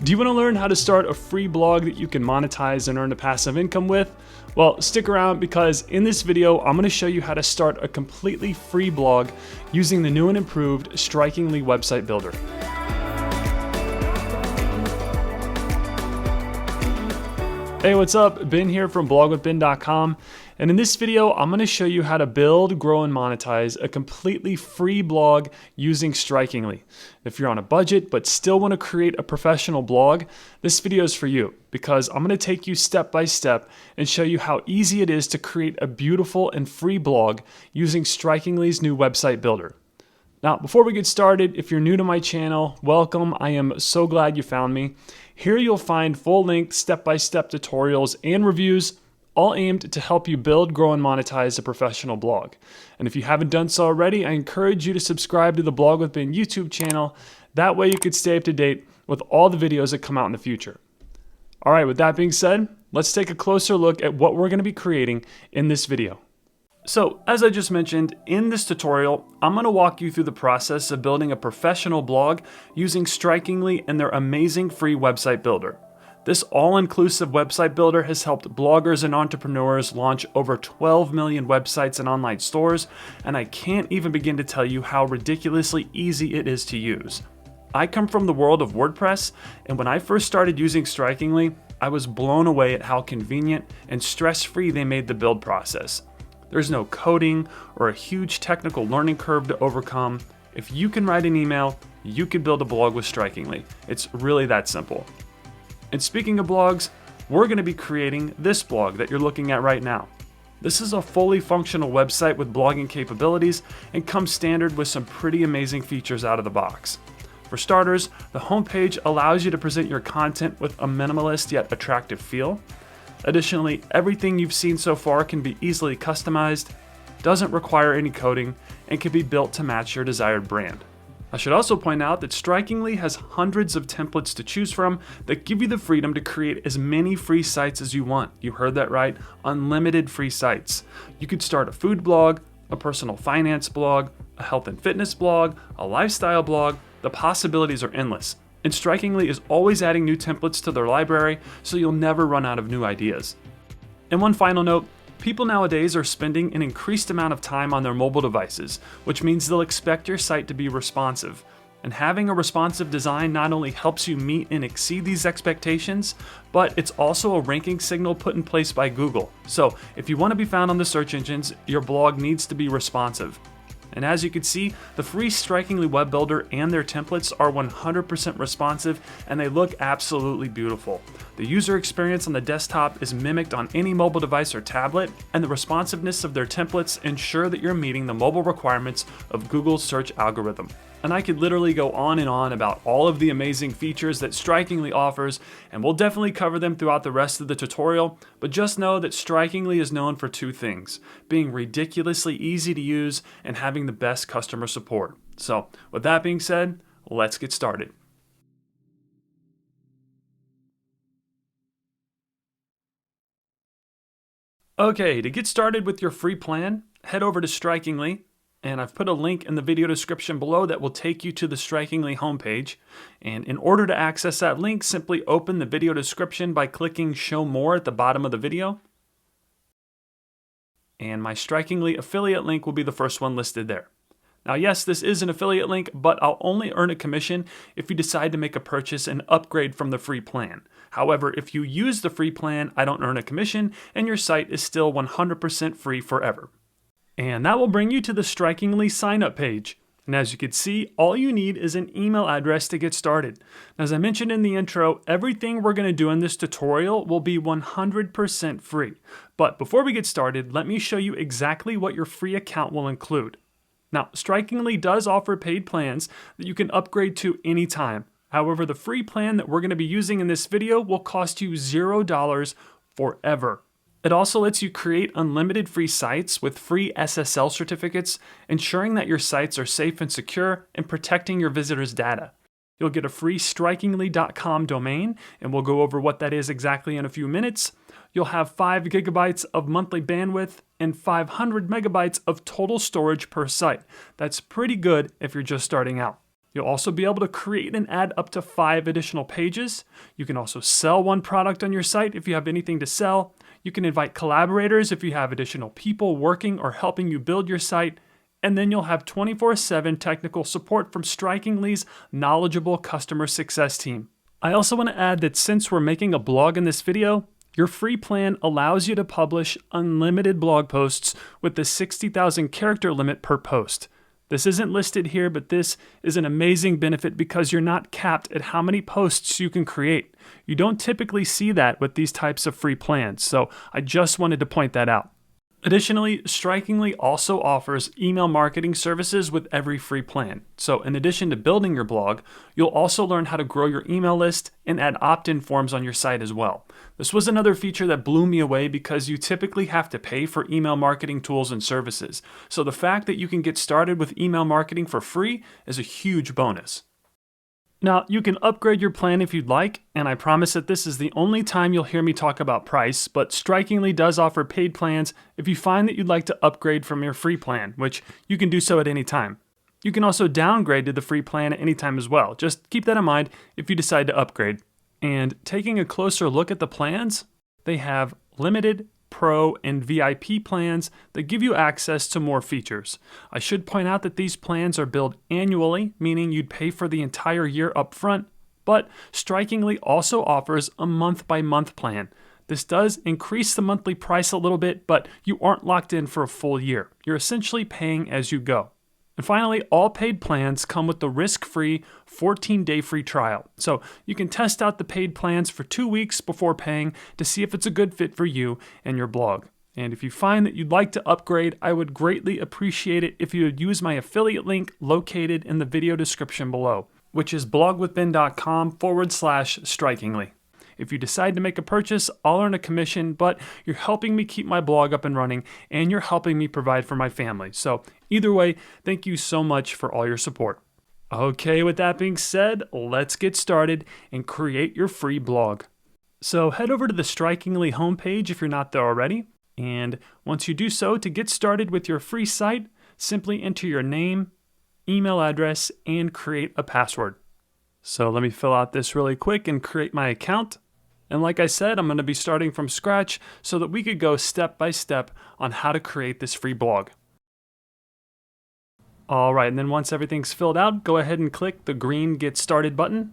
Do you want to learn how to start a free blog that you can monetize and earn a passive income with? Well, stick around because in this video, I'm going to show you how to start a completely free blog using the new and improved Strikingly website builder. Hey, what's up? Ben here from blogwithben.com, and in this video, I'm going to show you how to build, grow, and monetize a completely free blog using Strikingly. If you're on a budget but still want to create a professional blog, this video is for you because I'm going to take you step by step and show you how easy it is to create a beautiful and free blog using Strikingly's new website builder. Now, before we get started, if you're new to my channel, welcome. I am so glad you found me. Here you'll find full-length, step-by-step tutorials and reviews, all aimed to help you build, grow, and monetize a professional blog. And if you haven't done so already, I encourage you to subscribe to the Blog with Ben YouTube channel. That way you could stay up to date with all the videos that come out in the future. All right, with that being said, let's take a closer look at what we're going to be creating in this video. So, as I just mentioned, in this tutorial, I'm going to walk you through the process of building a professional blog using Strikingly and their amazing free website builder. This all-inclusive website builder has helped bloggers and entrepreneurs launch over 12 million websites and online stores, and I can't even begin to tell you how ridiculously easy it is to use. I come from the world of WordPress, and when I first started using Strikingly, I was blown away at how convenient and stress-free they made the build process. There's no coding or a huge technical learning curve to overcome. If you can write an email, you can build a blog with Strikingly. It's really that simple. And speaking of blogs, we're going to be creating this blog that you're looking at right now. This is a fully functional website with blogging capabilities and comes standard with some pretty amazing features out of the box. For starters, the homepage allows you to present your content with a minimalist yet attractive feel. Additionally, everything you've seen so far can be easily customized, doesn't require any coding, and can be built to match your desired brand. I should also point out that Strikingly has hundreds of templates to choose from that give you the freedom to create as many free sites as you want. You heard that right, unlimited free sites. You could start a food blog, a personal finance blog, a health and fitness blog, a lifestyle blog. The possibilities are endless. And Strikingly is always adding new templates to their library, so you'll never run out of new ideas. And one final note, people nowadays are spending an increased amount of time on their mobile devices, which means they'll expect your site to be responsive. And having a responsive design not only helps you meet and exceed these expectations, but it's also a ranking signal put in place by Google. So if you want to be found on the search engines, your blog needs to be responsive. And as you can see, the free Strikingly web builder and their templates are 100% responsive, and they look absolutely beautiful. The user experience on the desktop is mimicked on any mobile device or tablet, and the responsiveness of their templates ensure that you're meeting the mobile requirements of Google's search algorithm. And I could literally go on and on about all of the amazing features that Strikingly offers, and we'll definitely cover them throughout the rest of the tutorial, but just know that Strikingly is known for two things: being ridiculously easy to use and having the best customer support. So, with that being said, let's get started. Okay, to get started with your free plan, head over to Strikingly. And I've put a link in the video description below that will take you to the Strikingly homepage. And in order to access that link, simply open the video description by clicking Show More at the bottom of the video. And my Strikingly affiliate link will be the first one listed there. Now, yes, this is an affiliate link, but I'll only earn a commission if you decide to make a purchase and upgrade from the free plan. However, if you use the free plan, I don't earn a commission, and your site is still 100% free forever. And that will bring you to the Strikingly sign-up page. And as you can see, all you need is an email address to get started. As I mentioned in the intro, everything we're going to do in this tutorial will be 100% free. But before we get started, let me show you exactly what your free account will include. Now, Strikingly does offer paid plans that you can upgrade to anytime. However, the free plan that we're going to be using in this video will cost you $0 forever. It also lets you create unlimited free sites with free SSL certificates, ensuring that your sites are safe and secure and protecting your visitors' data. You'll get a free strikingly.com domain, and we'll go over what that is exactly in a few minutes. You'll have 5 gigabytes of monthly bandwidth and 500 megabytes of total storage per site. That's pretty good if you're just starting out. You'll also be able to create and add up to 5 additional pages. You can also sell one product on your site if you have anything to sell. You can invite collaborators if you have additional people working or helping you build your site. And then you'll have 24/7 technical support from Strikingly's knowledgeable customer success team. I also want to add that since we're making a blog in this video, your free plan allows you to publish unlimited blog posts with the 60,000 character limit per post. This isn't listed here, but this is an amazing benefit because you're not capped at how many posts you can create. You don't typically see that with these types of free plans, so I just wanted to point that out. Additionally, Strikingly also offers email marketing services with every free plan. So in addition to building your blog, you'll also learn how to grow your email list and add opt-in forms on your site as well. This was another feature that blew me away because you typically have to pay for email marketing tools and services. So the fact that you can get started with email marketing for free is a huge bonus. Now, you can upgrade your plan if you'd like, and I promise that this is the only time you'll hear me talk about price, but Strikingly does offer paid plans if you find that you'd like to upgrade from your free plan, which you can do so at any time. You can also downgrade to the free plan at any time as well. Just keep that in mind if you decide to upgrade. And taking a closer look at the plans, they have limited, Pro, and VIP plans that give you access to more features. I should point out that these plans are billed annually, meaning you'd pay for the entire year up front, but Strikingly also offers a month-by-month plan. This does increase the monthly price a little bit, but you aren't locked in for a full year. You're essentially paying as you go. And finally, all paid plans come with the risk-free 14-day free trial. So you can test out the paid plans for 2 weeks before paying to see if it's a good fit for you and your blog. And if you find that you'd like to upgrade, I would greatly appreciate it if you would use my affiliate link located in the video description below, which is blogwithben.com/strikingly. If you decide to make a purchase, I'll earn a commission, but you're helping me keep my blog up and running, and you're helping me provide for my family. So either way, thank you so much for all your support. Okay, with that being said, let's get started and create your free blog. So head over to the Strikingly homepage if you're not there already. And once you do so, to get started with your free site, simply enter your name, email address, and create a password. So let me fill out this really quick and create my account. And like I said, I'm going to be starting from scratch so that we could go step by step on how to create this free blog. All right, and then once everything's filled out, go ahead and click the green Get Started button.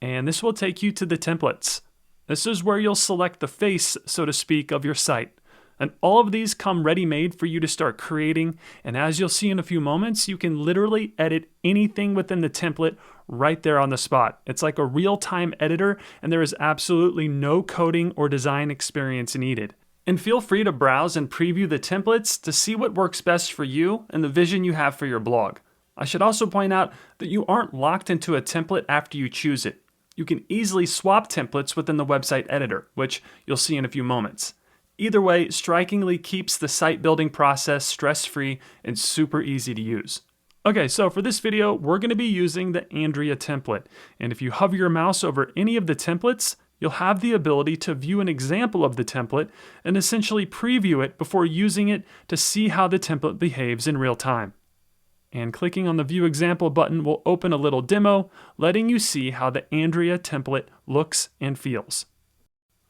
And this will take you to the templates. This is where you'll select the face, so to speak, of your site. And all of these come ready-made for you to start creating. And as you'll see in a few moments, you can literally edit anything within the template right there on the spot. It's like a real-time editor, and there is absolutely no coding or design experience needed. And feel free to browse and preview the templates to see what works best for you and the vision you have for your blog. I should also point out that you aren't locked into a template after you choose it. You can easily swap templates within the website editor, which you'll see in a few moments. Either way, Strikingly keeps the site building process stress-free and super easy to use. Okay, so for this video, we're going to be using the Andrea template. And if you hover your mouse over any of the templates, you'll have the ability to view an example of the template and essentially preview it before using it to see how the template behaves in real time. And clicking on the View Example button will open a little demo, letting you see how the Andrea template looks and feels.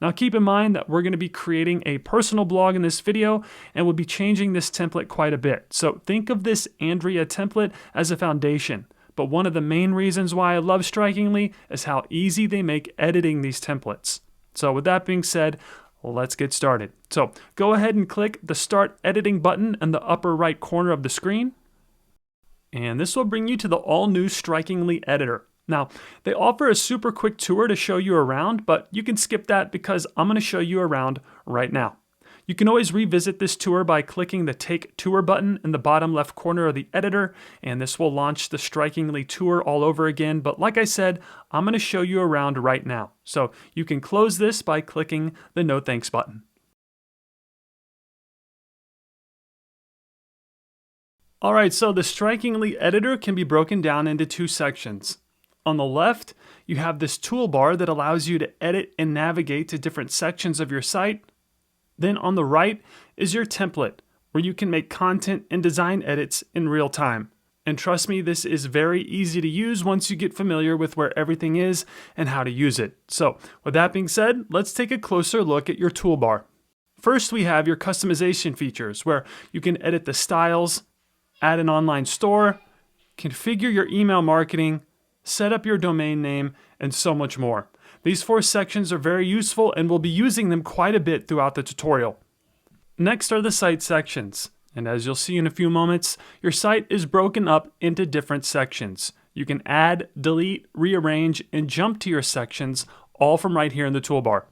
Now keep in mind that we're going to be creating a personal blog in this video, and we'll be changing this template quite a bit. So think of this Andrea template as a foundation. But one of the main reasons why I love Strikingly is how easy they make editing these templates. So with that being said, let's get started. So go ahead and click the Start Editing button in the upper right corner of the screen. And this will bring you to the all-new Strikingly editor. Now, they offer a super quick tour to show you around, but you can skip that because I'm going to show you around right now. You can always revisit this tour by clicking the Take Tour button in the bottom left corner of the editor, and this will launch the Strikingly tour all over again. But like I said, I'm going to show you around right now. So you can close this by clicking the No Thanks button. All right, so the Strikingly editor can be broken down into two sections. On the left, you have this toolbar that allows you to edit and navigate to different sections of your site. Then on the right is your template, where you can make content and design edits in real time. And trust me, this is very easy to use once you get familiar with where everything is and how to use it. So with that being said, let's take a closer look at your toolbar. First, we have your customization features where you can edit the styles, add an online store, configure your email marketing, set up your domain name, and so much more. These 4 sections are very useful and we'll be using them quite a bit throughout the tutorial. Next are the site sections. And as you'll see in a few moments, your site is broken up into different sections. You can add, delete, rearrange, and jump to your sections, all from right here in the toolbar.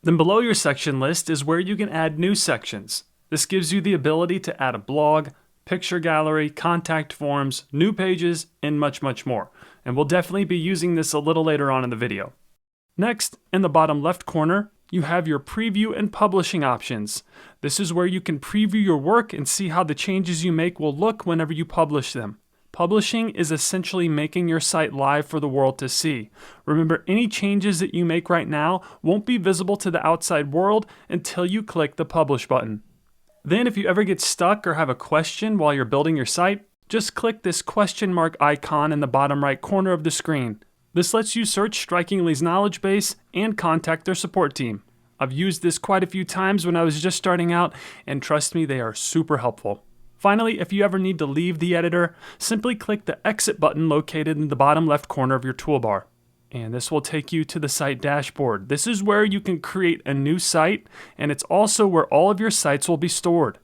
Then below your section list is where you can add new sections. This gives you the ability to add a blog, picture gallery, contact forms, new pages, and much, much more. And we'll definitely be using this a little later on in the video. Next, in the bottom left corner, you have your preview and publishing options. This is where you can preview your work and see how the changes you make will look whenever you publish them. Publishing is essentially making your site live for the world to see. Remember, any changes that you make right now won't be visible to the outside world until you click the publish button. Then if you ever get stuck or have a question while you're building your site, just click this question mark icon in the bottom right corner of the screen. This lets you search Strikingly's knowledge base and contact their support team. I've used this quite a few times when I was just starting out, and trust me, they are super helpful. Finally, if you ever need to leave the editor, simply click the exit button located in the bottom left corner of your toolbar. And this will take you to the site dashboard. This is where you can create a new site, and it's also where all of your sites will be stored.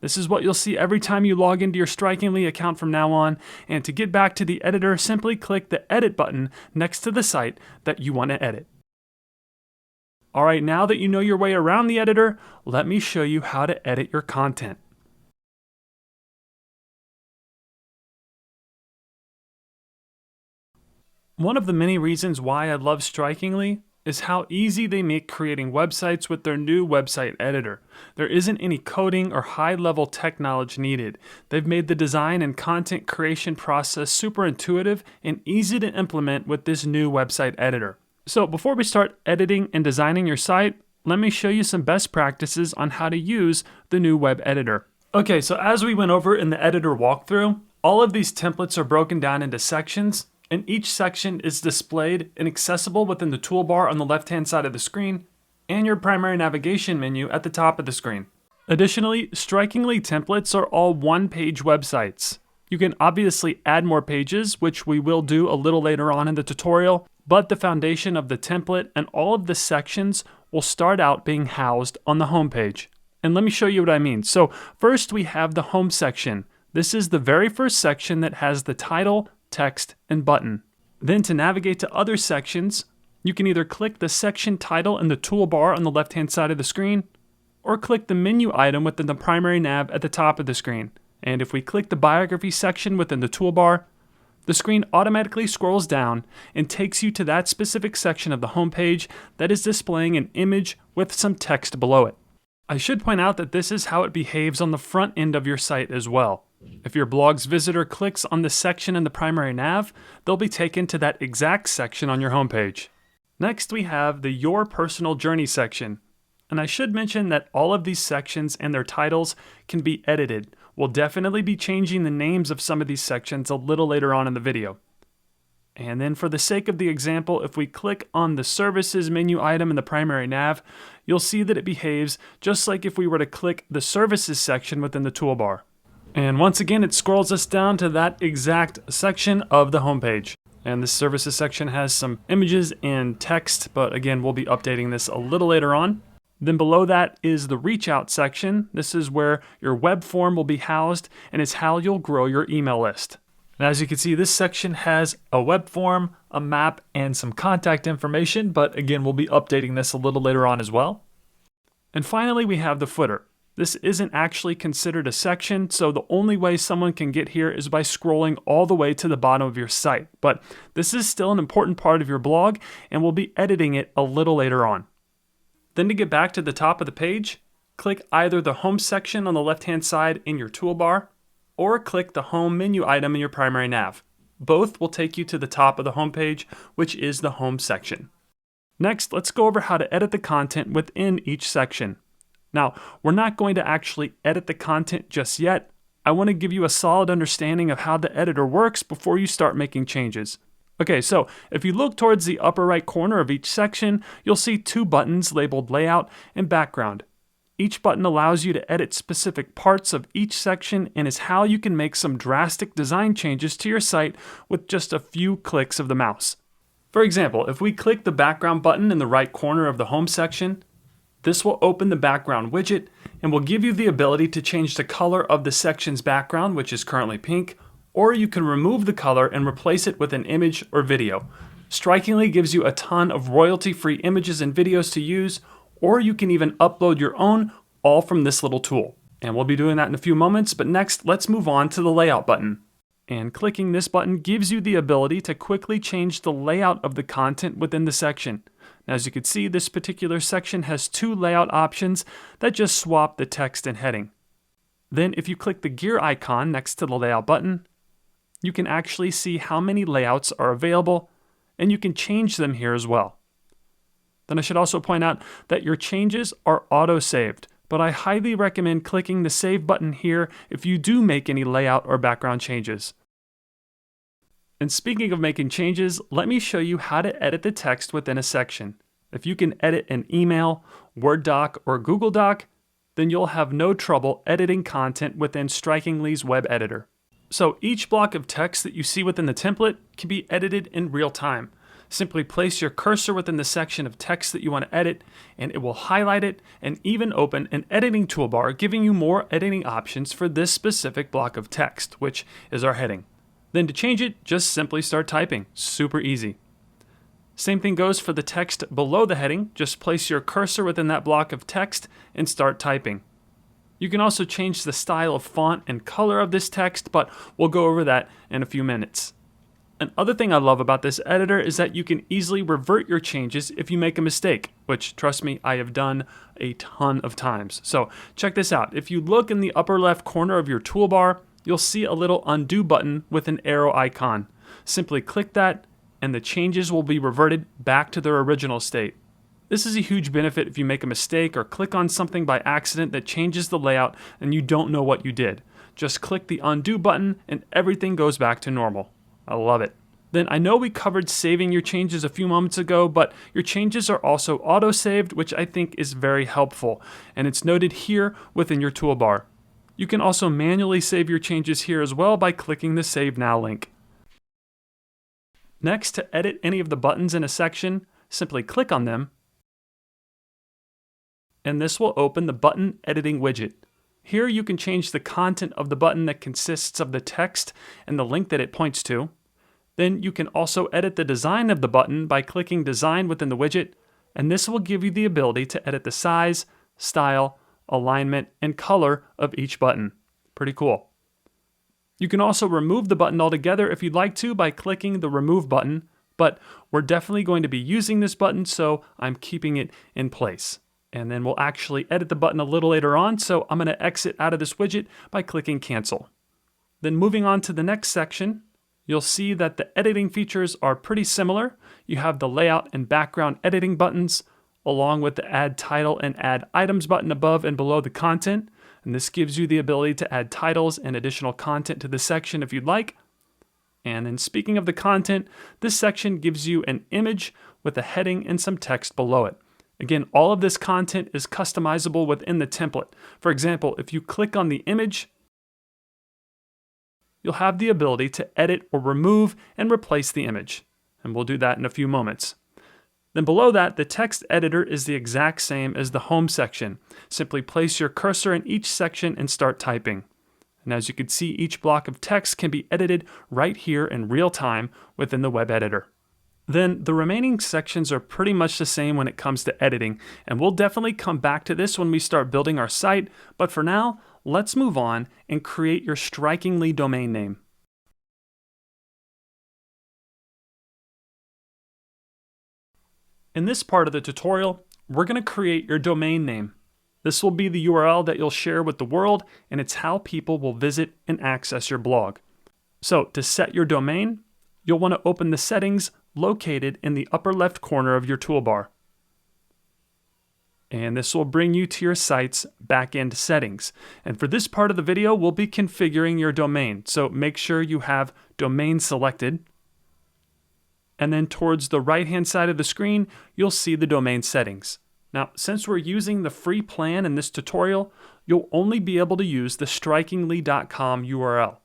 This is what you'll see every time you log into your Strikingly account from now on, and to get back to the editor, simply click the edit button next to the site that you want to edit. Alright, now that you know your way around the editor, let me show you how to edit your content. One of the many reasons why I love Strikingly is how easy they make creating websites with their new website editor. There isn't any coding or high-level tech knowledge needed. They've made the design and content creation process super intuitive and easy to implement with this new website editor. So before we start editing and designing your site, let me show you some best practices on how to use the new web editor. Okay, so as we went over in the editor walkthrough, all of these templates are broken down into sections, and each section is displayed and accessible within the toolbar on the left-hand side of the screen and your primary navigation menu at the top of the screen. Additionally, Strikingly templates are all one-page websites. You can obviously add more pages, which we will do a little later on in the tutorial, but the foundation of the template and all of the sections will start out being housed on the home page. And let me show you what I mean. So first we have the home section. This is the very first section that has the title, text, and button. Then to navigate to other sections, you can either click the section title in the toolbar on the left-hand side of the screen, or click the menu item within the primary nav at the top of the screen. And if we click the biography section within the toolbar, the screen automatically scrolls down and takes you to that specific section of the home page that is displaying an image with some text below it. I should point out that this is how it behaves on the front end of your site as well. If your blog's visitor clicks on the section in the primary nav, they'll be taken to that exact section on your homepage. Next, we have the Your Personal Journey section. And I should mention that all of these sections and their titles can be edited. We'll definitely be changing the names of some of these sections a little later on in the video. And then for the sake of the example, if we click on the Services menu item in the primary nav, you'll see that it behaves just like if we were to click the Services section within the toolbar. And once again, it scrolls us down to that exact section of the homepage. And this Services section has some images and text, but again, we'll be updating this a little later on. Then below that is the Reach Out section. This is where your web form will be housed, and it's how you'll grow your email list. And as you can see, this section has a web form, a map, and some contact information, but again, we'll be updating this a little later on as well. And finally, we have the footer. This isn't actually considered a section, so the only way someone can get here is by scrolling all the way to the bottom of your site. But this is still an important part of your blog, and we'll be editing it a little later on. Then to get back to the top of the page, click either the Home section on the left-hand side in your toolbar, or click the Home menu item in your primary nav. Both will take you to the top of the home page, which is the Home section. Next, let's go over how to edit the content within each section. Now, we're not going to actually edit the content just yet. I want to give you a solid understanding of how the editor works before you start making changes. Okay, so if you look towards the upper right corner of each section, you'll see two buttons labeled Layout and Background. Each button allows you to edit specific parts of each section and is how you can make some drastic design changes to your site with just a few clicks of the mouse. For example, if we click the Background button in the right corner of the Home section, this will open the Background widget and will give you the ability to change the color of the section's background, which is currently pink, or you can remove the color and replace it with an image or video. Strikingly gives you a ton of royalty-free images and videos to use, or you can even upload your own, all from this little tool. And we'll be doing that in a few moments, but next let's move on to the Layout button. And clicking this button gives you the ability to quickly change the layout of the content within the section. Now, as you can see, this particular section has two layout options that just swap the text and heading. Then if you click the gear icon next to the Layout button, you can actually see how many layouts are available, and you can change them here as well. Then I should also point out that your changes are auto-saved, but I highly recommend clicking the Save button here if you do make any layout or background changes. And speaking of making changes, let me show you how to edit the text within a section. If you can edit an email, Word doc, or Google Doc, then you'll have no trouble editing content within Strikingly's web editor. So each block of text that you see within the template can be edited in real time. Simply place your cursor within the section of text that you want to edit, and it will highlight it and even open an editing toolbar, giving you more editing options for this specific block of text, which is our heading. Then to change it, just simply start typing. Super easy. Same thing goes for the text below the heading. Just place your cursor within that block of text and start typing. You can also change the style of font and color of this text, but we'll go over that in a few minutes. Another thing I love about this editor is that you can easily revert your changes if you make a mistake, which, trust me, I have done a ton of times. So check this out. If you look in the upper left corner of your toolbar, you'll see a little undo button with an arrow icon. Simply click that, and the changes will be reverted back to their original state. This is a huge benefit if you make a mistake or click on something by accident that changes the layout and you don't know what you did. Just click the undo button and everything goes back to normal. I love it. Then I know we covered saving your changes a few moments ago, but your changes are also auto-saved, which I think is very helpful, and it's noted here within your toolbar. You can also manually save your changes here as well by clicking the Save Now link. Next, to edit any of the buttons in a section, simply click on them, and this will open the button editing widget. Here you can change the content of the button that consists of the text and the link that it points to. Then you can also edit the design of the button by clicking Design within the widget, and this will give you the ability to edit the size, style, alignment, and color of each button. Pretty cool. You can also remove the button altogether if you'd like to by clicking the Remove button, but we're definitely going to be using this button, so I'm keeping it in place. And then we'll actually edit the button a little later on, so I'm going to exit out of this widget by clicking Cancel. Then moving on to the next section, you'll see that the editing features are pretty similar. You have the layout and background editing buttons, along with the Add Title and Add Items button above and below the content. And this gives you the ability to add titles and additional content to the section if you'd like. And then speaking of the content, this section gives you an image with a heading and some text below it. Again, all of this content is customizable within the template. For example, if you click on the image, you'll have the ability to edit or remove and replace the image. And we'll do that in a few moments. Then below that, the text editor is the exact same as the home section. Simply place your cursor in each section and start typing. And as you can see, each block of text can be edited right here in real time within the web editor. Then the remaining sections are pretty much the same when it comes to editing, and we'll definitely come back to this when we start building our site, but for now, let's move on and create your Strikingly domain name. In this part of the tutorial, we're going to create your domain name. This will be the URL that you'll share with the world, and it's how people will visit and access your blog. So to set your domain, you'll want to open the settings located in the upper left corner of your toolbar. And this will bring you to your site's backend settings. And for this part of the video, we'll be configuring your domain. So make sure you have domain selected. And then towards the right-hand side of the screen, you'll see the domain settings. Now, since we're using the free plan in this tutorial, you'll only be able to use the strikingly.com URL.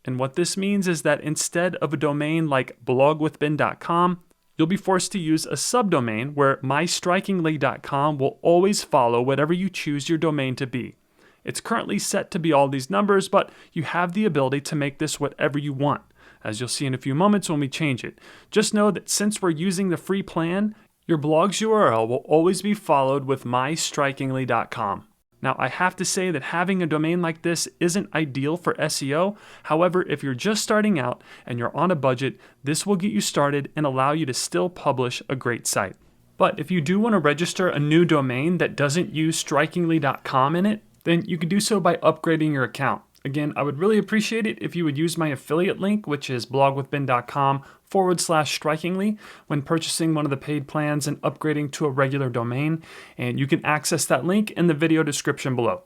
And what this means is that instead of a domain like blogwithben.com, you'll be forced to use a subdomain where mystrikingly.com will always follow whatever you choose your domain to be. It's currently set to be all these numbers, but you have the ability to make this whatever you want, as you'll see in a few moments when we change it. Just know that since we're using the free plan, your blog's URL will always be followed with mystrikingly.com. Now, I have to say that having a domain like this isn't ideal for SEO. However, if you're just starting out and you're on a budget, this will get you started and allow you to still publish a great site. But if you do want to register a new domain that doesn't use strikingly.com in it, then you can do so by upgrading your account. Again, I would really appreciate it if you would use my affiliate link, which is blogwithben.com/strikingly, when purchasing one of the paid plans and upgrading to a regular domain. And you can access that link in the video description below.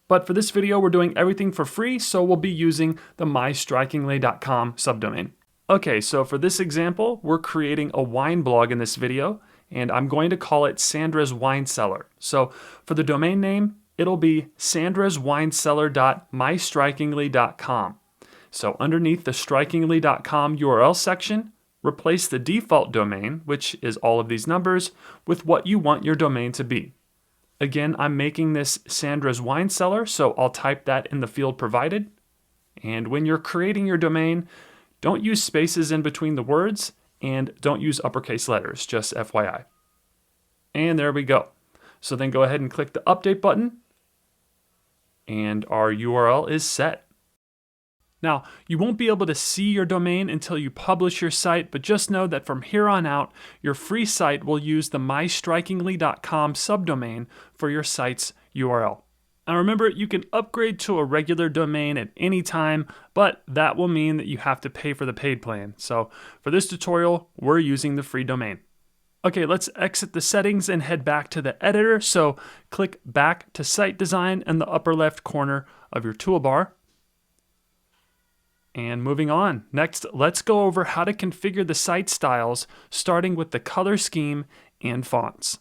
But for this video, we're doing everything for free, so we'll be using the mystrikingly.com subdomain. Okay, so for this example, we're creating a wine blog in this video, and I'm going to call it Sandra's Wine Cellar. So for the domain name, it'll be sandraswinecellar.mystrikingly.com. So underneath the strikingly.com URL section, replace the default domain, which is all of these numbers, with what you want your domain to be. Again, I'm making this Sandra's Wine Cellar, so I'll type that in the field provided. And when you're creating your domain, don't use spaces in between the words and don't use uppercase letters, just FYI. And there we go. So then go ahead and click the update button, and our URL is set. Now, you won't be able to see your domain until you publish your site, but just know that from here on out, your free site will use the mystrikingly.com subdomain for your site's URL. Now remember, you can upgrade to a regular domain at any time, but that will mean that you have to pay for the paid plan. So for this tutorial, we're using the free domain. Okay, let's exit the settings and head back to the editor. So click back to site design in the upper left corner of your toolbar. And moving on. Next, let's go over how to configure the site styles, starting with the color scheme and fonts.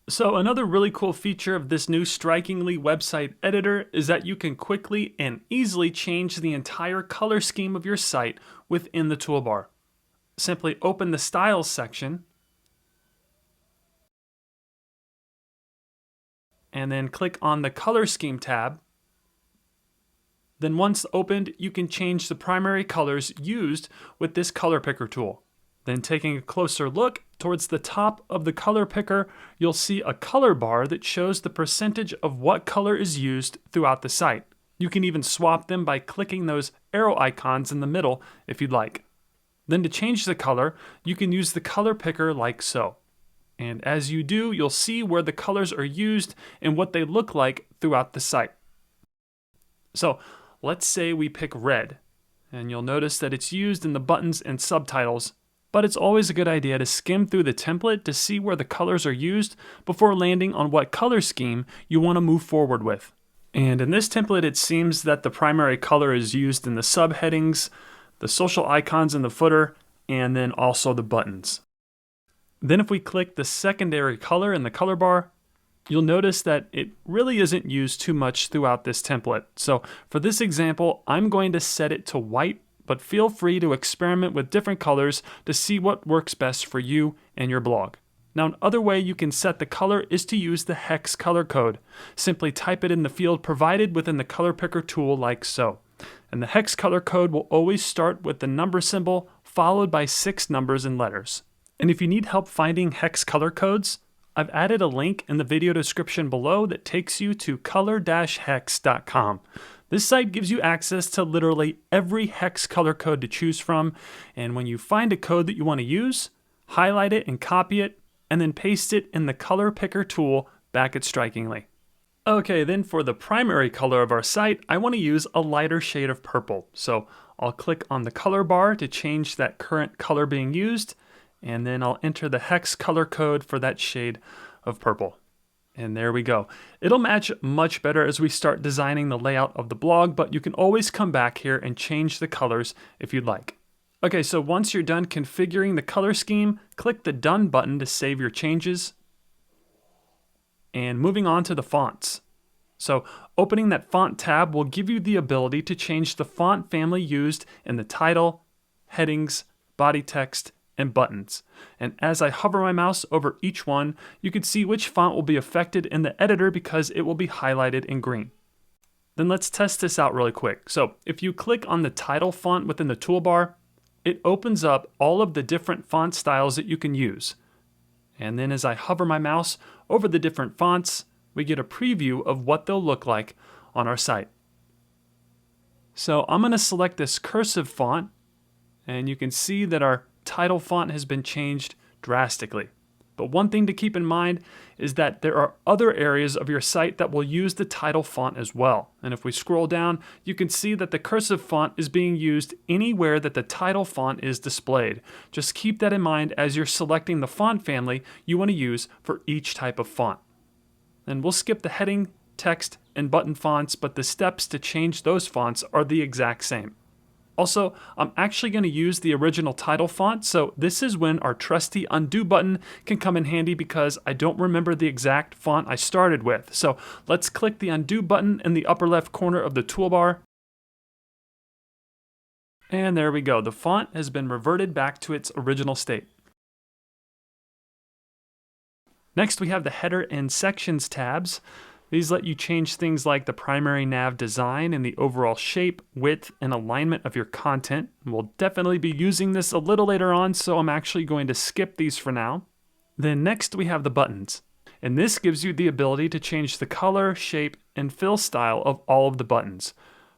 So another really cool feature of this new Strikingly website editor is that you can quickly and easily change the entire color scheme of your site within the toolbar. Simply open the Styles section and then click on the Color Scheme tab. Then once opened, you can change the primary colors used with this color picker tool. Then taking a closer look, towards the top of the color picker, you'll see a color bar that shows the percentage of what color is used throughout the site. You can even swap them by clicking those arrow icons in the middle if you'd like. Then to change the color, you can use the color picker like so. And as you do, you'll see where the colors are used and what they look like throughout the site. So let's say we pick red, and you'll notice that it's used in the buttons and subtitles. But it's always a good idea to skim through the template to see where the colors are used before landing on what color scheme you want to move forward with. And in this template, it seems that the primary color is used in the subheadings, the social icons in the footer, and then also the buttons. Then if we click the secondary color in the color bar, you'll notice that it really isn't used too much throughout this template. So for this example, I'm going to set it to white, but feel free to experiment with different colors to see what works best for you and your blog. Now, another way you can set the color is to use the hex color code. Simply type it in the field provided within the color picker tool like so. And the hex color code will always start with the number symbol followed by 6 numbers and letters. And if you need help finding hex color codes, I've added a link in the video description below that takes you to color-hex.com. This site gives you access to literally every hex color code to choose from, and when you find a code that you want to use, highlight it and copy it, and then paste it in the color picker tool back at Strikingly. Okay, then for the primary color of our site, I want to use a lighter shade of purple. So I'll click on the color bar to change that current color being used, and then I'll enter the hex color code for that shade of purple. And there we go. It'll match much better as we start designing the layout of the blog, but you can always come back here and change the colors if you'd like. Okay, so once you're done configuring the color scheme, click the Done button to save your changes. And moving on to the fonts. So opening that font tab will give you the ability to change the font family used in the title, headings, body text, and buttons. And as I hover my mouse over each one, you can see which font will be affected in the editor because it will be highlighted in green. Then let's test this out really quick. So if you click on the title font within the toolbar, it opens up all of the different font styles that you can use. And then as I hover my mouse over the different fonts, we get a preview of what they'll look like on our site. So I'm going to select this cursive font, and you can see that our title font has been changed drastically. But one thing to keep in mind is that there are other areas of your site that will use the title font as well. And if we scroll down, you can see that the cursive font is being used anywhere that the title font is displayed. Just keep that in mind as you're selecting the font family you want to use for each type of font. And we'll skip the heading, text, and button fonts, but the steps to change those fonts are the exact same. Also, I'm actually going to use the original title font, so this is when our trusty undo button can come in handy because I don't remember the exact font I started with. So let's click the undo button in the upper left corner of the toolbar. And there we go. The font has been reverted back to its original state. Next, we have the header and sections tabs. These let you change things like the primary nav design and the overall shape, width, and alignment of your content. We'll definitely be using this a little later on, so I'm actually going to skip these for now. Then next we have the buttons. And this gives you the ability to change the color, shape, and fill style of all of the buttons.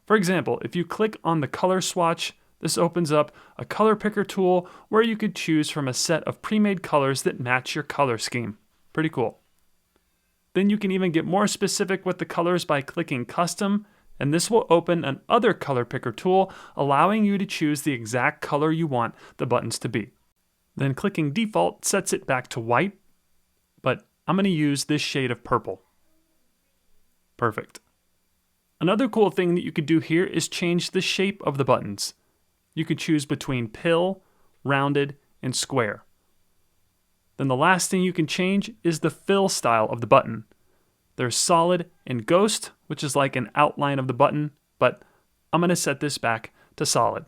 For example, if you click on the color swatch, this opens up a color picker tool where you could choose from a set of pre-made colors that match your color scheme. Pretty cool. Then you can even get more specific with the colors by clicking Custom, and this will open an other color picker tool, allowing you to choose the exact color you want the buttons to be. Then clicking Default sets it back to white, but I'm going to use this shade of purple. Perfect. Another cool thing that you could do here is change the shape of the buttons. You can choose between pill, rounded, and square. Then the last thing you can change is the fill style of the button. There's solid and ghost, which is like an outline of the button, but I'm going to set this back to solid.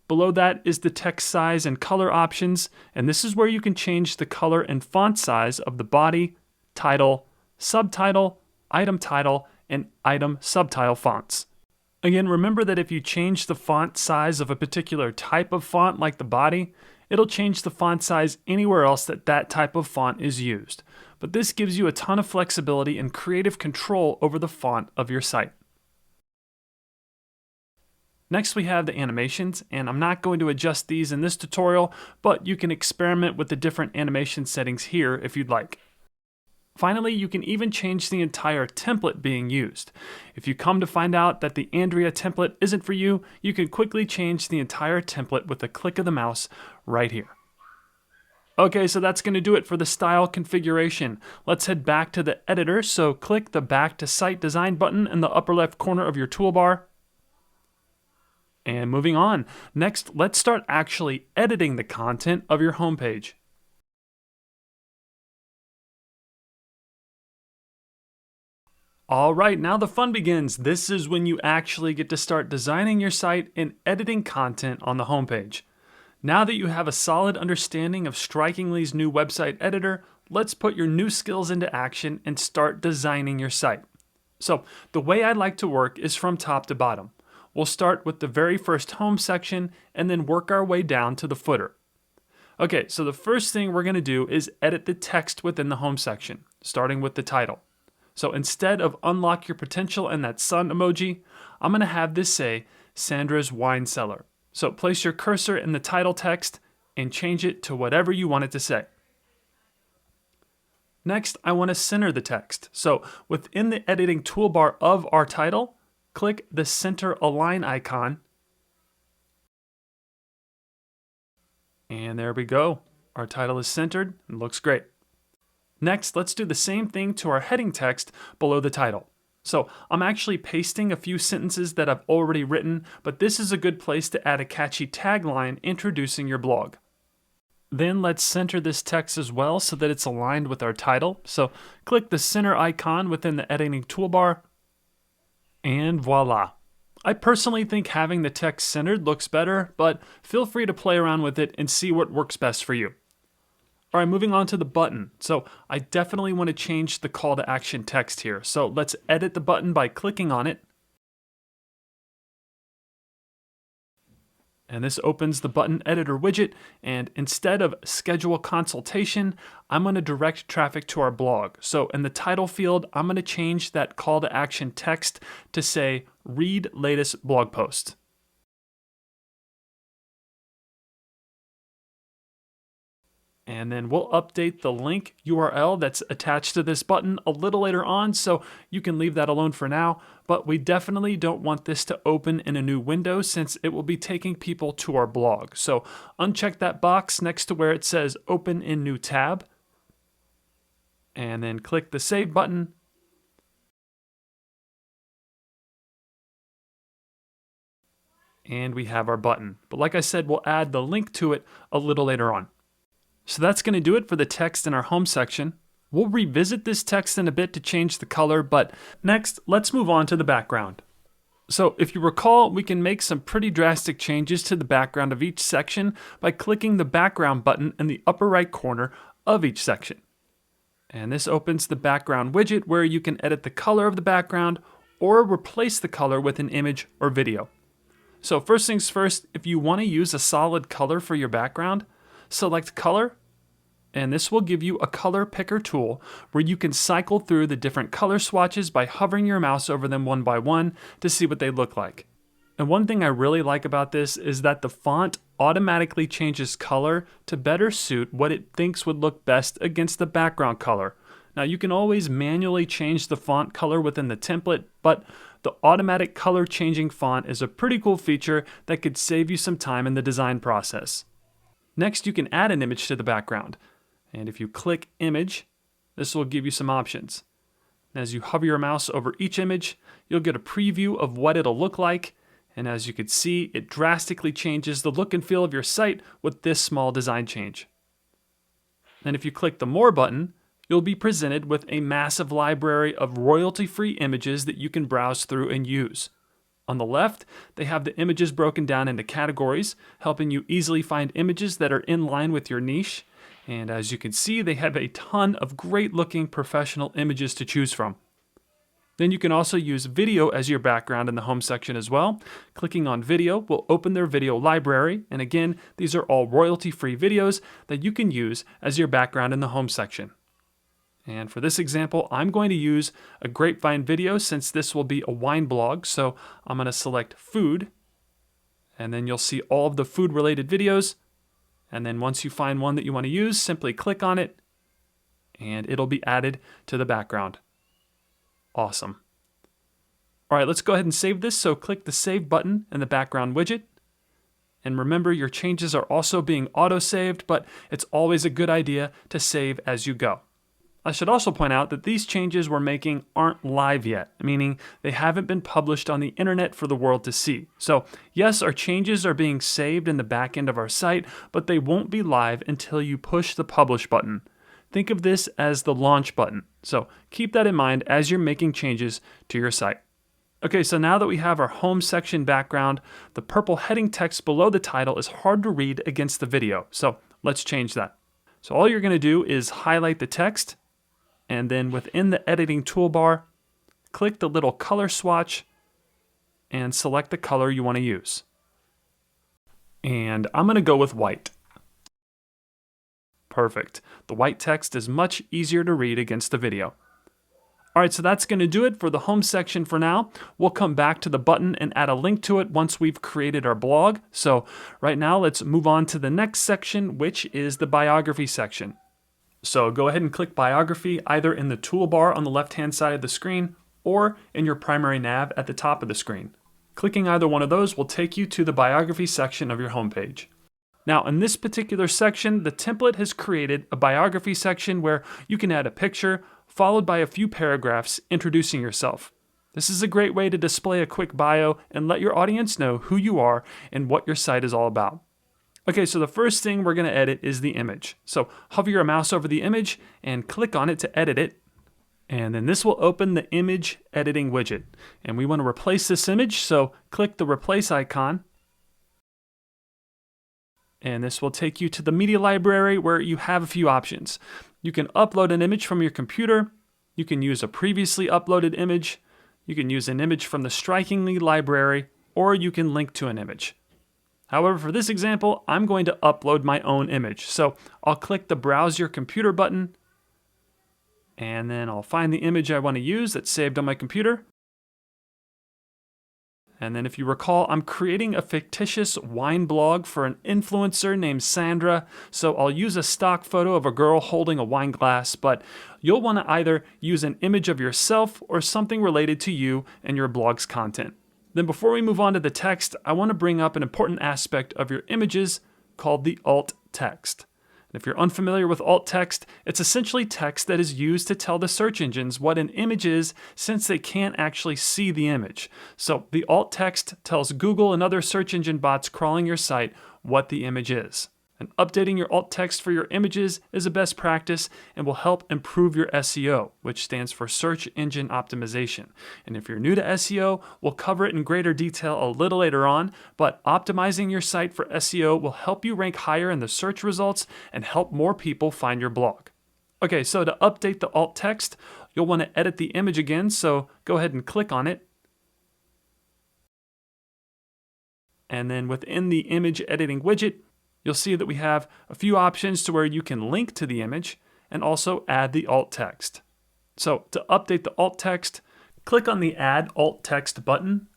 Below that is the text size and color options, and this is where you can change the color and font size of the body, title, subtitle, item title, and item subtitle fonts. Again, remember that if you change the font size of a particular type of font like the body, it'll change the font size anywhere else that that type of font is used. But this gives you a ton of flexibility and creative control over the font of your site. Next we have the animations, and I'm not going to adjust these in this tutorial, but you can experiment with the different animation settings here if you'd like. Finally, you can even change the entire template being used. If you come to find out that the Andrea template isn't for you, you can quickly change the entire template with a click of the mouse right here. Okay, so that's going to do it for the style configuration. Let's head back to the editor, so click the Back to Site Design button in the upper left corner of your toolbar. And moving on, next let's start actually editing the content of your homepage. All right, now the fun begins. This is when you actually get to start designing your site and editing content on the homepage. Now that you have a solid understanding of Strikingly's new website editor, let's put your new skills into action and start designing your site. So the way I like to work is from top to bottom. We'll start with the very first home section and then work our way down to the footer. Okay, so the first thing we're going to do is edit the text within the home section, starting with the title. So instead of unlock your potential and that sun emoji, I'm going to have this say Sandra's Wine Cellar. So place your cursor in the title text and change it to whatever you want it to say. Next, I want to center the text. So within the editing toolbar of our title, click the center align icon. And there we go. Our title is centered and looks great. Next, let's do the same thing to our heading text below the title. So I'm actually pasting a few sentences that I've already written, but this is a good place to add a catchy tagline introducing your blog. Then let's center this text as well so that it's aligned with our title. So click the center icon within the editing toolbar, and voila. I personally think having the text centered looks better, but feel free to play around with it and see what works best for you. All right, moving on to the button. So I definitely want to change the call to action text here. So let's edit the button by clicking on it. And this opens the button editor widget. And instead of schedule a consultation, I'm going to direct traffic to our blog. So in the title field, I'm going to change that call to action text to say, read latest blog post. And then we'll update the link URL that's attached to this button a little later on, so you can leave that alone for now. But we definitely don't want this to open in a new window since it will be taking people to our blog. So uncheck that box next to where it says Open in New Tab. And then click the Save button. And we have our button. But like I said, we'll add the link to it a little later on. So that's going to do it for the text in our home section. We'll revisit this text in a bit to change the color, but next, let's move on to the background. So if you recall, we can make some pretty drastic changes to the background of each section by clicking the background button in the upper right corner of each section. And this opens the background widget where you can edit the color of the background or replace the color with an image or video. So first things first, if you want to use a solid color for your background, select color, and this will give you a color picker tool where you can cycle through the different color swatches by hovering your mouse over them one by one to see what they look like. And one thing I really like about this is that the font automatically changes color to better suit what it thinks would look best against the background color. Now you can always manually change the font color within the template, but the automatic color changing font is a pretty cool feature that could save you some time in the design process. Next, you can add an image to the background. And if you click Image, this will give you some options. And as you hover your mouse over each image, you'll get a preview of what it'll look like. And as you can see, it drastically changes the look and feel of your site with this small design change. And if you click the More button, you'll be presented with a massive library of royalty-free images that you can browse through and use. On the left, they have the images broken down into categories, helping you easily find images that are in line with your niche. And as you can see, they have a ton of great-looking professional images to choose from. Then you can also use video as your background in the home section as well. Clicking on video will open their video library. And again, these are all royalty-free videos that you can use as your background in the home section. And for this example, I'm going to use a grapevine video since this will be a wine blog. So I'm going to select food, and then you'll see all of the food related videos. And then once you find one that you want to use, simply click on it and it'll be added to the background. Awesome. All right, let's go ahead and save this. So click the Save button in the background widget. And remember, your changes are also being auto-saved, but it's always a good idea to save as you go. I should also point out that these changes we're making aren't live yet, meaning they haven't been published on the internet for the world to see. So yes, our changes are being saved in the back end of our site, but they won't be live until you push the Publish button. Think of this as the launch button. So keep that in mind as you're making changes to your site. Okay, so now that we have our home section background, the purple heading text below the title is hard to read against the video. So let's change that. So all you're going to do is highlight the text, and then within the editing toolbar, click the little color swatch and select the color you want to use. And I'm going to go with white. Perfect. The white text is much easier to read against the video. All right, so that's going to do it for the home section for now. We'll come back to the button and add a link to it once we've created our blog. So right now, let's move on to the next section, which is the biography section. So go ahead and click biography either in the toolbar on the left-hand side of the screen or in your primary nav at the top of the screen. Clicking either one of those will take you to the biography section of your homepage. Now, in this particular section, the template has created a biography section where you can add a picture followed by a few paragraphs introducing yourself. This is a great way to display a quick bio and let your audience know who you are and what your site is all about. Okay, so the first thing we're going to edit is the image. So hover your mouse over the image and click on it to edit it. And then this will open the image editing widget. And we want to replace this image, so click the replace icon. And this will take you to the media library where you have a few options. You can upload an image from your computer. You can use a previously uploaded image. You can use an image from the Strikingly library, or you can link to an image. However, for this example, I'm going to upload my own image. So I'll click the Browse Your Computer button, and then I'll find the image I want to use that's saved on my computer. And then if you recall, I'm creating a fictitious wine blog for an influencer named Sandra. So I'll use a stock photo of a girl holding a wine glass, but you'll want to either use an image of yourself or something related to you and your blog's content. Then before we move on to the text, I want to bring up an important aspect of your images called the alt text. And if you're unfamiliar with alt text, it's essentially text that is used to tell the search engines what an image is since they can't actually see the image. So the alt text tells Google and other search engine bots crawling your site what the image is. And updating your alt text for your images is a best practice and will help improve your SEO, which stands for Search Engine Optimization. And if you're new to SEO, we'll cover it in greater detail a little later on, but optimizing your site for SEO will help you rank higher in the search results and help more people find your blog. Okay, so to update the alt text, you'll want to edit the image again, so go ahead and click on it. And then within the image editing widget, you'll see that we have a few options to where you can link to the image and also add the alt text. So to update the alt text, click on the Add Alt Text button.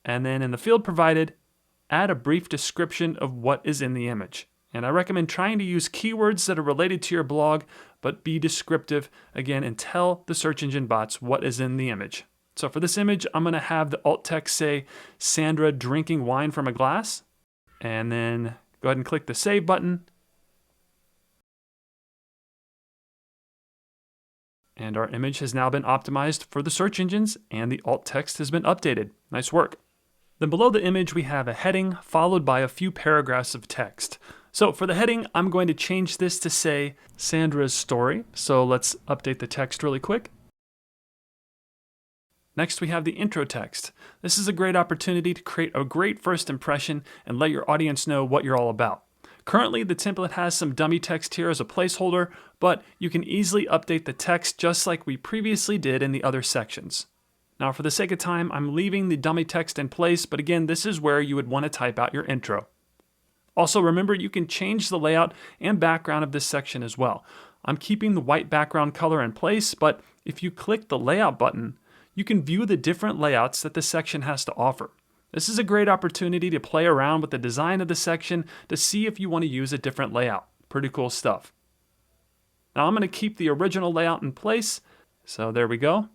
And then in the field provided, add a brief description of what is in the image. And I recommend trying to use keywords that are related to your blog, but be descriptive again and tell the search engine bots what is in the image. So for this image, I'm going to have the alt text say, Sandra drinking wine from a glass. And then go ahead and click the Save button. And our image has now been optimized for the search engines and the alt text has been updated. Nice work. Then below the image, we have a heading followed by a few paragraphs of text. So for the heading, I'm going to change this to say Sandra's story. So let's update the text really quick. Next, we have the intro text. This is a great opportunity to create a great first impression and let your audience know what you're all about. Currently, the template has some dummy text here as a placeholder, but you can easily update the text just like we previously did in the other sections. Now, for the sake of time, I'm leaving the dummy text in place, but again, this is where you would want to type out your intro. Also, remember you can change the layout and background of this section as well. I'm keeping the white background color in place, but if you click the layout button, you can view the different layouts that this section has to offer. This is a great opportunity to play around with the design of the section to see if you want to use a different layout. Pretty cool stuff. Now I'm going to keep the original layout in place. So there we go.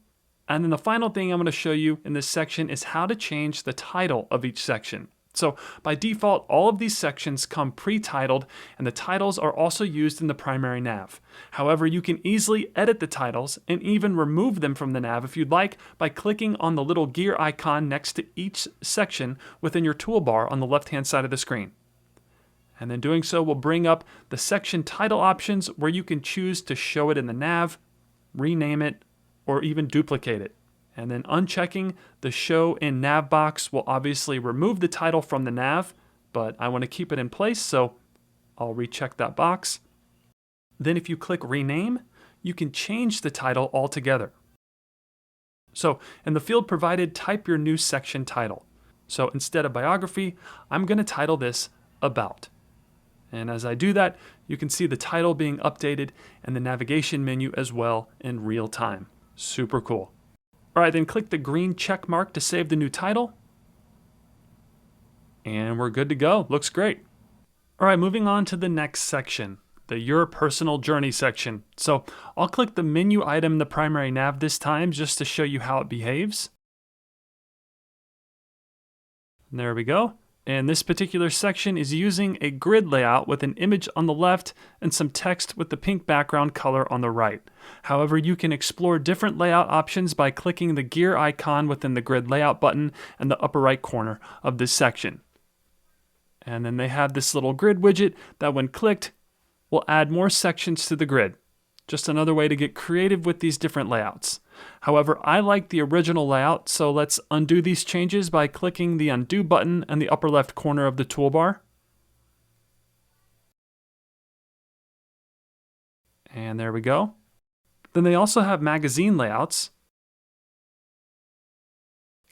And then the final thing I'm going to show you in this section is how to change the title of each section. So by default, all of these sections come pre-titled and the titles are also used in the primary nav. However, you can easily edit the titles and even remove them from the nav if you'd like by clicking on the little gear icon next to each section within your toolbar on the left-hand side of the screen. And then doing so will bring up the section title options where you can choose to show it in the nav, rename it, or even duplicate it. And then unchecking the Show in Nav box will obviously remove the title from the nav, but I want to keep it in place, so I'll recheck that box. Then if you click Rename, you can change the title altogether. So in the field provided, type your new section title. So instead of biography, I'm going to title this About. And as I do that, you can see the title being updated and the navigation menu as well in real time. Super cool. All right, then click the green check mark to save the new title. And we're good to go. Looks great. All right, moving on to the next section, the Your Personal Journey section. So I'll click the menu item in the primary nav this time just to show you how it behaves. And there we go. And this particular section is using a grid layout with an image on the left and some text with the pink background color on the right. However, you can explore different layout options by clicking the gear icon within the grid layout button in the upper right corner of this section. And then they have this little grid widget that when clicked will add more sections to the grid. Just another way to get creative with these different layouts. However, I like the original layout, so let's undo these changes by clicking the undo button in the upper left corner of the toolbar. And there we go. Then they also have magazine layouts,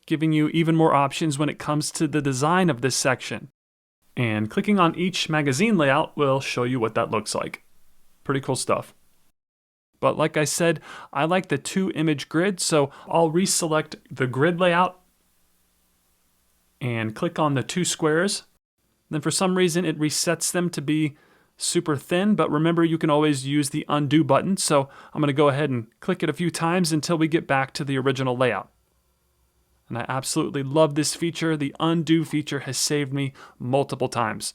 giving you even more options when it comes to the design of this section. And clicking on each magazine layout will show you what that looks like. Pretty cool stuff. But like I said, I like the 2-image grid, so I'll reselect the grid layout and click on the 2 squares. Then for some reason it resets them to be super thin, but remember you can always use the undo button, so I'm going to go ahead and click it a few times until we get back to the original layout. And I absolutely love this feature. The undo feature has saved me multiple times.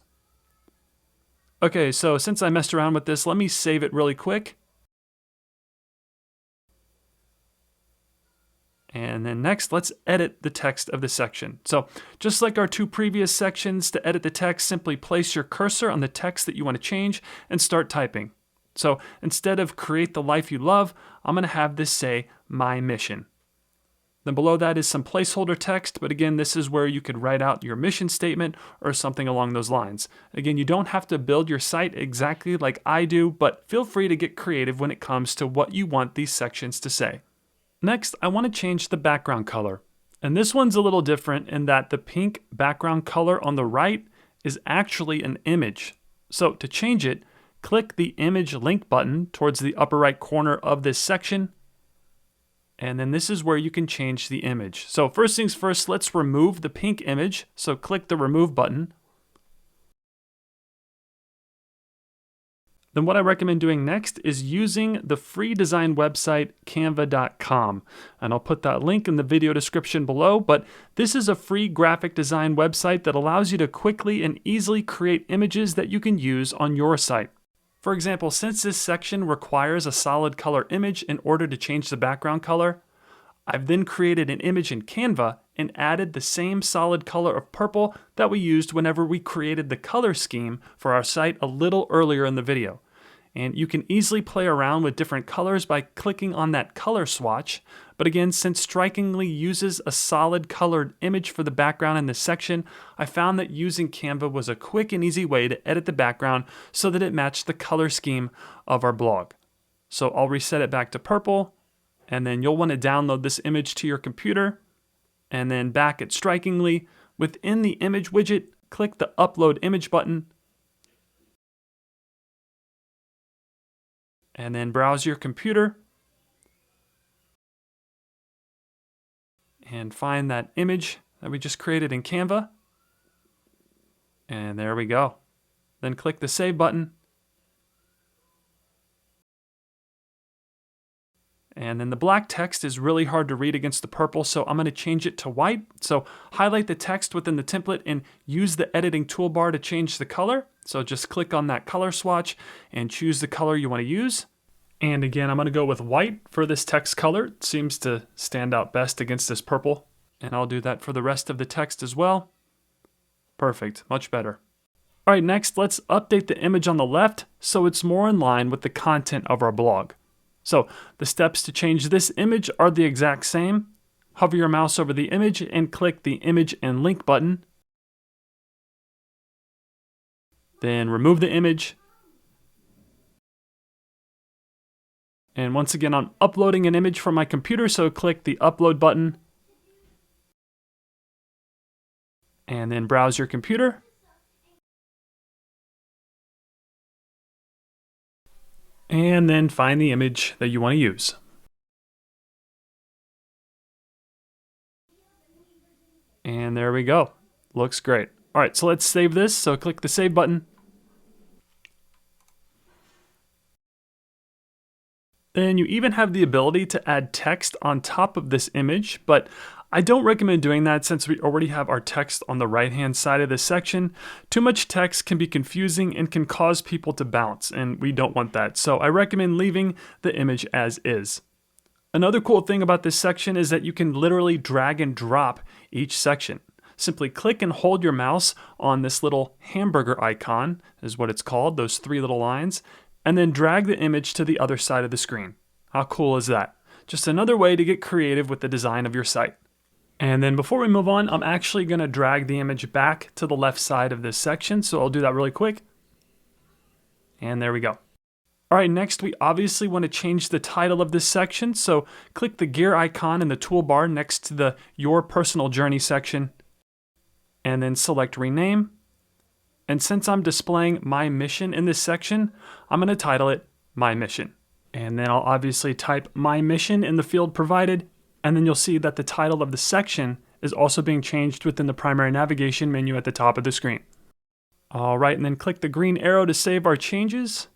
Okay, so since I messed around with this, let me save it really quick. And then next, let's edit the text of the section. So just like our 2 previous sections, to edit the text, simply place your cursor on the text that you want to change and start typing. So instead of create the life you love, I'm going to have this say my mission. Then below that is some placeholder text, but again, this is where you could write out your mission statement or something along those lines. Again, you don't have to build your site exactly like I do, but feel free to get creative when it comes to what you want these sections to say. Next, I want to change the background color. And this one's a little different in that the pink background color on the right is actually an image. So to change it, click the image link button towards the upper right corner of this section. And then this is where you can change the image. So first things first, let's remove the pink image. So click the remove button. Then what I recommend doing next is using the free design website canva.com. And I'll put that link in the video description below, but this is a free graphic design website that allows you to quickly and easily create images that you can use on your site. For example, since this section requires a solid color image in order to change the background color, I've then created an image in Canva and added the same solid color of purple that we used whenever we created the color scheme for our site a little earlier in the video. And you can easily play around with different colors by clicking on that color swatch. But again, since Strikingly uses a solid colored image for the background in this section, I found that using Canva was a quick and easy way to edit the background so that it matched the color scheme of our blog. So I'll reset it back to purple, and then you'll want to download this image to your computer. And then back at Strikingly, within the image widget, click the Upload Image button, and then browse your computer and find that image that we just created in Canva. And there we go. Then click the Save button. And then the black text is really hard to read against the purple, so I'm going to change it to white. So highlight the text within the template and use the editing toolbar to change the color. So just click on that color swatch and choose the color you want to use. And again, I'm going to go with white for this text color. It seems to stand out best against this purple. And I'll do that for the rest of the text as well. Perfect, much better. All right, next, let's update the image on the left so it's more in line with the content of our blog. So the steps to change this image are the exact same. Hover your mouse over the image and click the Image and Link button. Then remove the image. And once again, I'm uploading an image from my computer, so click the Upload button. And then browse your computer. And then find the image that you want to use. And there we go. Looks great. All right, so let's save this. So click the Save button. And you even have the ability to add text on top of this image, but I don't recommend doing that since we already have our text on the right-hand side of this section. Too much text can be confusing and can cause people to bounce, and we don't want that. So I recommend leaving the image as is. Another cool thing about this section is that you can literally drag and drop each section. Simply click and hold your mouse on this little hamburger icon, is what it's called, those three little lines, and then drag the image to the other side of the screen. How cool is that? Just another way to get creative with the design of your site. And then before we move on, I'm actually going to drag the image back to the left side of this section, so I'll do that really quick. And there we go. All right, next we obviously want to change the title of this section, so click the gear icon in the toolbar next to the Your Personal Journey section, and then select Rename. And since I'm displaying my mission in this section, I'm going to title it My Mission. And then I'll obviously type My Mission in the field provided, and then you'll see that the title of the section is also being changed within the primary navigation menu at the top of the screen. All right, and then click the green arrow to save our changes.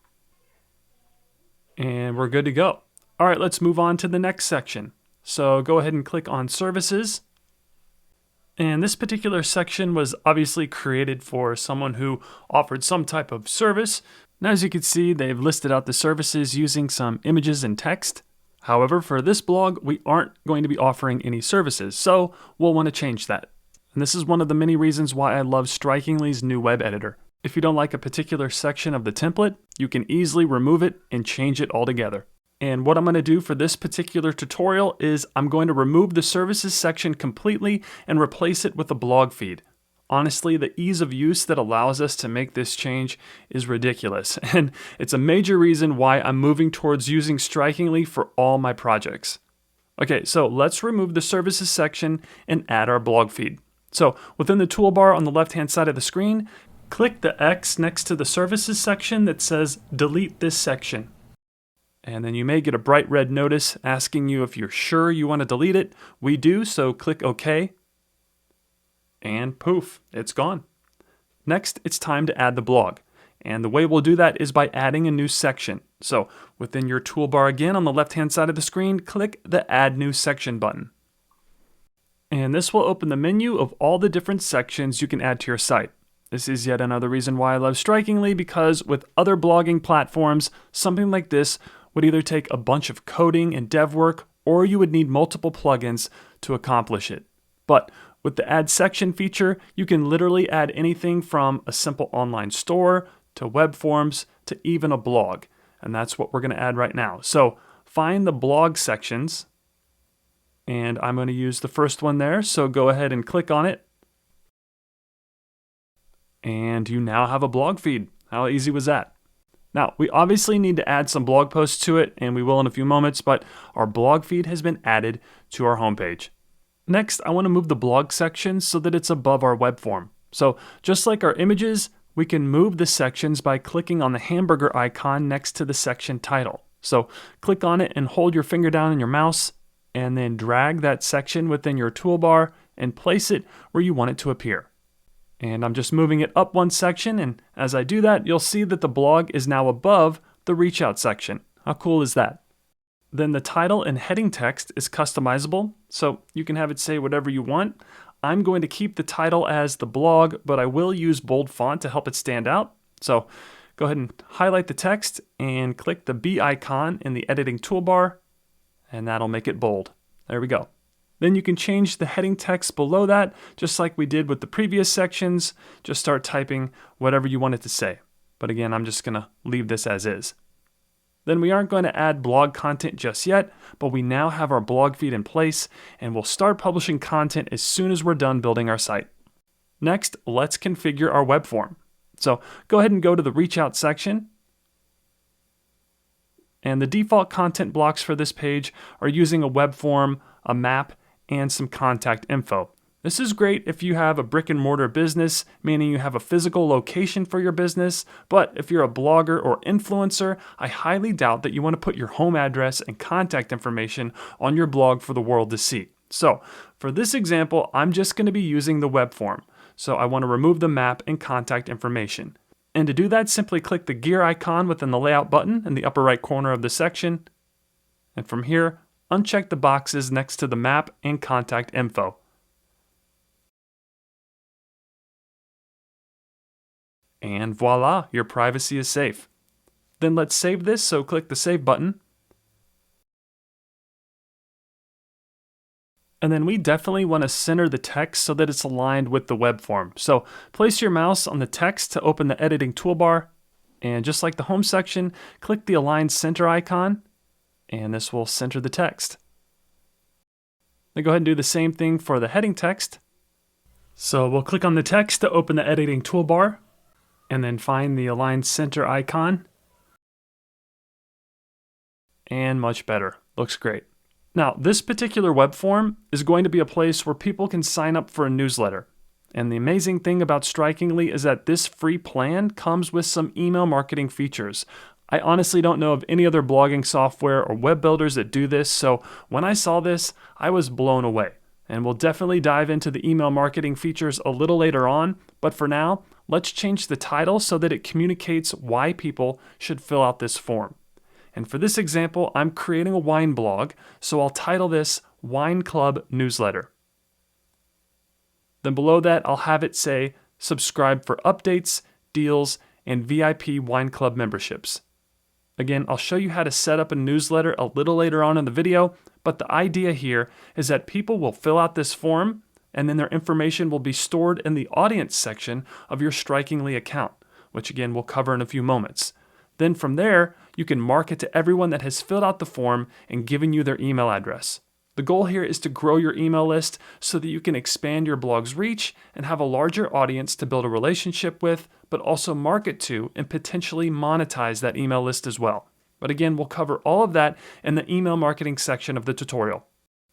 And we're good to go. All right, let's move on to the next section. So go ahead and click on Services. And this particular section was obviously created for someone who offered some type of service. Now, as you can see, they've listed out the services using some images and text. However, for this blog, we aren't going to be offering any services, so we'll want to change that. And this is one of the many reasons why I love Strikingly's new web editor. If you don't like a particular section of the template, you can easily remove it and change it altogether. And what I'm going to do for this particular tutorial is I'm going to remove the services section completely and replace it with a blog feed. Honestly, the ease of use that allows us to make this change is ridiculous, and it's a major reason why I'm moving towards using Strikingly for all my projects. Okay, so let's remove the services section and add our blog feed. So within the toolbar on the left-hand side of the screen, click the X next to the services section that says Delete this section. And then you may get a bright red notice asking you if you're sure you want to delete it. We do, so click OK. And poof, it's gone. Next, it's time to add the blog. And the way we'll do that is by adding a new section. So within your toolbar again on the left-hand side of the screen, click the Add New Section button. And this will open the menu of all the different sections you can add to your site. This is yet another reason why I love Strikingly, because with other blogging platforms, something like this would either take a bunch of coding and dev work, or you would need multiple plugins to accomplish it. But with the Add Section feature, you can literally add anything from a simple online store to web forms to even a blog. And that's what we're going to add right now. So find the blog sections, and I'm going to use the first one there. So go ahead and click on it. And you now have a blog feed. How easy was that? Now, we obviously need to add some blog posts to it, and we will in a few moments, but our blog feed has been added to our homepage. Next, I want to move the blog section so that it's above our web form. So just like our images, we can move the sections by clicking on the hamburger icon next to the section title. So click on it and hold your finger down on your mouse, and then drag that section within your toolbar and place it where you want it to appear. And I'm just moving it up one section, and as I do that, you'll see that the blog is now above the Reach Out section. How cool is that? Then the title and heading text is customizable, so you can have it say whatever you want. I'm going to keep the title as the blog, but I will use bold font to help it stand out. So go ahead and highlight the text and click the B icon in the editing toolbar, and that'll make it bold. There we go. Then you can change the heading text below that, just like we did with the previous sections. Just start typing whatever you want it to say. But again, I'm just going to leave this as is. Then we aren't going to add blog content just yet, but we now have our blog feed in place, and we'll start publishing content as soon as we're done building our site. Next, let's configure our web form. So go ahead and go to the Reach Out section. And the default content blocks for this page are using a web form, a map, and some contact info. This is great if you have a brick and mortar business, meaning you have a physical location for your business, but if you're a blogger or influencer, I highly doubt that you want to put your home address and contact information on your blog for the world to see. So for this example, I'm just going to be using the web form. So I want to remove the map and contact information. And to do that, simply click the gear icon within the layout button in the upper right corner of the section, And from here, uncheck the boxes next to the map and contact info. And voila, your privacy is safe. Then let's save this, so click the Save button. And then we definitely want to center the text so that it's aligned with the web form. So place your mouse on the text to open the editing toolbar. And just like the home section, click the Align Center icon, and this will center the text. Then go ahead and do the same thing for the heading text. So we'll click on the text to open the editing toolbar, and then find the Align Center icon. And much better. Looks great. Now, this particular web form is going to be a place where people can sign up for a newsletter. And the amazing thing about Strikingly is that this free plan comes with some email marketing features. I honestly don't know of any other blogging software or web builders that do this, so when I saw this, I was blown away. And we'll definitely dive into the email marketing features a little later on, but for now, let's change the title so that it communicates why people should fill out this form. And for this example, I'm creating a wine blog, so I'll title this Wine Club Newsletter. Then below that, I'll have it say, subscribe for updates, deals, and VIP wine club memberships. Again, I'll show you how to set up a newsletter a little later on in the video, but the idea here is that people will fill out this form, and then their information will be stored in the audience section of your Strikingly account, which again, we'll cover in a few moments. Then from there, you can market to everyone that has filled out the form and given you their email address. The goal here is to grow your email list so that you can expand your blog's reach and have a larger audience to build a relationship with, but also market to and potentially monetize that email list as well. But again, we'll cover all of that in the email marketing section of the tutorial.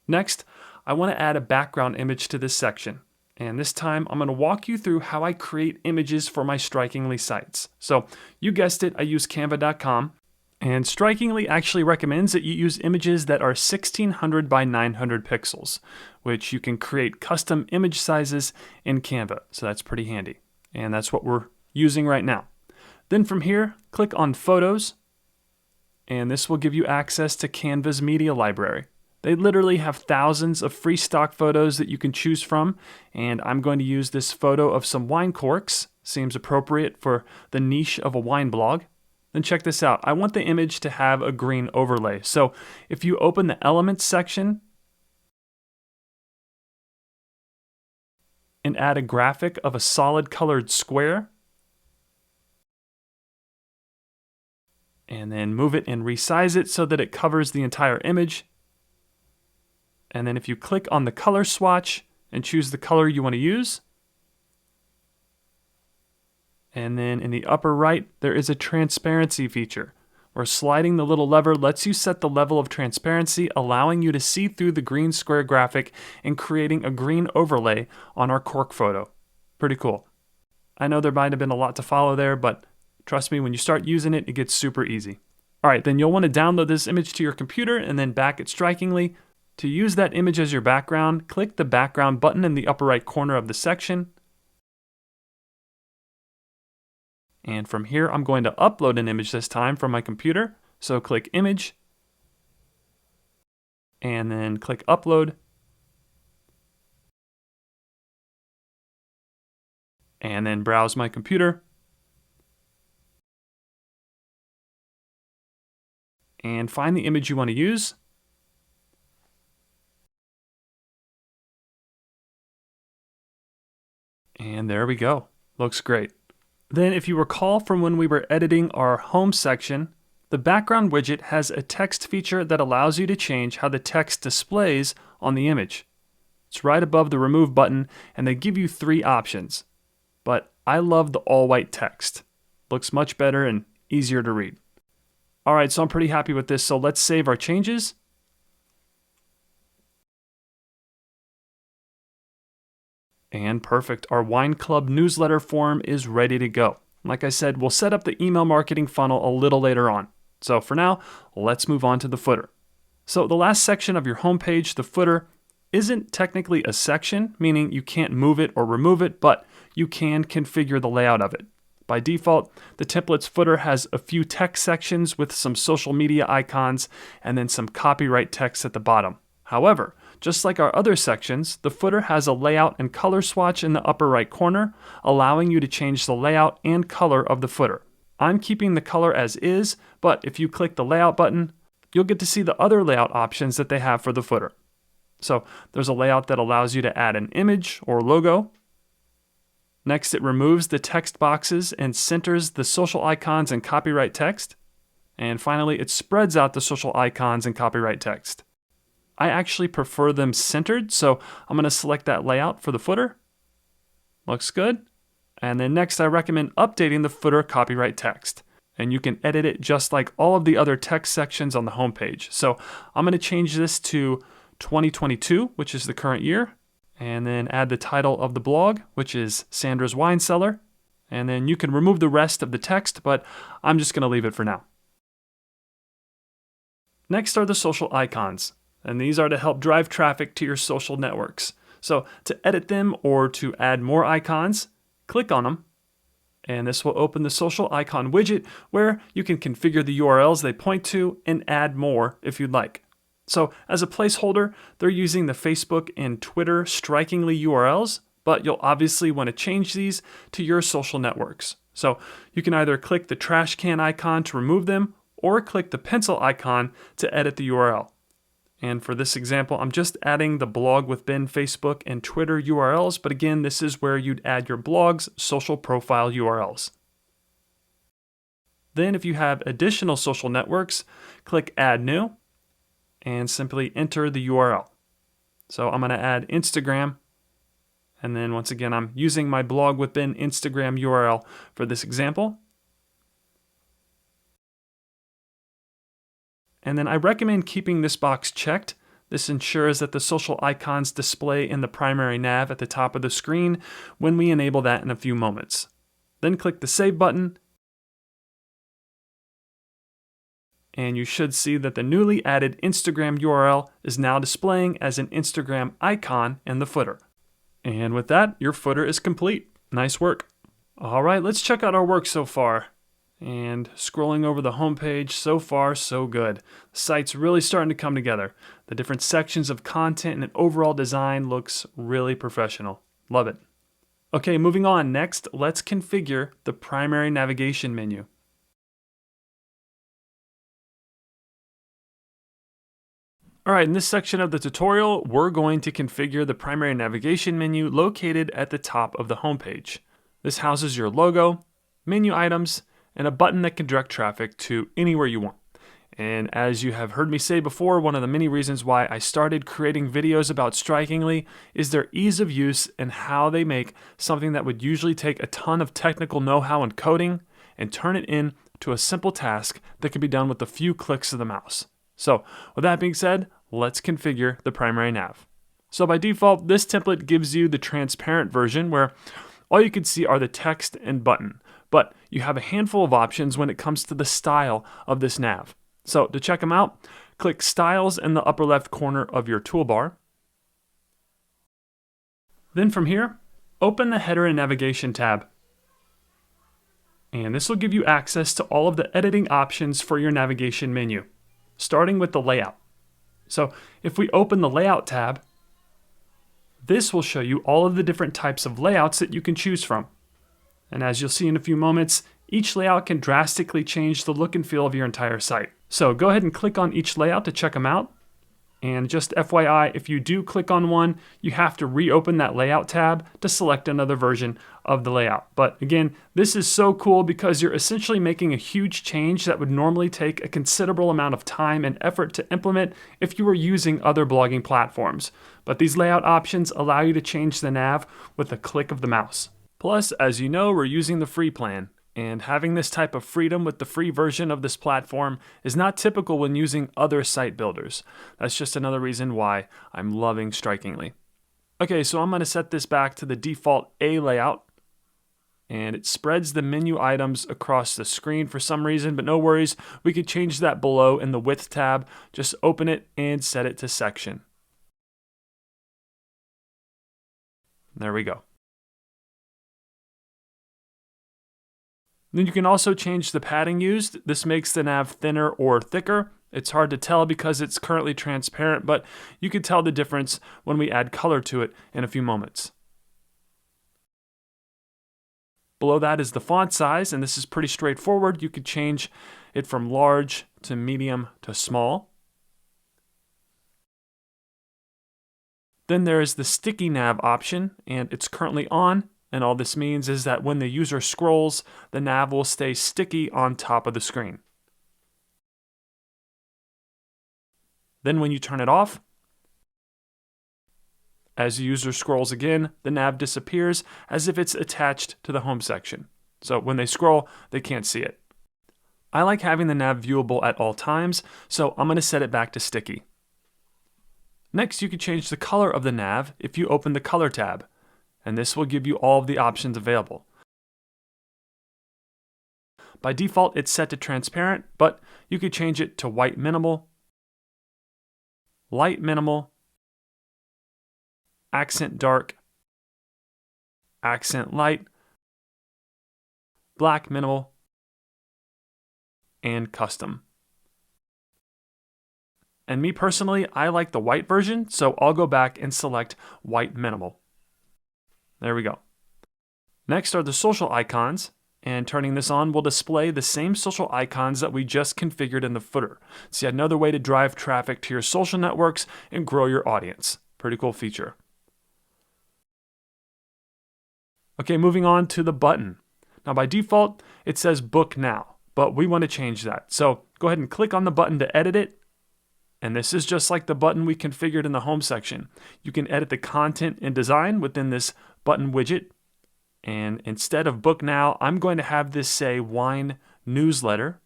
Next, I want to add a background image to this section. And this time, I'm going to walk you through how I create images for my Strikingly sites. So you guessed it, I use canva.com. And Strikingly actually recommends that you use images that are 1600 by 900 pixels, which you can create custom image sizes in Canva. So that's pretty handy. And that's what we're using right now. Then from here, click on Photos, and this will give you access to Canva's media library. They literally have thousands of free stock photos that you can choose from, and I'm going to use this photo of some wine corks. Seems appropriate for the niche of a wine blog. Then check this out. I want the image to have a green overlay. So if you open the Elements section and add a graphic of a solid colored square, and then move it and resize it so that it covers the entire image. And then if you click on the color swatch and choose the color you want to use, and then in the upper right, there is a transparency feature where sliding the little lever lets you set the level of transparency, allowing you to see through the green square graphic and creating a green overlay on our cork photo. Pretty cool. I know there might have been a lot to follow there, but trust me, when you start using it, it gets super easy. All right, then you'll want to download this image to your computer and then back it Strikingly. To use that image as your background, click the background button in the upper right corner of the section. And from here, I'm going to upload an image this time from my computer. So click Image, and then click Upload. And then browse my computer. And find the image you want to use. And there we go. Looks great. Then if you recall from when we were editing our home section, the background widget has a text feature that allows you to change how the text displays on the image. It's right above the Remove button, and they give you 3 options. But I love the all-white text. Looks much better and easier to read. All right, so I'm pretty happy with this, so let's save our changes. And perfect, our wine club newsletter form is ready to go. Like I said, we'll set up the email marketing funnel a little later on. So for now, let's move on to the footer. So the last section of your homepage, the footer, isn't technically a section, meaning you can't move it or remove it, but you can configure the layout of it. By default, the template's footer has a few text sections with some social media icons and then some copyright text at the bottom. However, just like our other sections, the footer has a layout and color swatch in the upper right corner, allowing you to change the layout and color of the footer. I'm keeping the color as is, but if you click the layout button, you'll get to see the other layout options that they have for the footer. So there's a layout that allows you to add an image or logo. Next, it removes the text boxes and centers the social icons and copyright text. And finally, it spreads out the social icons and copyright text. I actually prefer them centered, so I'm going to select that layout for the footer. Looks good. And then next, I recommend updating the footer copyright text. And you can edit it just like all of the other text sections on the homepage. So I'm going to change this to 2022, which is the current year. And then add the title of the blog, which is Sandra's Wine Cellar. And then you can remove the rest of the text, but I'm just going to leave it for now. Next are the social icons, and these are to help drive traffic to your social networks. So to edit them or to add more icons, click on them, and this will open the social icon widget where you can configure the URLs they point to and add more if you'd like. So as a placeholder, they're using the Facebook and Twitter strikingly URLs, but you'll obviously want to change these to your social networks. So you can either click the trash can icon to remove them or click the pencil icon to edit the URL. And for this example, I'm just adding the blog with Ben Facebook and Twitter URLs, but again, this is where you'd add your blog's social profile URLs. Then if you have additional social networks, click Add New, and simply enter the URL. So I'm going to add Instagram, and then once again I'm using my blog with Ben Instagram URL for this example. And then I recommend keeping this box checked. This ensures that the social icons display in the primary nav at the top of the screen when we enable that in a few moments. Then click the Save button, and you should see that the newly added Instagram URL is now displaying as an Instagram icon in the footer. And with that, your footer is complete. Nice work. All right, let's check out our work so far. And scrolling over the homepage, so far so good. The site's really starting to come together. The different sections of content and overall design looks really professional. Love it. Okay, moving on. Next, let's configure the primary navigation menu. All right, in this section of the tutorial, we're going to configure the primary navigation menu located at the top of the homepage. This houses your logo, menu items, and a button that can direct traffic to anywhere you want. And as you have heard me say before, one of the many reasons why I started creating videos about Strikingly is their ease of use and how they make something that would usually take a ton of technical know-how and coding and turn it into a simple task that can be done with a few clicks of the mouse. So with that being said, let's configure the primary nav. So by default, this template gives you the transparent version where all you can see are the text and button, but you have a handful of options when it comes to the style of this nav. So to check them out, click Styles in the upper left corner of your toolbar. Then from here, open the Header and Navigation tab. And this will give you access to all of the editing options for your navigation menu, starting with the layout. So if we open the Layout tab, this will show you all of the different types of layouts that you can choose from. And as you'll see in a few moments, each layout can drastically change the look and feel of your entire site. So go ahead and click on each layout to check them out. And just FYI, if you do click on one, you have to reopen that Layout tab to select another version of the layout. But again, this is so cool because you're essentially making a huge change that would normally take a considerable amount of time and effort to implement if you were using other blogging platforms. But these layout options allow you to change the nav with a click of the mouse. Plus, as you know, we're using the free plan. And having this type of freedom with the free version of this platform is not typical when using other site builders. That's just another reason why I'm loving Strikingly. Okay, so I'm going to set this back to the default A layout. And it spreads the menu items across the screen for some reason, but no worries. We could change that below in the Width tab. Just open it and set it to section. There we go. Then you can also change the padding used. This makes the nav thinner or thicker. It's hard to tell because it's currently transparent, but you can tell the difference when we add color to it in a few moments. Below that is the font size, and this is pretty straightforward. You could change it from large to medium to small. Then there is the sticky nav option, and it's currently on. And all this means is that when the user scrolls, the nav will stay sticky on top of the screen. Then when you turn it off, as the user scrolls again, the nav disappears as if it's attached to the home section. So when they scroll, they can't see it. I like having the nav viewable at all times, so I'm going to set it back to sticky. Next, you can change the color of the nav if you open the Color tab, and this will give you all of the options available. By default, it's set to transparent, but you could change it to white minimal, light minimal, accent dark, accent light, black minimal, and custom. And me personally, I like the white version, so I'll go back and select white minimal. There we go. Next are the social icons, and turning this on will display the same social icons that we just configured in the footer. It's yet another way to drive traffic to your social networks and grow your audience. Pretty cool feature. Okay, moving on to the button. Now by default, it says book now, but we want to change that. So go ahead and click on the button to edit it. And this is just like the button we configured in the home section. You can edit the content and design within this button widget. And instead of book now, I'm going to have this say wine newsletter.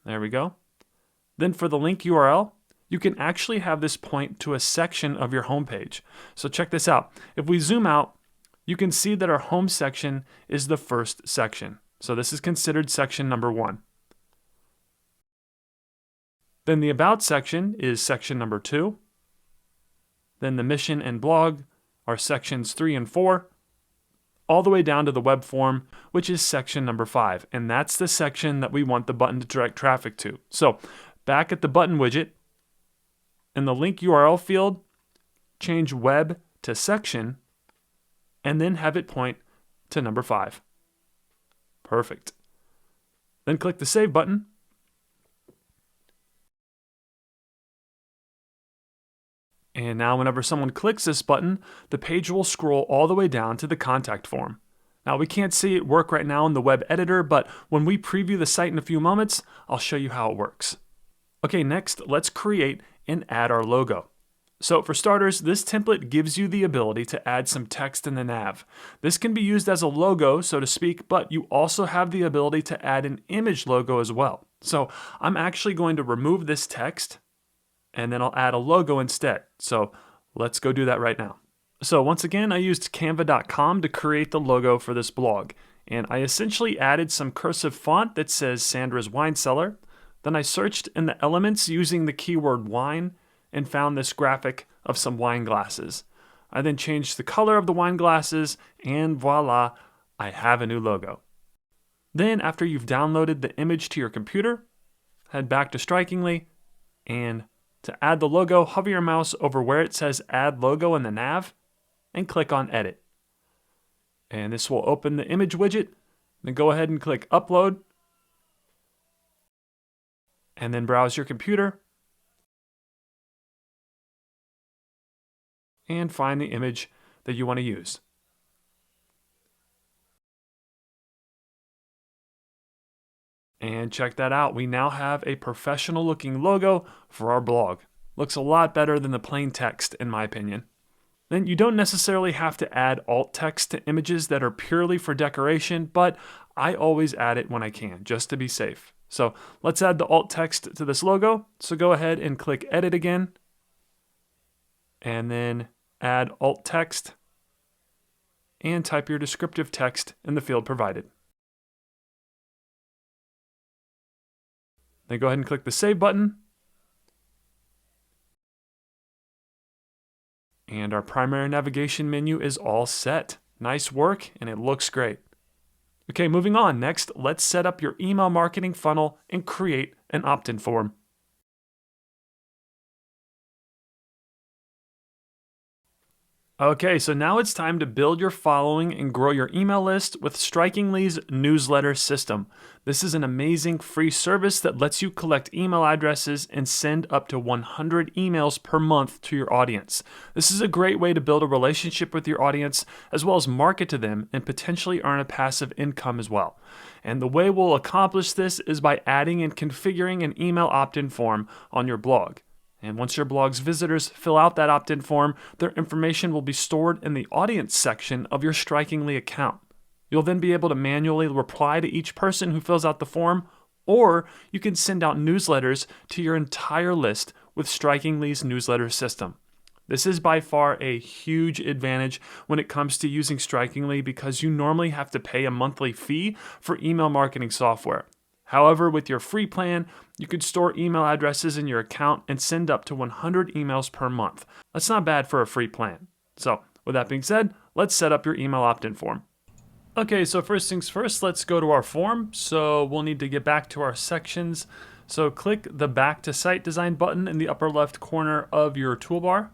There we go. Then for the link URL, you can actually have this point to a section of your homepage. So check this out. If we zoom out, you can see that our home section is the first section. So this is considered section number 1. Then the About section is section number 2. Then the Mission and Blog are sections 3 and 4, all the way down to the Web Form, which is section number 5. And that's the section that we want the button to direct traffic to. So back at the button widget, in the link URL field, change Web to Section, and then have it point to number 5. Perfect. Then click the Save button. And now whenever someone clicks this button, the page will scroll all the way down to the contact form. Now we can't see it work right now in the web editor, but when we preview the site in a few moments, I'll show you how it works. Okay, next let's create and add our logo. So for starters, this template gives you the ability to add some text in the nav. This can be used as a logo, so to speak, but you also have the ability to add an image logo as well. So I'm actually going to remove this text, and then I'll add a logo instead. So let's go do that right now. So once again, I used canva.com to create the logo for this blog. And I essentially added some cursive font that says Sandra's Wine Cellar. Then I searched in the elements using the keyword wine and found this graphic of some wine glasses. I then changed the color of the wine glasses, and voila, I have a new logo. Then after you've downloaded the image to your computer, head back to Strikingly, and to add the logo, hover your mouse over where it says Add Logo in the nav, and click on Edit. And this will open the image widget. Then go ahead and click Upload, and then browse your computer, and find the image that you want to use. And check that out. We now have a professional looking logo for our blog. Looks a lot better than the plain text in my opinion. Then you don't necessarily have to add alt text to images that are purely for decoration, but I always add it when I can, just to be safe. So let's add the alt text to this logo. So go ahead and click Edit again, and then add alt text, and type your descriptive text in the field provided. Then go ahead and click the Save button. And our primary navigation menu is all set. Nice work, and it looks great. Okay, moving on. Next, let's set up your email marketing funnel and create an opt-in form. Okay, so now it's time to build your following and grow your email list with Strikingly's newsletter system. This is an amazing free service that lets you collect email addresses and send up to 100 emails per month to your audience. This is a great way to build a relationship with your audience as well as market to them and potentially earn a passive income as well. And the way we'll accomplish this is by adding and configuring an email opt-in form on your blog. And once your blog's visitors fill out that opt-in form, their information will be stored in the audience section of your Strikingly account. You'll then be able to manually reply to each person who fills out the form, or you can send out newsletters to your entire list with Strikingly's newsletter system. This is by far a huge advantage when it comes to using Strikingly because you normally have to pay a monthly fee for email marketing software. However, with your free plan, you could store email addresses in your account and send up to 100 emails per month. That's not bad for a free plan. So, with that being said, let's set up your email opt-in form. Okay, so first things first, let's go to our form. So we'll need to get back to our sections. So click the Back to Site Design button in the upper left corner of your toolbar.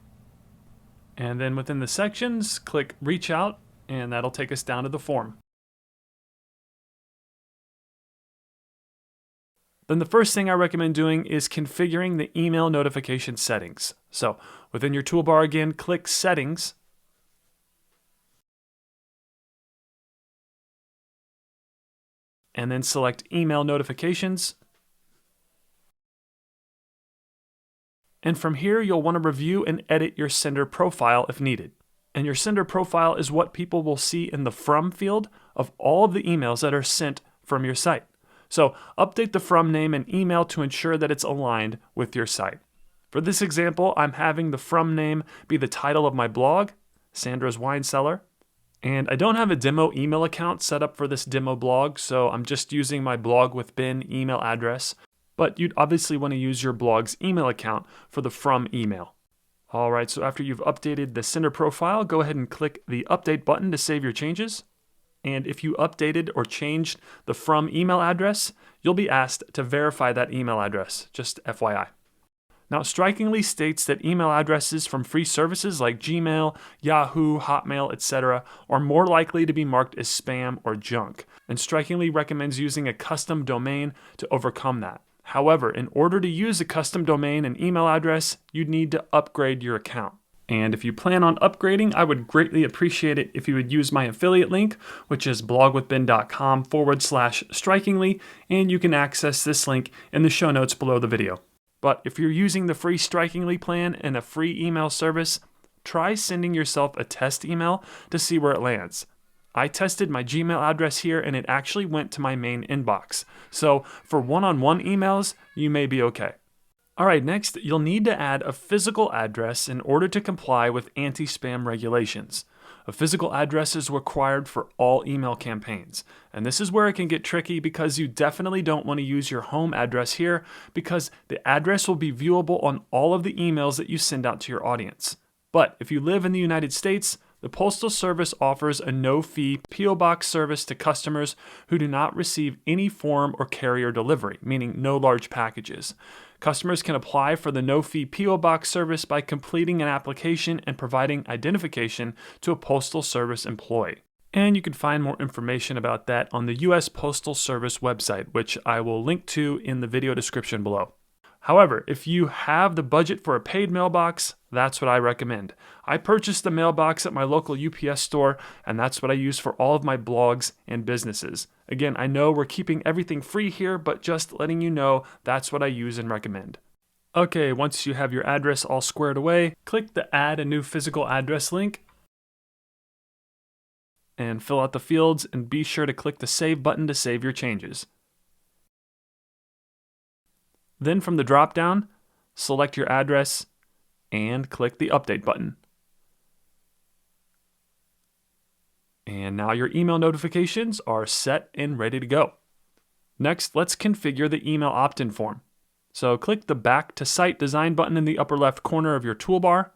And then within the sections, click Reach Out, and that'll take us down to the form. Then the first thing I recommend doing is configuring the email notification settings. So within your toolbar again, click Settings. And then select Email Notifications. And from here, you'll want to review and edit your sender profile if needed. And your sender profile is what people will see in the From field of all of the emails that are sent from your site. So update the From name and email to ensure that it's aligned with your site. For this example, I'm having the From name be the title of my blog, Sandra's Wine Cellar. And I don't have a demo email account set up for this demo blog, so I'm just using my Blog with Ben email address. But you'd obviously want to use your blog's email account for the From email. All right, so after you've updated the sender profile, go ahead and click the Update button to save your changes. And if you updated or changed the From email address, you'll be asked to verify that email address, just FYI. Now, Strikingly states that email addresses from free services like Gmail, Yahoo, Hotmail, etc. are more likely to be marked as spam or junk, and Strikingly recommends using a custom domain to overcome that. However, in order to use a custom domain and email address, you'd need to upgrade your account. And if you plan on upgrading, I would greatly appreciate it if you would use my affiliate link, which is blogwithben.com/strikingly, and you can access this link in the show notes below the video. But if you're using the free Strikingly plan and a free email service, try sending yourself a test email to see where it lands. I tested my Gmail address here and it actually went to my main inbox. So for one-on-one emails, you may be okay. All right, next, you'll need to add a physical address in order to comply with anti-spam regulations. A physical address is required for all email campaigns. And this is where it can get tricky because you definitely don't want to use your home address here because the address will be viewable on all of the emails that you send out to your audience. But if you live in the United States, the Postal Service offers a no-fee P.O. Box service to customers who do not receive any form or carrier delivery, meaning no large packages. Customers can apply for the no-fee P.O. Box service by completing an application and providing identification to a Postal Service employee. And you can find more information about that on the U.S. Postal Service website, which I will link to in the video description below. However, if you have the budget for a paid mailbox, that's what I recommend. I purchased a mailbox at my local UPS store, and that's what I use for all of my blogs and businesses. Again, I know we're keeping everything free here, but just letting you know that's what I use and recommend. Okay, once you have your address all squared away, click the Add a New Physical Address link and fill out the fields, and be sure to click the Save button to save your changes. Then from the drop-down, select your address and click the Update button. And now your email notifications are set and ready to go. Next, let's configure the email opt-in form. So click the Back to Site Design button in the upper left corner of your toolbar.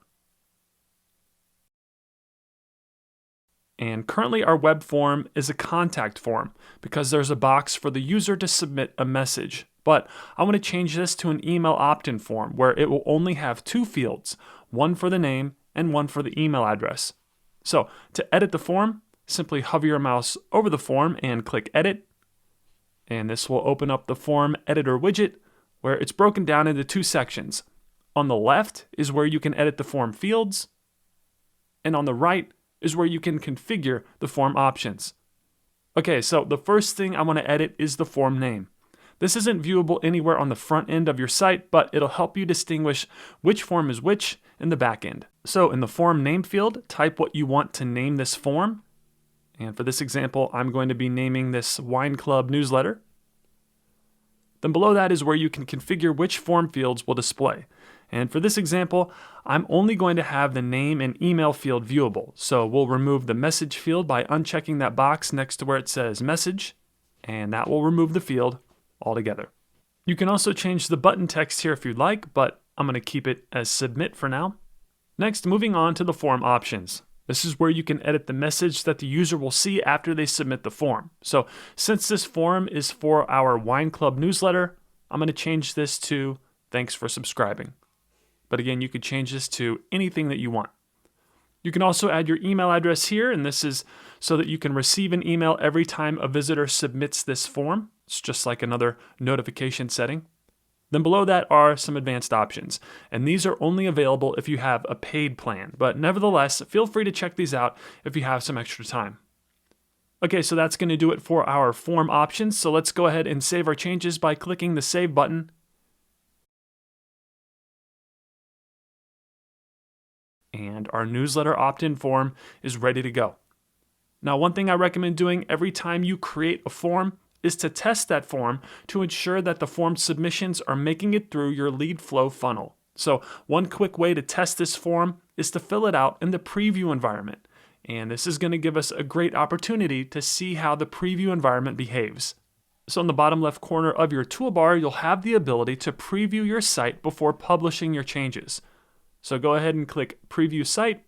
And currently our web form is a contact form because there's a box for the user to submit a message. But I want to change this to an email opt-in form where it will only have two fields, one for the name and one for the email address. So to edit the form, simply hover your mouse over the form and click Edit. And this will open up the form editor widget where it's broken down into two sections. On the left is where you can edit the form fields, and on the right is where you can configure the form options. Okay, so the first thing I want to edit is the form name. This isn't viewable anywhere on the front end of your site, but it'll help you distinguish which form is which in the back end. So in the form name field, type what you want to name this form. And for this example, I'm going to be naming this Wine Club newsletter. Then below that is where you can configure which form fields will display. And for this example, I'm only going to have the name and email field viewable. So we'll remove the message field by unchecking that box next to where it says message, and that will remove the field altogether. You can also change the button text here if you'd like, but I'm going to keep it as submit for now. Next, moving on to the form options. This is where you can edit the message that the user will see after they submit the form. So since this form is for our Wine Club newsletter, I'm going to change this to thanks for subscribing. But again, you could change this to anything that you want. You can also add your email address here, and this is so that you can receive an email every time a visitor submits this form. It's just like another notification setting. Then below that are some advanced options, and these are only available if you have a paid plan, but nevertheless, feel free to check these out if you have some extra time. Okay, so that's going to do it for our form options, so let's go ahead and save our changes by clicking the Save button. And our newsletter opt-in form is ready to go. Now, one thing I recommend doing every time you create a form is to test that form to ensure that the form submissions are making it through your lead flow funnel. So one quick way to test this form is to fill it out in the preview environment. And this is going to give us a great opportunity to see how the preview environment behaves. So in the bottom left corner of your toolbar, you'll have the ability to preview your site before publishing your changes. So go ahead and click Preview Site,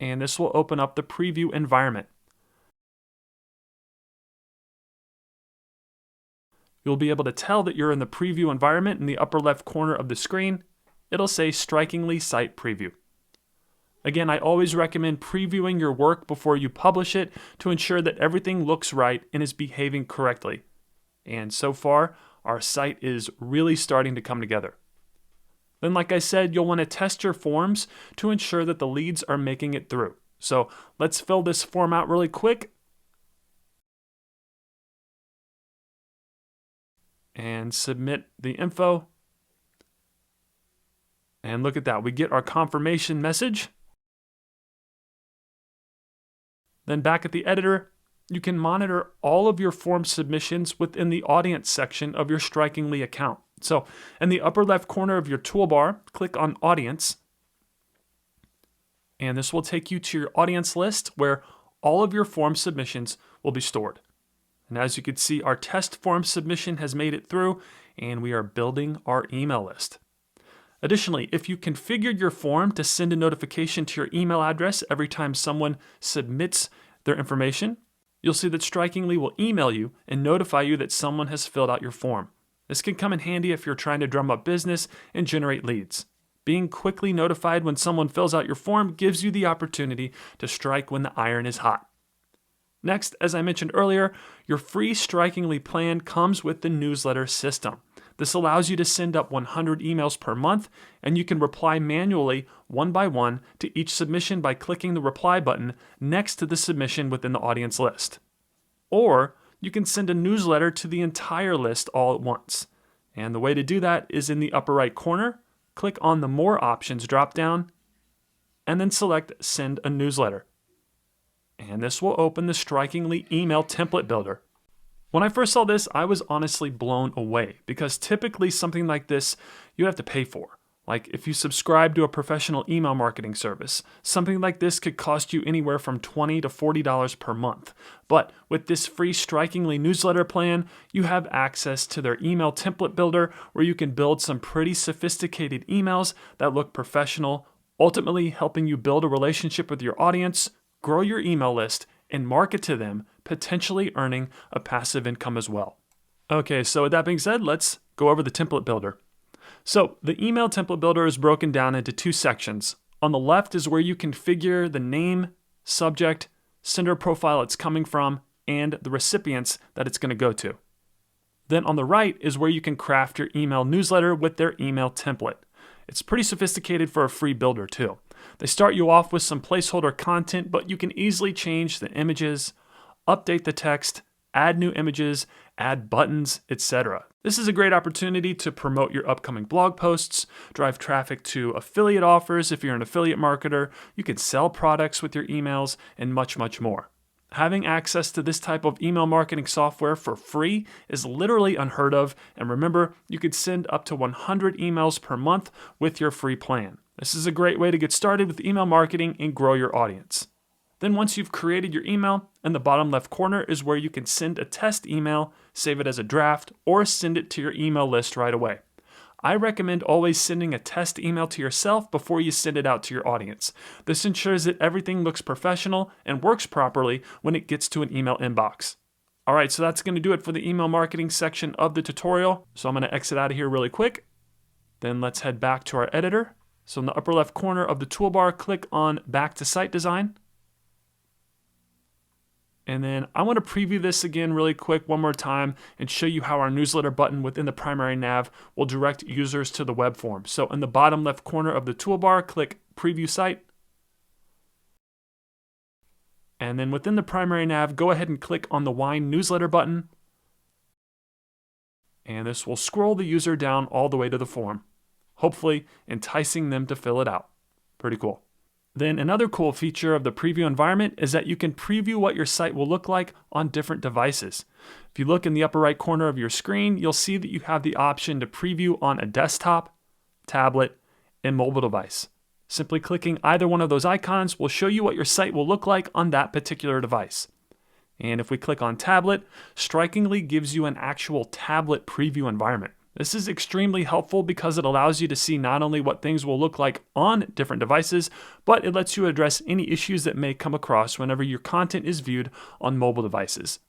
and this will open up the preview environment. You'll be able to tell that you're in the preview environment in the upper left corner of the screen. It'll say Strikingly Site Preview. Again, I always recommend previewing your work before you publish it to ensure that everything looks right and is behaving correctly. And so far, our site is really starting to come together. Then, like I said, you'll want to test your forms to ensure that the leads are making it through. So let's fill this form out really quick. And submit the info. And look at that, we get our confirmation message. Then back at the editor, you can monitor all of your form submissions within the audience section of your Strikingly account. So in the upper left corner of your toolbar, click on Audience. And this will take you to your audience list where all of your form submissions will be stored. And as you can see, our test form submission has made it through, and we are building our email list. Additionally, if you configured your form to send a notification to your email address every time someone submits their information, you'll see that Strikingly will email you and notify you that someone has filled out your form. This can come in handy if you're trying to drum up business and generate leads. Being quickly notified when someone fills out your form gives you the opportunity to strike when the iron is hot. Next, as I mentioned earlier, your free Strikingly plan comes with the newsletter system. This allows you to send up 100 emails per month, and you can reply manually one by one to each submission by clicking the reply button next to the submission within the audience list. Or you can send a newsletter to the entire list all at once. And the way to do that is in the upper right corner, click on the More Options dropdown, and then select Send a Newsletter. And this will open the Strikingly Email Template Builder. When I first saw this, I was honestly blown away because typically something like this you have to pay for. Like if you subscribe to a professional email marketing service, something like this could cost you anywhere from $20 to $40 per month. But with this free Strikingly newsletter plan, you have access to their email template builder where you can build some pretty sophisticated emails that look professional, ultimately helping you build a relationship with your audience, grow your email list, and market to them, potentially earning a passive income as well. Okay, so with that being said, let's go over the template builder. So the email template builder is broken down into two sections. On the left is where you configure the name, subject, sender profile it's coming from, and the recipients that it's going to go to. Then on the right is where you can craft your email newsletter with their email template. It's pretty sophisticated for a free builder too. They start you off with some placeholder content, but you can easily change the images, update the text, add new images, add buttons, etc. This is a great opportunity to promote your upcoming blog posts, drive traffic to affiliate offers if you're an affiliate marketer, you can sell products with your emails, and much, much more. Having access to this type of email marketing software for free is literally unheard of, and remember, you could send up to 100 emails per month with your free plan. This is a great way to get started with email marketing and grow your audience. Then once you've created your email, in the bottom left corner is where you can send a test email, save it as a draft, or send it to your email list right away. I recommend always sending a test email to yourself before you send it out to your audience. This ensures that everything looks professional and works properly when it gets to an email inbox. Alright, so that's going to do it for the email marketing section of the tutorial. So I'm going to exit out of here really quick. Then let's head back to our editor. So in the upper left corner of the toolbar, click on Back to Site Design. And then I want to preview this again really quick one more time and show you how our newsletter button within the primary nav will direct users to the web form. So in the bottom left corner of the toolbar, click Preview Site. And then within the primary nav, go ahead and click on the Wine Newsletter button. And this will scroll the user down all the way to the form, hopefully enticing them to fill it out. Pretty cool. Then another cool feature of the preview environment is that you can preview what your site will look like on different devices. If you look in the upper right corner of your screen, you'll see that you have the option to preview on a desktop, tablet, and mobile device. Simply clicking either one of those icons will show you what your site will look like on that particular device. And if we click on tablet, strikingly gives you an actual tablet preview environment. This is extremely helpful because it allows you to see not only what things will look like on different devices, but it lets you address any issues that may come across whenever your content is viewed on mobile devices.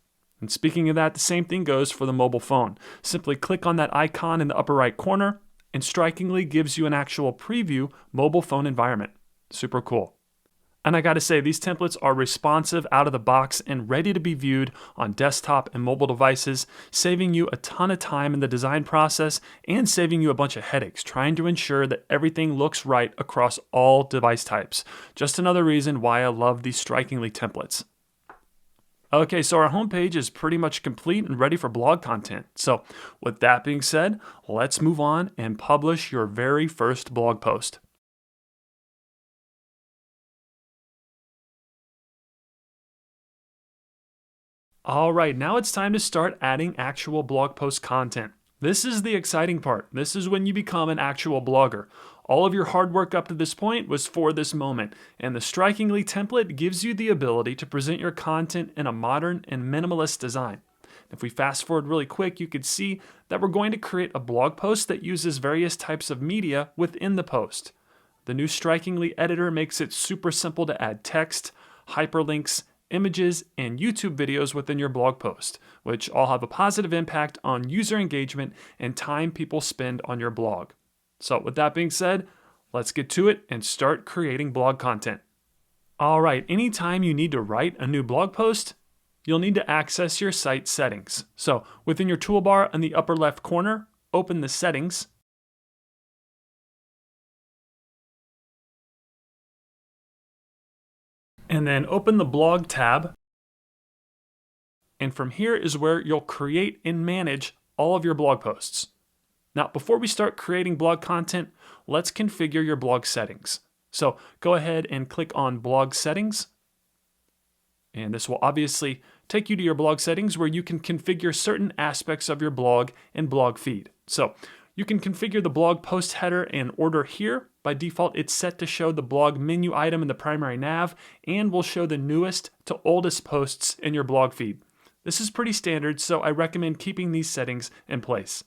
And speaking of that, the same thing goes for the mobile phone. Simply click on that icon in the upper right corner and strikingly gives you an actual preview mobile phone environment. Super cool. And I gotta say, these templates are responsive out of the box and ready to be viewed on desktop and mobile devices, saving you a ton of time in the design process and saving you a bunch of headaches trying to ensure that everything looks right across all device types. Just another reason why I love these strikingly templates. Okay, so our homepage is pretty much complete and ready for blog content. So with that being said, let's move on and publish your very first blog post. All right, now it's time to start adding actual blog post content. This is the exciting part. This is when you become an actual blogger. All of your hard work up to this point was for this moment, and the Strikingly template gives you the ability to present your content in a modern and minimalist design. If we fast forward really quick, you could see that we're going to create a blog post that uses various types of media within the post. The new Strikingly editor makes it super simple to add text, hyperlinks, images, and YouTube videos within your blog post, which all have a positive impact on user engagement and time people spend on your blog. So with that being said, let's get to it and start creating blog content. All right, anytime you need to write a new blog post, you'll need to access your site settings. So within your toolbar in the upper left corner, open the settings. And then open the blog tab. And from here is where you'll create and manage all of your blog posts. Now, before we start creating blog content, let's configure your blog settings. So go ahead and click on Blog Settings. And this will obviously take you to your blog settings where you can configure certain aspects of your blog and blog feed. So you can configure the blog post header and order here. By default, it's set to show the blog menu item in the primary nav and will show the newest to oldest posts in your blog feed. This is pretty standard, so I recommend keeping these settings in place.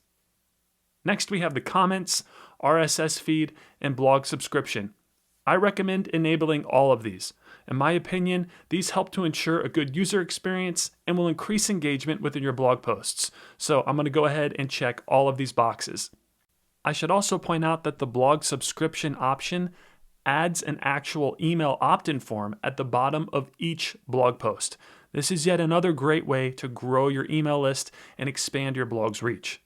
Next, we have the comments, RSS feed, and blog subscription. I recommend enabling all of these. In my opinion, these help to ensure a good user experience and will increase engagement within your blog posts. So I'm going to go ahead and check all of these boxes. I should also point out that the blog subscription option adds an actual email opt-in form at the bottom of each blog post. This is yet another great way to grow your email list and expand your blog's reach.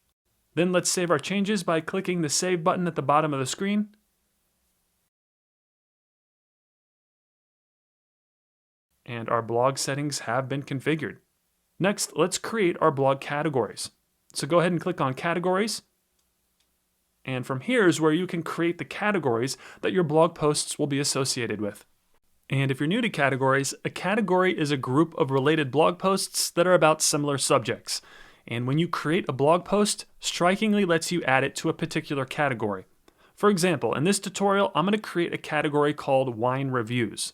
Then let's save our changes by clicking the Save button at the bottom of the screen. And our blog settings have been configured. Next, let's create our blog categories. So go ahead and click on Categories. And from here is where you can create the categories that your blog posts will be associated with. And if you're new to categories, a category is a group of related blog posts that are about similar subjects. And when you create a blog post, Strikingly lets you add it to a particular category. For example, in this tutorial, I'm going to create a category called Wine Reviews.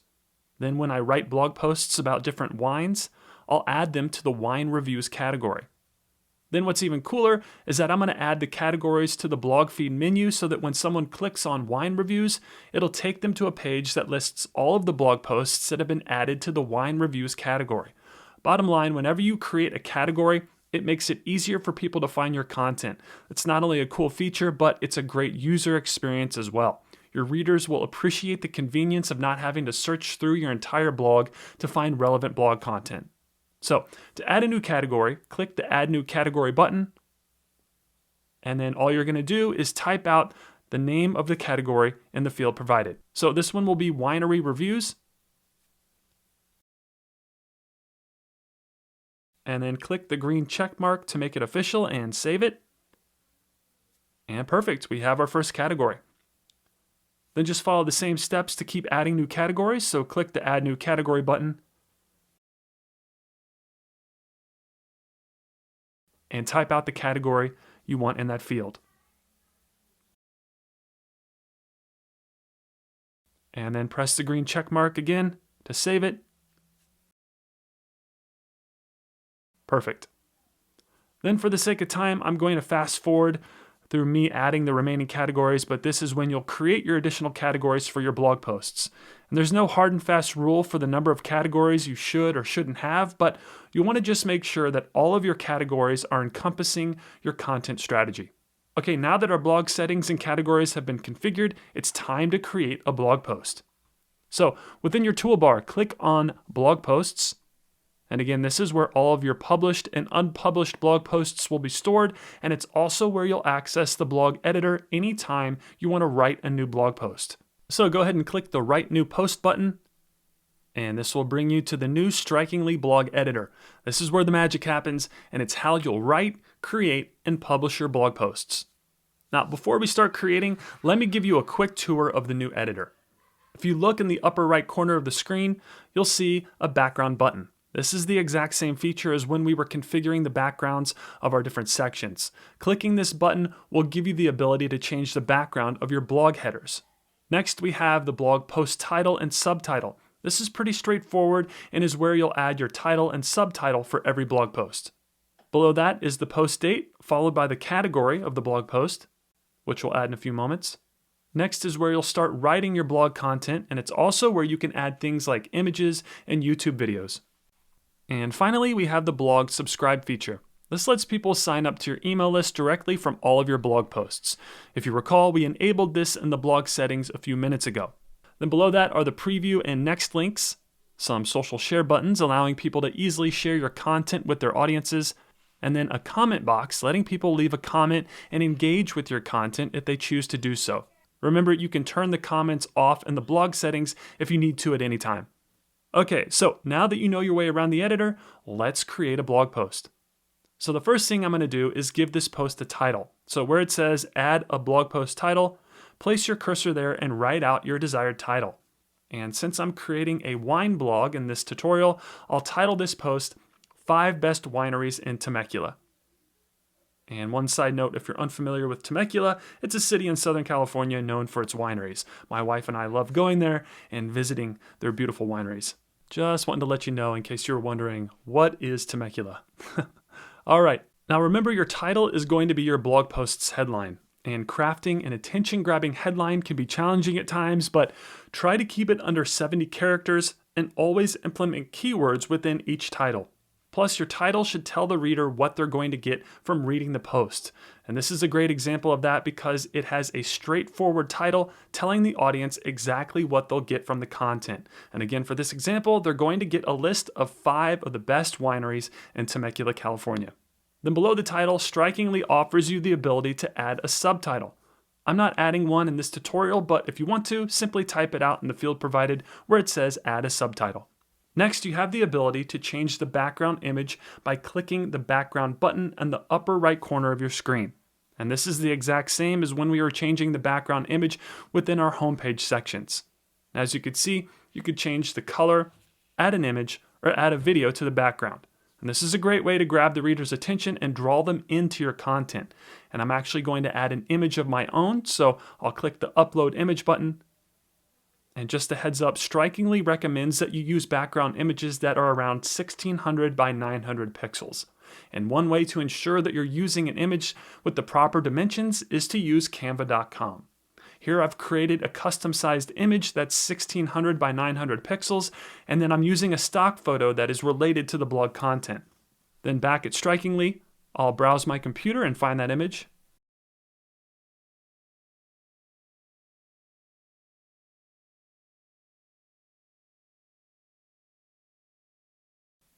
Then when I write blog posts about different wines, I'll add them to the Wine Reviews category. Then what's even cooler is that I'm going to add the categories to the blog feed menu so that when someone clicks on wine reviews, it'll take them to a page that lists all of the blog posts that have been added to the wine reviews category. Bottom line, whenever you create a category, it makes it easier for people to find your content. It's not only a cool feature, but it's a great user experience as well. Your readers will appreciate the convenience of not having to search through your entire blog to find relevant blog content. So, to add a new category, click the Add New Category button, and then all you're going to do is type out the name of the category in the field provided. So this one will be Winery Reviews, and then click the green check mark to make it official and save it. And perfect, we have our first category. Then just follow the same steps to keep adding new categories, so click the Add New Category button, and type out the category you want in that field. And then press the green check mark again to save it. Perfect. Then for the sake of time, I'm going to fast forward through me adding the remaining categories, but this is when you'll create your additional categories for your blog posts. And there's no hard and fast rule for the number of categories you should or shouldn't have, but you want to just make sure that all of your categories are encompassing your content strategy. Okay, now that our blog settings and categories have been configured, it's time to create a blog post. So within your toolbar, click on Blog Posts. And again, this is where all of your published and unpublished blog posts will be stored, and it's also where you'll access the blog editor anytime you want to write a new blog post. So go ahead and click the Write New Post button, and this will bring you to the new Strikingly blog editor. This is where the magic happens, and it's how you'll write, create, and publish your blog posts. Now, before we start creating, let me give you a quick tour of the new editor. If you look in the upper right corner of the screen, you'll see a background button. This is the exact same feature as when we were configuring the backgrounds of our different sections. Clicking this button will give you the ability to change the background of your blog headers. Next, we have the blog post title and subtitle. This is pretty straightforward and is where you'll add your title and subtitle for every blog post. Below that is the post date, followed by the category of the blog post, which we'll add in a few moments. Next is where you'll start writing your blog content, and it's also where you can add things like images and YouTube videos. And finally, we have the blog subscribe feature. This lets people sign up to your email list directly from all of your blog posts. If you recall, we enabled this in the blog settings a few minutes ago. Then below that are the preview and next links, some social share buttons allowing people to easily share your content with their audiences, and then a comment box letting people leave a comment and engage with your content if they choose to do so. Remember, you can turn the comments off in the blog settings if you need to at any time. Okay, so now that you know your way around the editor, let's create a blog post. So the first thing I'm going to do is give this post a title. So where it says add a blog post title, place your cursor there and write out your desired title. And since I'm creating a wine blog in this tutorial, I'll title this post 5 Best Wineries in Temecula. And one side note, if you're unfamiliar with Temecula, it's a city in Southern California known for its wineries. My wife and I love going there and visiting their beautiful wineries. Just wanted to let you know in case you were wondering, what is Temecula? All right, now remember your title is going to be your blog post's headline. And crafting an attention-grabbing headline can be challenging at times, but try to keep it under 70 characters and always implement keywords within each title. Plus, your title should tell the reader what they're going to get from reading the post. And this is a great example of that because it has a straightforward title telling the audience exactly what they'll get from the content. And again, for this example, they're going to get a list of 5 of the best wineries in Temecula, California. Then below the title, strikingly offers you the ability to add a subtitle. I'm not adding one in this tutorial, but if you want to, simply type it out in the field provided where it says add a subtitle. Next, you have the ability to change the background image by clicking the background button in the upper right corner of your screen. And this is the exact same as when we were changing the background image within our homepage sections. As you can see, you could change the color, add an image, or add a video to the background. And this is a great way to grab the reader's attention and draw them into your content. And I'm actually going to add an image of my own, so I'll click the Upload Image button. And just a heads up, Strikingly recommends that you use background images that are around 1600 by 900 pixels. And one way to ensure that you're using an image with the proper dimensions is to use canva.com. Here I've created a custom-sized image that's 1600 by 900 pixels, and then I'm using a stock photo that is related to the blog content. Then back at Strikingly, I'll browse my computer and find that image.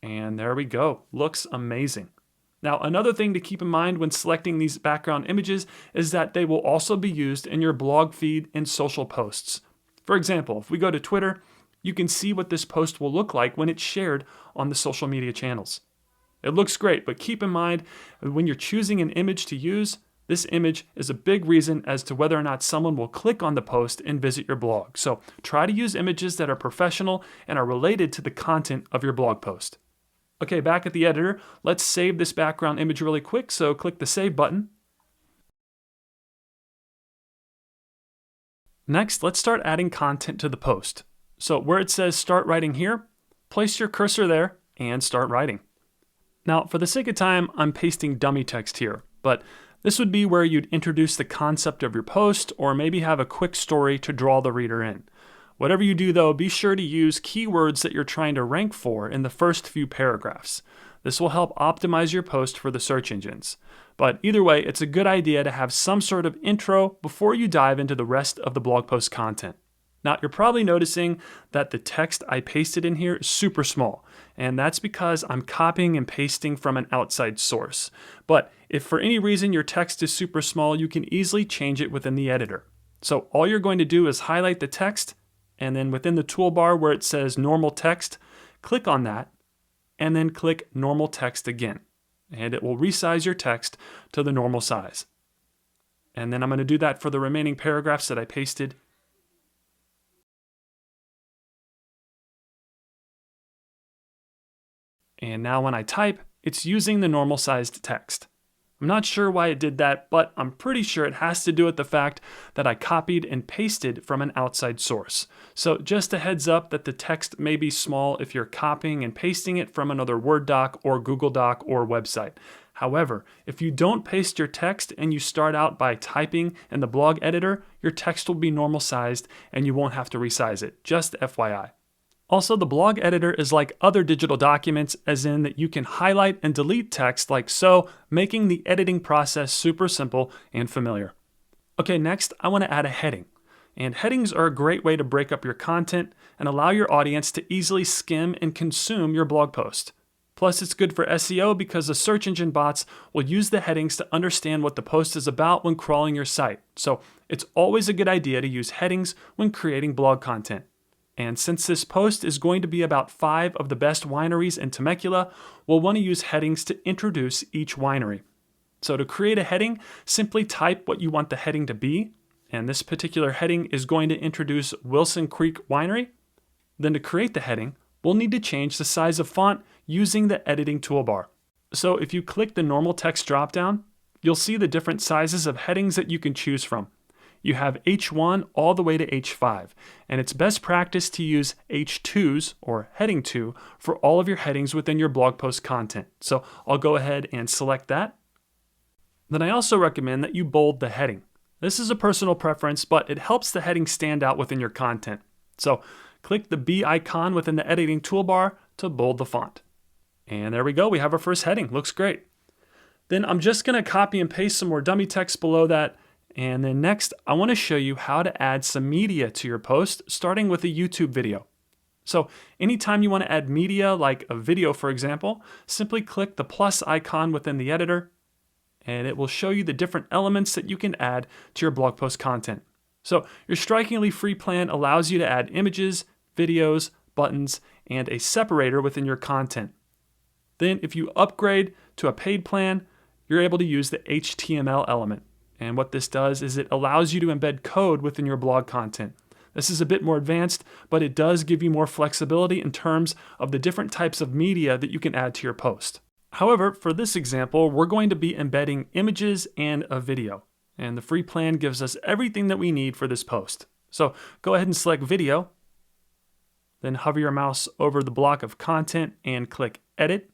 And there we go. Looks amazing. Now, another thing to keep in mind when selecting these background images is that they will also be used in your blog feed and social posts. For example, if we go to Twitter, you can see what this post will look like when it's shared on the social media channels. It looks great, but keep in mind when you're choosing an image to use, this image is a big reason as to whether or not someone will click on the post and visit your blog. So try to use images that are professional and are related to the content of your blog post. Okay, back at the editor, let's save this background image really quick, so click the Save button. Next, let's start adding content to the post. So where it says Start Writing here, place your cursor there and start writing. Now, for the sake of time, I'm pasting dummy text here, but this would be where you'd introduce the concept of your post or maybe have a quick story to draw the reader in. Whatever you do though, be sure to use keywords that you're trying to rank for in the first few paragraphs. This will help optimize your post for the search engines. But either way, it's a good idea to have some sort of intro before you dive into the rest of the blog post content. Now, you're probably noticing that the text I pasted in here is super small, and that's because I'm copying and pasting from an outside source. But if for any reason your text is super small, you can easily change it within the editor. So all you're going to do is highlight the text, and then within the toolbar where it says Normal Text, click on that, and then click Normal Text again. And it will resize your text to the normal size. And then I'm going to do that for the remaining paragraphs that I pasted. And now when I type, it's using the normal sized text. I'm not sure why it did that, but I'm pretty sure it has to do with the fact that I copied and pasted from an outside source. So just a heads up that the text may be small if you're copying and pasting it from another Word doc or Google Doc or website. However, if you don't paste your text and you start out by typing in the blog editor, your text will be normal sized and you won't have to resize it. Just FYI. Also, the blog editor is like other digital documents, as in that you can highlight and delete text like so, making the editing process super simple and familiar. Okay, next I want to add a heading. And headings are a great way to break up your content and allow your audience to easily skim and consume your blog post. Plus, it's good for SEO because the search engine bots will use the headings to understand what the post is about when crawling your site. So it's always a good idea to use headings when creating blog content. And since this post is going to be about 5 of the best wineries in Temecula, we'll want to use headings to introduce each winery. So to create a heading, simply type what you want the heading to be. And this particular heading is going to introduce Wilson Creek Winery. Then to create the heading, we'll need to change the size of font using the editing toolbar. So if you click the normal text dropdown, you'll see the different sizes of headings that you can choose from. You have H1 all the way to H5, and it's best practice to use H2s or heading 2 for all of your headings within your blog post content. So I'll go ahead and select that. Then I also recommend that you bold the heading. This is a personal preference, but it helps the heading stand out within your content. So click the B icon within the editing toolbar to bold the font. And there we go, we have our first heading, looks great. Then I'm just gonna copy and paste some more dummy text below that. And then next, I wanna show you how to add some media to your post, starting with a YouTube video. So anytime you wanna add media, like a video for example, simply click the plus icon within the editor, and it will show you the different elements that you can add to your blog post content. So your strikingly free plan allows you to add images, videos, buttons, and a separator within your content. Then if you upgrade to a paid plan, you're able to use the HTML element. And what this does is it allows you to embed code within your blog content. This is a bit more advanced, but it does give you more flexibility in terms of the different types of media that you can add to your post. However, for this example, we're going to be embedding images and a video. And the free plan gives us everything that we need for this post. So go ahead and select video, then hover your mouse over the block of content and click edit.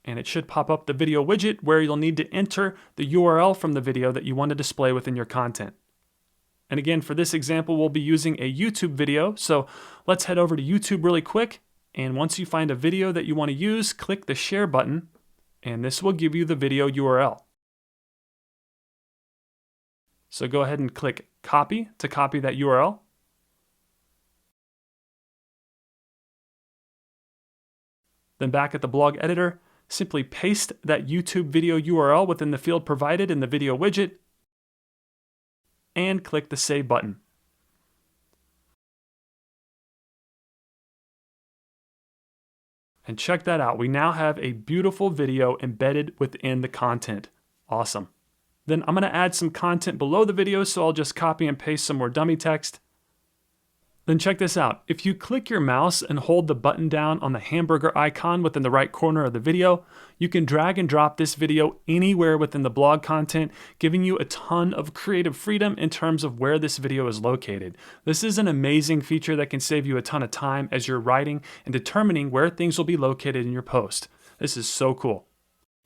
And it should pop up the video widget where you'll need to enter the URL from the video that you want to display within your content. And again, for this example, we'll be using a YouTube video. So let's head over to YouTube really quick. And once you find a video that you want to use, click the share button, and this will give you the video URL. So go ahead and click copy to copy that URL. Then back at the blog editor, simply paste that YouTube video URL within the field provided in the video widget and click the save button. And check that out, we now have a beautiful video embedded within the content. Awesome. Then I'm going to add some content below the video, so I'll just copy and paste some more dummy text. Then check this out. If you click your mouse and hold the button down on the hamburger icon within the right corner of the video, you can drag and drop this video anywhere within the blog content, giving you a ton of creative freedom in terms of where this video is located. This is an amazing feature that can save you a ton of time as you're writing and determining where things will be located in your post. This is so cool.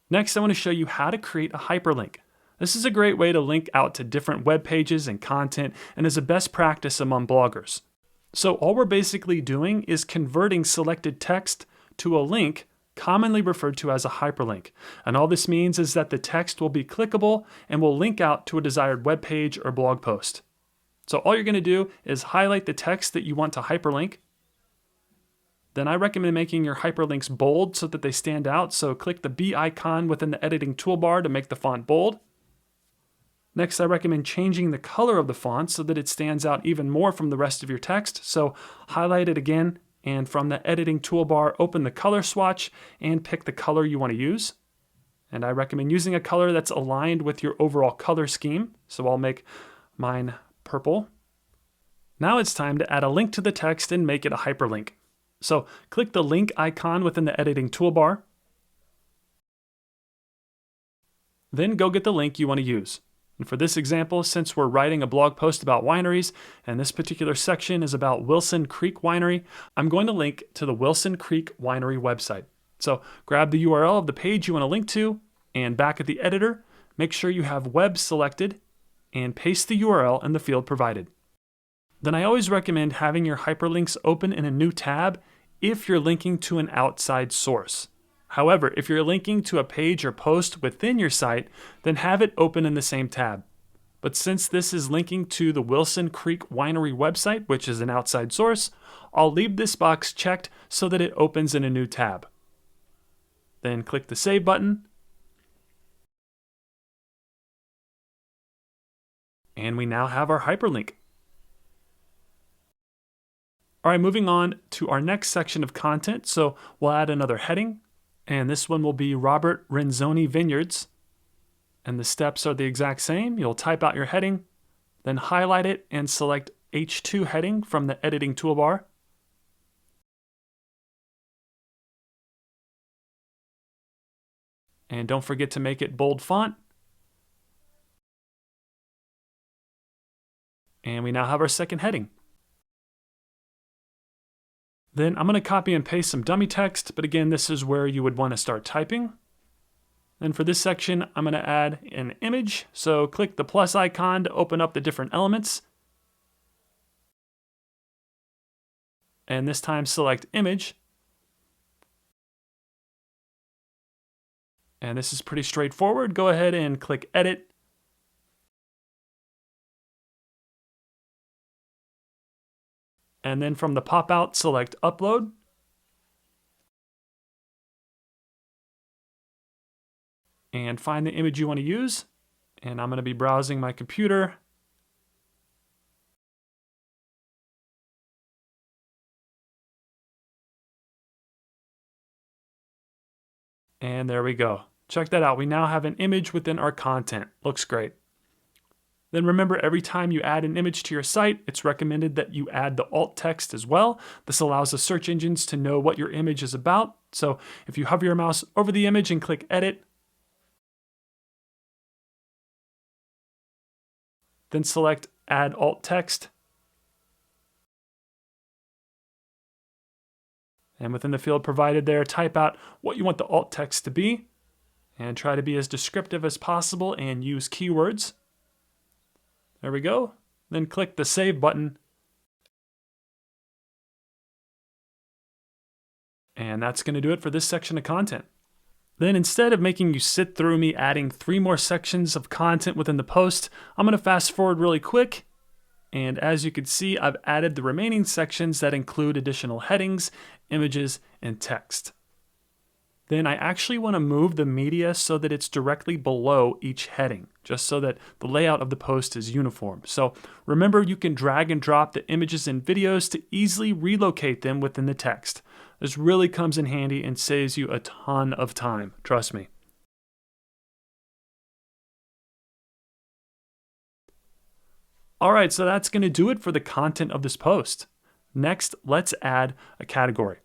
Next, I want to show you how to create a hyperlink. This is a great way to link out to different web pages and content, and is a best practice among bloggers. So all we're basically doing is converting selected text to a link commonly referred to as a hyperlink. And all this means is that the text will be clickable and will link out to a desired web page or blog post. So all you're going to do is highlight the text that you want to hyperlink. Then I recommend making your hyperlinks bold so that they stand out. So click the B icon within the editing toolbar to make the font bold. Next, I recommend changing the color of the font so that it stands out even more from the rest of your text. So highlight it again, and from the editing toolbar, open the color swatch and pick the color you want to use. And I recommend using a color that's aligned with your overall color scheme. So I'll make mine purple. Now it's time to add a link to the text and make it a hyperlink. So click the link icon within the editing toolbar. Then go get the link you want to use. And for this example, since we're writing a blog post about wineries, and this particular section is about Wilson Creek Winery, I'm going to link to the Wilson Creek Winery website. So grab the URL of the page you want to link to, and back at the editor, make sure you have web selected, and paste the URL in the field provided. Then I always recommend having your hyperlinks open in a new tab if you're linking to an outside source. However, if you're linking to a page or post within your site, then have it open in the same tab. But since this is linking to the Wilson Creek Winery website, which is an outside source, I'll leave this box checked so that it opens in a new tab. Then click the Save button. And we now have our hyperlink. All right, moving on to our next section of content. So we'll add another heading. And this one will be Robert Renzoni Vineyards. And the steps are the exact same. You'll type out your heading, then highlight it and select H2 heading from the editing toolbar. And don't forget to make it bold font. And we now have our second heading. Then I'm going to copy and paste some dummy text, but again, this is where you would want to start typing. And for this section, I'm going to add an image. So click the plus icon to open up the different elements. And this time select image. And this is pretty straightforward. Go ahead and click edit. And then from the pop-out, select upload. And find the image you want to use. And I'm going to be browsing my computer. And there we go. Check that out. We now have an image within our content. Looks great. Then remember, every time you add an image to your site, it's recommended that you add the alt text as well. This allows the search engines to know what your image is about. So if you hover your mouse over the image and click edit, then select add alt text. And within the field provided there, type out what you want the alt text to be and try to be as descriptive as possible and use keywords. There we go. Then click the save button. And that's going to do it for this section of content. Then instead of making you sit through me adding 3 more sections of content within the post, I'm going to fast forward really quick. And as you can see, I've added the remaining sections that include additional headings, images, and text. Then I actually want to move the media so that it's directly below each heading, just so that the layout of the post is uniform. So remember, you can drag and drop the images and videos to easily relocate them within the text. This really comes in handy and saves you a ton of time, trust me. Alright, so that's going to do it for the content of this post. Next, let's add a category.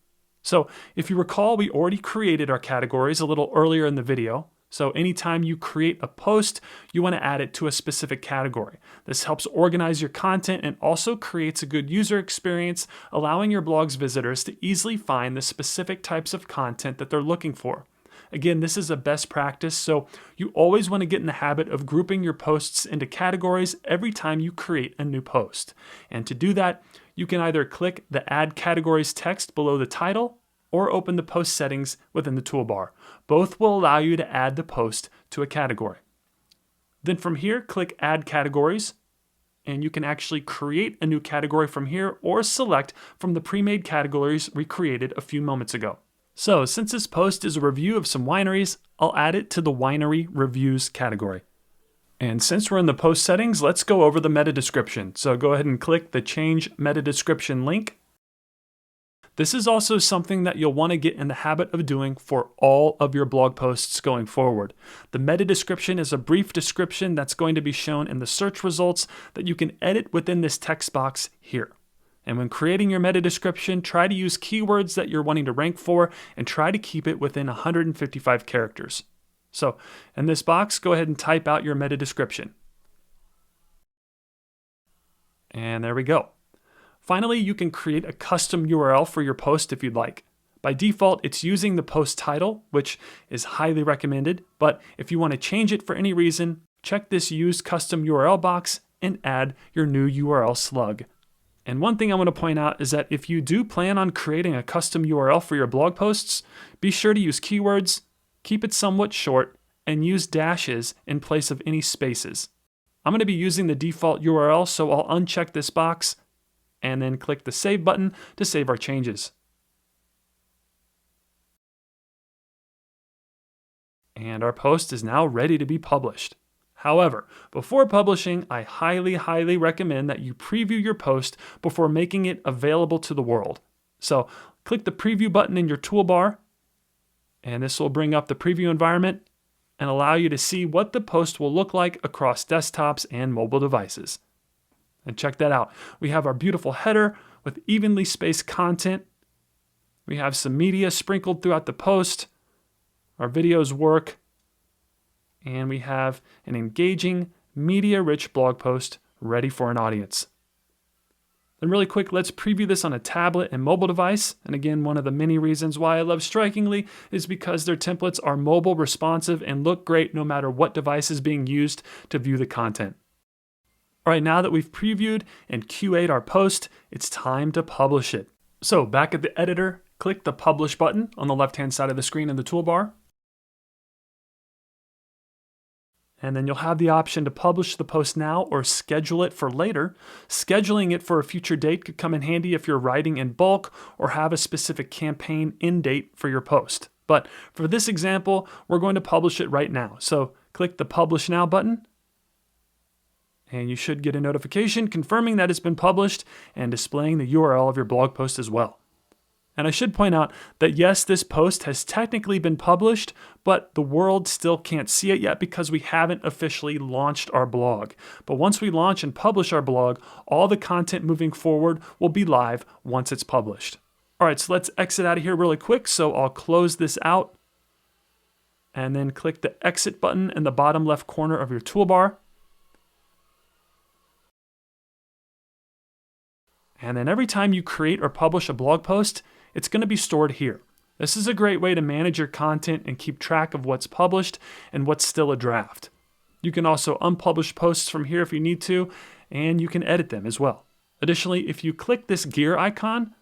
So if you recall, we already created our categories a little earlier in the video. So anytime you create a post, you want to add it to a specific category. This helps organize your content and also creates a good user experience, allowing your blog's visitors to easily find the specific types of content that they're looking for. Again, this is a best practice, so you always want to get in the habit of grouping your posts into categories every time you create a new post. And to do that, you can either click the Add Categories text below the title or open the post settings within the toolbar. Both will allow you to add the post to a category. Then from here, click Add Categories, and you can actually create a new category from here or select from the pre-made categories we created a few moments ago. So since this post is a review of some wineries, I'll add it to the Winery Reviews category. And since we're in the post settings, let's go over the meta description. So go ahead and click the Change Meta Description link. This is also something that you'll want to get in the habit of doing for all of your blog posts going forward. The meta description is a brief description that's going to be shown in the search results that you can edit within this text box here. And when creating your meta description, try to use keywords that you're wanting to rank for and try to keep it within 155 characters. So in this box, go ahead and type out your meta description. And there we go. Finally, you can create a custom URL for your post if you'd like. By default, it's using the post title, which is highly recommended, but if you want to change it for any reason, check this Use Custom URL box and add your new URL slug. And one thing I want to point out is that if you do plan on creating a custom URL for your blog posts, be sure to use keywords, keep it somewhat short, and use dashes in place of any spaces. I'm going to be using the default URL, so I'll uncheck this box and then click the Save button to save our changes. And our post is now ready to be published. However, before publishing, I highly recommend that you preview your post before making it available to the world. So click the preview button in your toolbar, and this will bring up the preview environment and allow you to see what the post will look like across desktops and mobile devices. And check that out. We have our beautiful header with evenly spaced content. We have some media sprinkled throughout the post. Our videos work. And we have an engaging, media-rich blog post ready for an audience. Then really quick, let's preview this on a tablet and mobile device. And again, one of the many reasons why I love Strikingly is because their templates are mobile responsive and look great no matter what device is being used to view the content. All right, now that we've previewed and QA'd our post, it's time to publish it. So back at the editor, click the Publish button on the left-hand side of the screen in the toolbar. And then you'll have the option to publish the post now or schedule it for later. Scheduling it for a future date could come in handy if you're writing in bulk or have a specific campaign end date for your post. But for this example, we're going to publish it right now. So click the Publish Now button, and you should get a notification confirming that it's been published and displaying the URL of your blog post as well. And I should point out that yes, this post has technically been published, but the world still can't see it yet because we haven't officially launched our blog. But once we launch and publish our blog, all the content moving forward will be live once it's published. All right, so let's exit out of here really quick. So I'll close this out and then click the Exit button in the bottom left corner of your toolbar. And then every time you create or publish a blog post, it's going to be stored here. This is a great way to manage your content and keep track of what's published and what's still a draft. You can also unpublish posts from here if you need to, and you can edit them as well. Additionally, if you click this gear icon,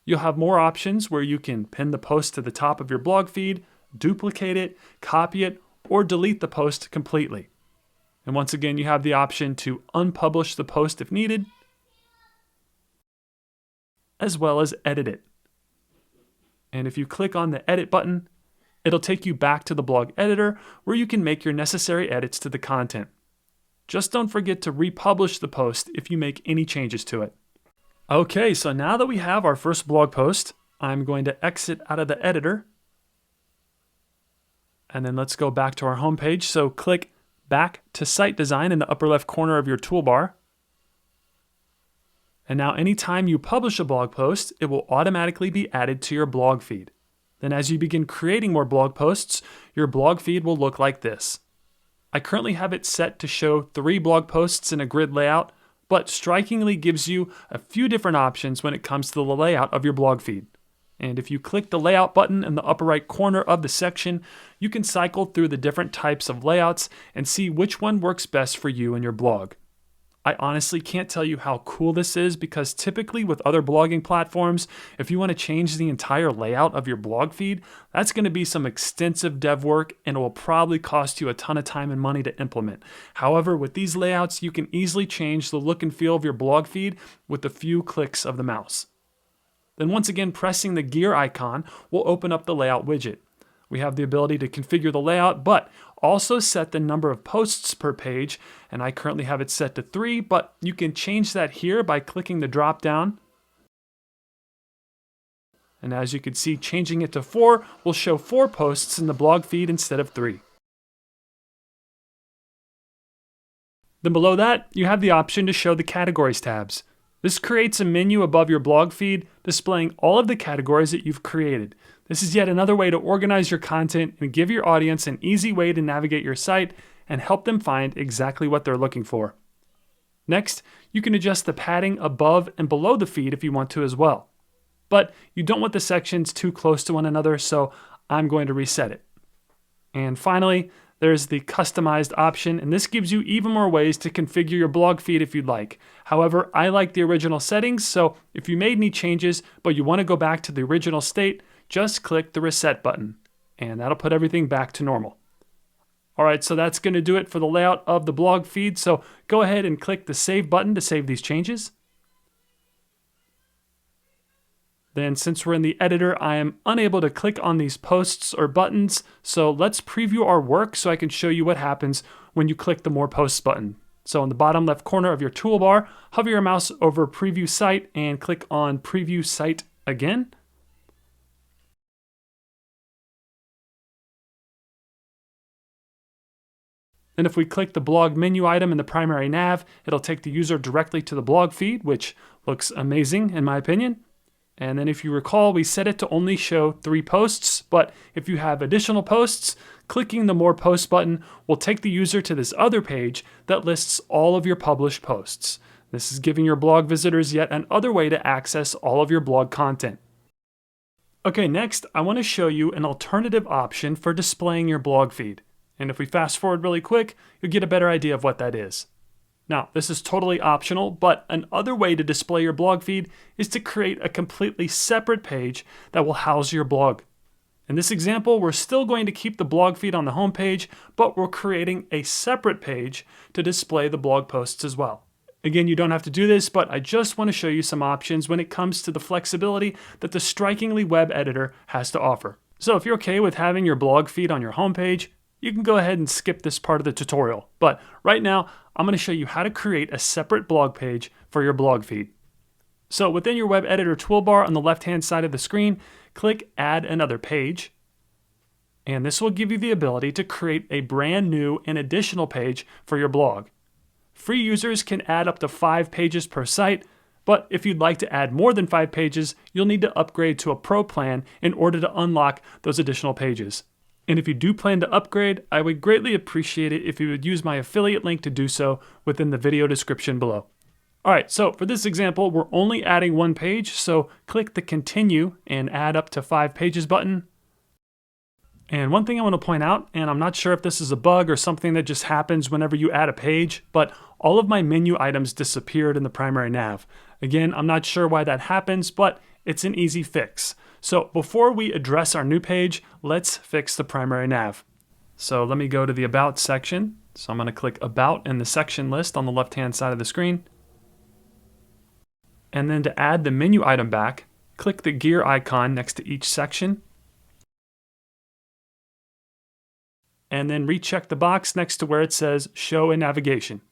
you'll have more options where you can pin the post to the top of your blog feed, duplicate it, copy it, or delete the post completely. And once again, you have the option to unpublish the post if needed, as well as edit it. And if you click on the Edit button, it'll take you back to the blog editor where you can make your necessary edits to the content. Just don't forget to republish the post if you make any changes to it. Okay, so now that we have our first blog post, I'm going to exit out of the editor. And then let's go back to our home page. So click Back to Site Design in the upper left corner of your toolbar. And now anytime you publish a blog post, it will automatically be added to your blog feed. Then as you begin creating more blog posts, your blog feed will look like this. I currently have it set to show 3 blog posts in a grid layout, but Strikingly gives you a few different options when it comes to the layout of your blog feed. And if you click the Layout button in the upper right corner of the section, you can cycle through the different types of layouts and see which one works best for you and your blog. I honestly can't tell you how cool this is because typically with other blogging platforms, if you want to change the entire layout of your blog feed, that's going to be some extensive dev work and it will probably cost you a ton of time and money to implement. However, with these layouts, you can easily change the look and feel of your blog feed with a few clicks of the mouse. Then once again, pressing the gear icon will open up the layout widget. We have the ability to configure the layout, but also set the number of posts per page, and I currently have it set to 3, but you can change that here by clicking the drop down. And as you can see, changing it to 4 will show 4 posts in the blog feed instead of 3. Then below that, you have the option to show the categories tabs. This creates a menu above your blog feed displaying all of the categories that you've created. This is yet another way to organize your content and give your audience an easy way to navigate your site and help them find exactly what they're looking for. Next, you can adjust the padding above and below the feed if you want to as well. But you don't want the sections too close to one another, so I'm going to reset it. And finally, there's the customized option, and this gives you even more ways to configure your blog feed if you'd like. However, I like the original settings, so if you made any changes but you want to go back to the original state, just click the reset button, and that'll put everything back to normal. All right, so that's going to do it for the layout of the blog feed, so go ahead and click the Save button to save these changes. Then since we're in the editor, I am unable to click on these posts or buttons, so let's preview our work so I can show you what happens when you click the More Posts button. So in the bottom left corner of your toolbar, hover your mouse over Preview Site and click on Preview Site again. And if we click the blog menu item in the primary nav, it'll take the user directly to the blog feed, which looks amazing in my opinion. And then if you recall, we set it to only show 3 posts, but if you have additional posts, clicking the More Posts button will take the user to this other page that lists all of your published posts. This is giving your blog visitors yet another way to access all of your blog content. Okay, next, I want to show you an alternative option for displaying your blog feed. And if we fast forward really quick, you'll get a better idea of what that is. Now, this is totally optional, but another way to display your blog feed is to create a completely separate page that will house your blog. In this example, we're still going to keep the blog feed on the home page, but we're creating a separate page to display the blog posts as well. Again, you don't have to do this, but I just want to show you some options when it comes to the flexibility that the Strikingly web editor has to offer. So if you're okay with having your blog feed on your homepage, you can go ahead and skip this part of the tutorial. But right now, I'm going to show you how to create a separate blog page for your blog feed. So within your web editor toolbar on the left-hand side of the screen, click Add Another Page. And this will give you the ability to create a brand new and additional page for your blog. Free users can add up to 5 pages per site, but if you'd like to add more than 5 pages, you'll need to upgrade to a Pro plan in order to unlock those additional pages. And if you do plan to upgrade, I would greatly appreciate it if you would use my affiliate link to do so within the video description below. Alright, so for this example, we're only adding 1 page, so click the Continue and Add Up to 5 Pages button. And one thing I want to point out, and I'm not sure if this is a bug or something that just happens whenever you add a page, but all of my menu items disappeared in the primary nav. Again, I'm not sure why that happens, but it's an easy fix. So before we address our new page, let's fix the primary nav. So let me go to the About section. So I'm going to click About in the section list on the left-hand side of the screen. And then to add the menu item back, click the gear icon next to each section. And then recheck the box next to where it says Show in Navigation.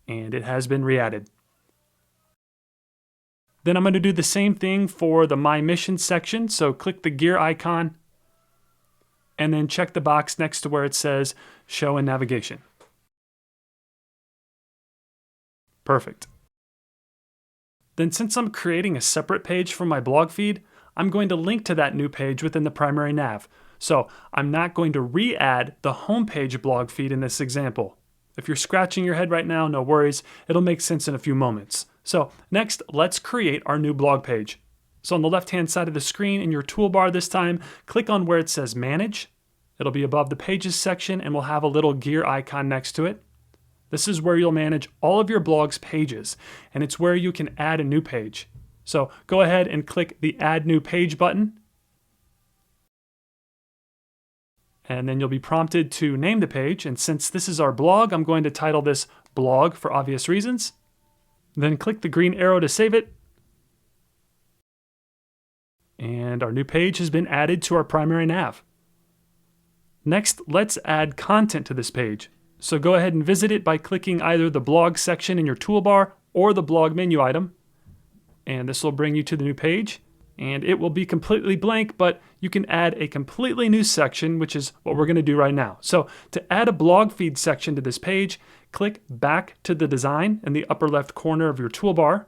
And it has been re-added. Then I'm going to do the same thing for the My Mission section, so click the gear icon and then check the box next to where it says Show in Navigation. Perfect. Then since I'm creating a separate page for my blog feed, I'm going to link to that new page within the primary nav. So I'm not going to re-add the homepage blog feed in this example. If you're scratching your head right now, no worries. It'll make sense in a few moments. So next, let's create our new blog page. So on the left-hand side of the screen in your toolbar this time, click on where it says Manage. It'll be above the Pages section and we'll have a little gear icon next to it. This is where you'll manage all of your blog's pages, and it's where you can add a new page. So go ahead and click the Add New Page button. And then you'll be prompted to name the page. And since this is our blog, I'm going to title this Blog for obvious reasons. Then click the green arrow to save it. And our new page has been added to our primary nav. Next, let's add content to this page. So go ahead and visit it by clicking either the blog section in your toolbar or the blog menu item. And this will bring you to the new page. And it will be completely blank, but you can add a completely new section, which is what we're going to do right now. So to add a blog feed section to this page, click back to the design in the upper left corner of your toolbar.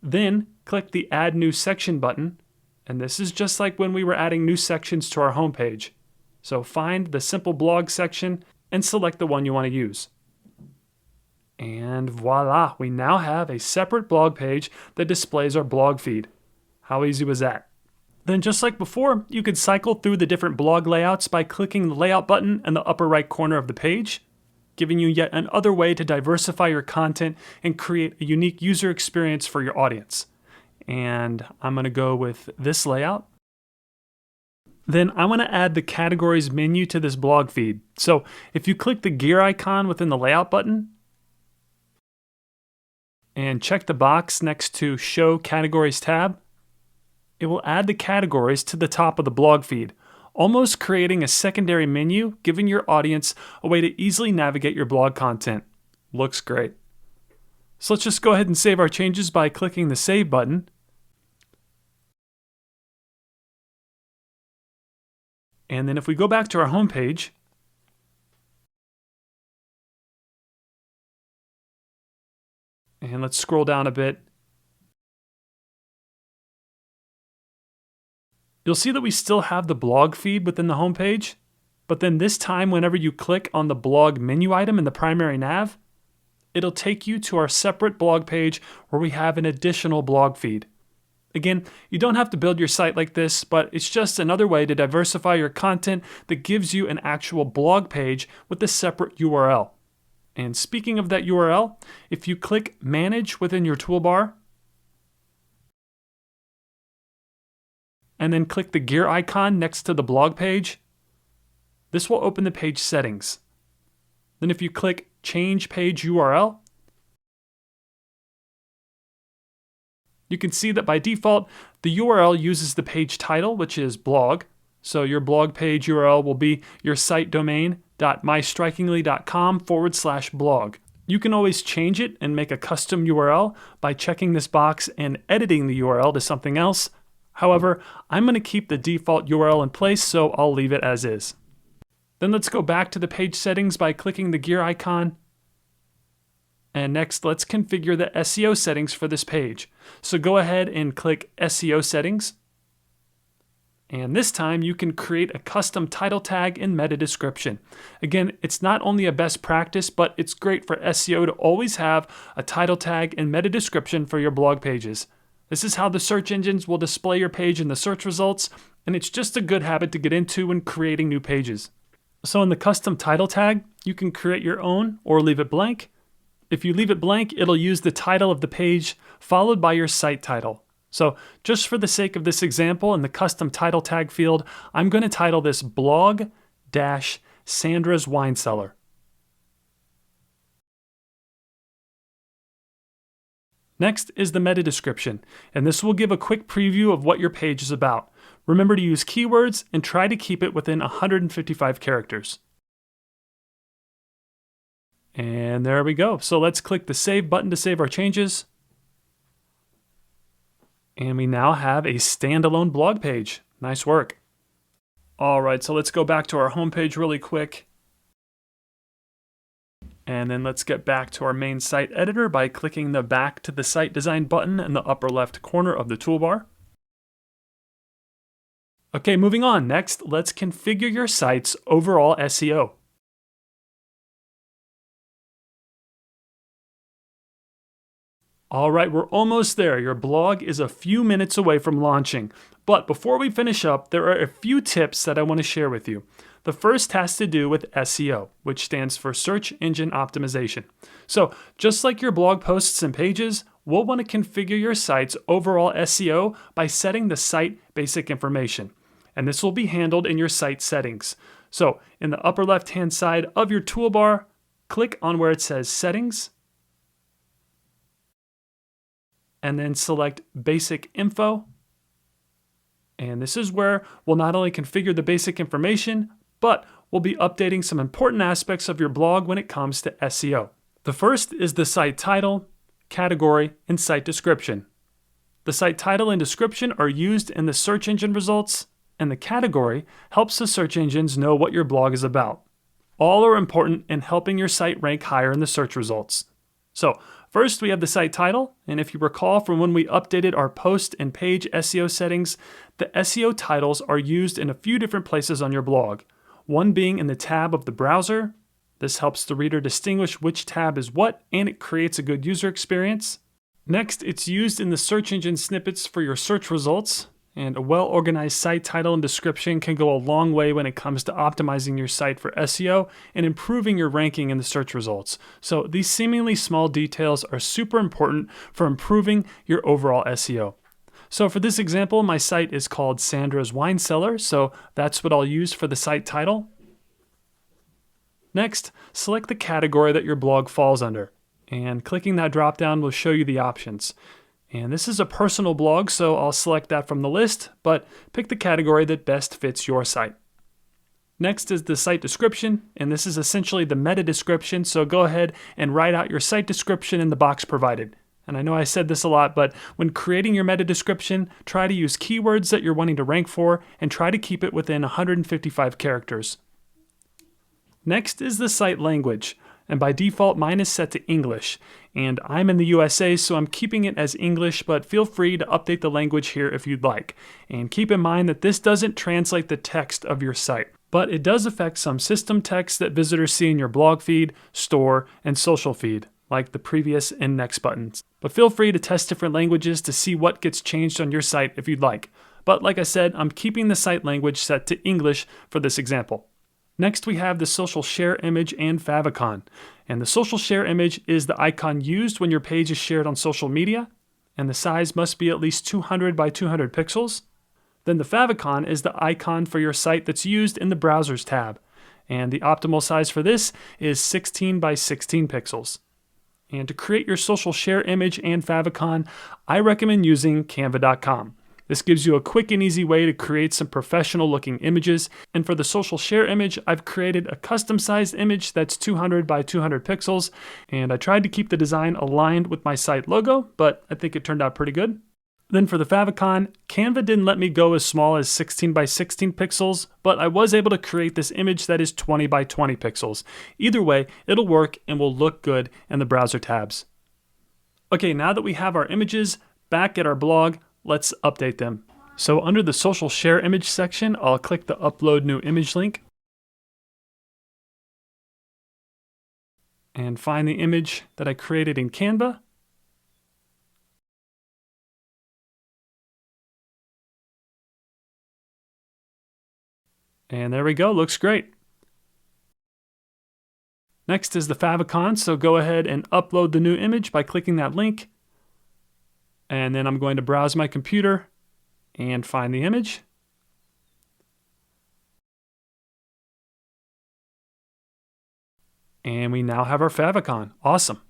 Then click the Add New Section button. And this is just like when we were adding new sections to our homepage. So find the simple blog section and select the one you want to use. And voila, we now have a separate blog page that displays our blog feed. How easy was that? Then just like before, you could cycle through the different blog layouts by clicking the Layout button in the upper right corner of the page, giving you yet another way to diversify your content and create a unique user experience for your audience. And I'm going to go with this layout. Then I want to add the categories menu to this blog feed. So if you click the gear icon within the Layout button, and check the box next to Show Categories tab, it will add the categories to the top of the blog feed, almost creating a secondary menu, giving your audience a way to easily navigate your blog content. Looks great. So let's just go ahead and save our changes by clicking the Save button. And then if we go back to our home page, and let's scroll down a bit, you'll see that we still have the blog feed within the home page, But then this time, whenever you click on the blog menu item in the primary nav, it'll take you to our separate blog page where we have an additional blog feed. Again, you don't have to build your site like this, but it's just another way to diversify your content that gives you an actual blog page with a separate URL. And speaking of that URL, if you click Manage within your toolbar, and then click the gear icon next to the blog page, this will open the page settings. Then if you click Change Page URL, you can see that by default, the URL uses the page title, which is blog. So your blog page URL will be your site domain.mystrikingly.com/blog. You can always change it and make a custom URL by checking this box and editing the URL to something else. However, I'm going to keep the default URL in place, so I'll leave it as is. Then let's go back to the page settings by clicking the gear icon. And next, let's configure the SEO settings for this page. So go ahead and click SEO settings. And this time you can create a custom title tag and meta description. Again, it's not only a best practice, but it's great for SEO to always have a title tag and meta description for your blog pages. This is how the search engines will display your page in the search results, and it's just a good habit to get into when creating new pages. So in the custom title tag, you can create your own or leave it blank. If you leave it blank, it'll use the title of the page followed by your site title. So just for the sake of this example, in the custom title tag field, I'm going to title this blog-Sandra's Wine Cellar. Next is the meta description, and this will give a quick preview of what your page is about. Remember to use keywords and try to keep it within 155 characters. And there we go. So let's click the Save button to save our changes. And we now have a standalone blog page. Nice work. All right, so let's go back to our homepage really quick. And then let's get back to our main site editor by clicking the Back to the Site Design button in the upper left corner of the toolbar. Okay, moving on. Next, let's configure your site's overall SEO. All right, we're almost there. Your blog is a few minutes away from launching. But before we finish up, there are a few tips that I want to share with you. The first has to do with SEO, which stands for Search Engine Optimization. So just like your blog posts and pages, we'll want to configure your site's overall SEO by setting the site basic information. And this will be handled in your site settings. So in the upper left-hand side of your toolbar, click on where it says Settings, and then select Basic Info. And this is where we'll not only configure the basic information, but we'll be updating some important aspects of your blog when it comes to SEO. The first is the site title, category, and site description. The site title and description are used in the search engine results, and the category helps the search engines know what your blog is about. All are important in helping your site rank higher in the search results. So first, we have the site title, and if you recall from when we updated our post and page SEO settings, the SEO titles are used in a few different places on your blog. One being in the tab of the browser. This helps the reader distinguish which tab is what, and it creates a good user experience. Next, it's used in the search engine snippets for your search results, and a well-organized site title and description can go a long way when it comes to optimizing your site for SEO and improving your ranking in the search results. So these seemingly small details are super important for improving your overall SEO. So for this example, my site is called Sandra's Wine Cellar, so that's what I'll use for the site title. Next, select the category that your blog falls under, and clicking that drop-down will show you the options. And this is a personal blog, so I'll select that from the list, but pick the category that best fits your site. Next is the site description, and this is essentially the meta description, so go ahead and write out your site description in the box provided. And I know I said this a lot, but when creating your meta description, try to use keywords that you're wanting to rank for, and try to keep it within 155 characters. Next is the site language. And by default, mine is set to English. And I'm in the USA, so I'm keeping it as English, but feel free to update the language here if you'd like. And keep in mind that this doesn't translate the text of your site. but it does affect some system text that visitors see in your blog feed, store, and social feed, like the previous and next buttons. But feel free to test different languages to see what gets changed on your site if you'd like. But like I said, I'm keeping the site language set to English for this example. Next, we have the social share image and favicon. And the social share image is the icon used when your page is shared on social media, and the size must be at least 200 by 200 pixels. Then the favicon is the icon for your site that's used in the Browsers tab. And the optimal size for this is 16 by 16 pixels. And to create your social share image and favicon, I recommend using canva.com. This gives you a quick and easy way to create some professional looking images. And for the social share image, I've created a custom sized image that's 200 by 200 pixels. And I tried to keep the design aligned with my site logo, but I think it turned out pretty good. Then for the favicon, Canva didn't let me go as small as 16 by 16 pixels, but I was able to create this image that is 20 by 20 pixels. Either way, it'll work and will look good in the browser tabs. Okay, now that we have our images back at our blog, let's update them. So under the social share image section, I'll click the upload new image link and find the image that I created in Canva. And there we go, looks great. Next is the favicon, so go ahead and upload the new image by clicking that link. And then I'm going to browse my computer and find the image. And we now have our favicon. Awesome.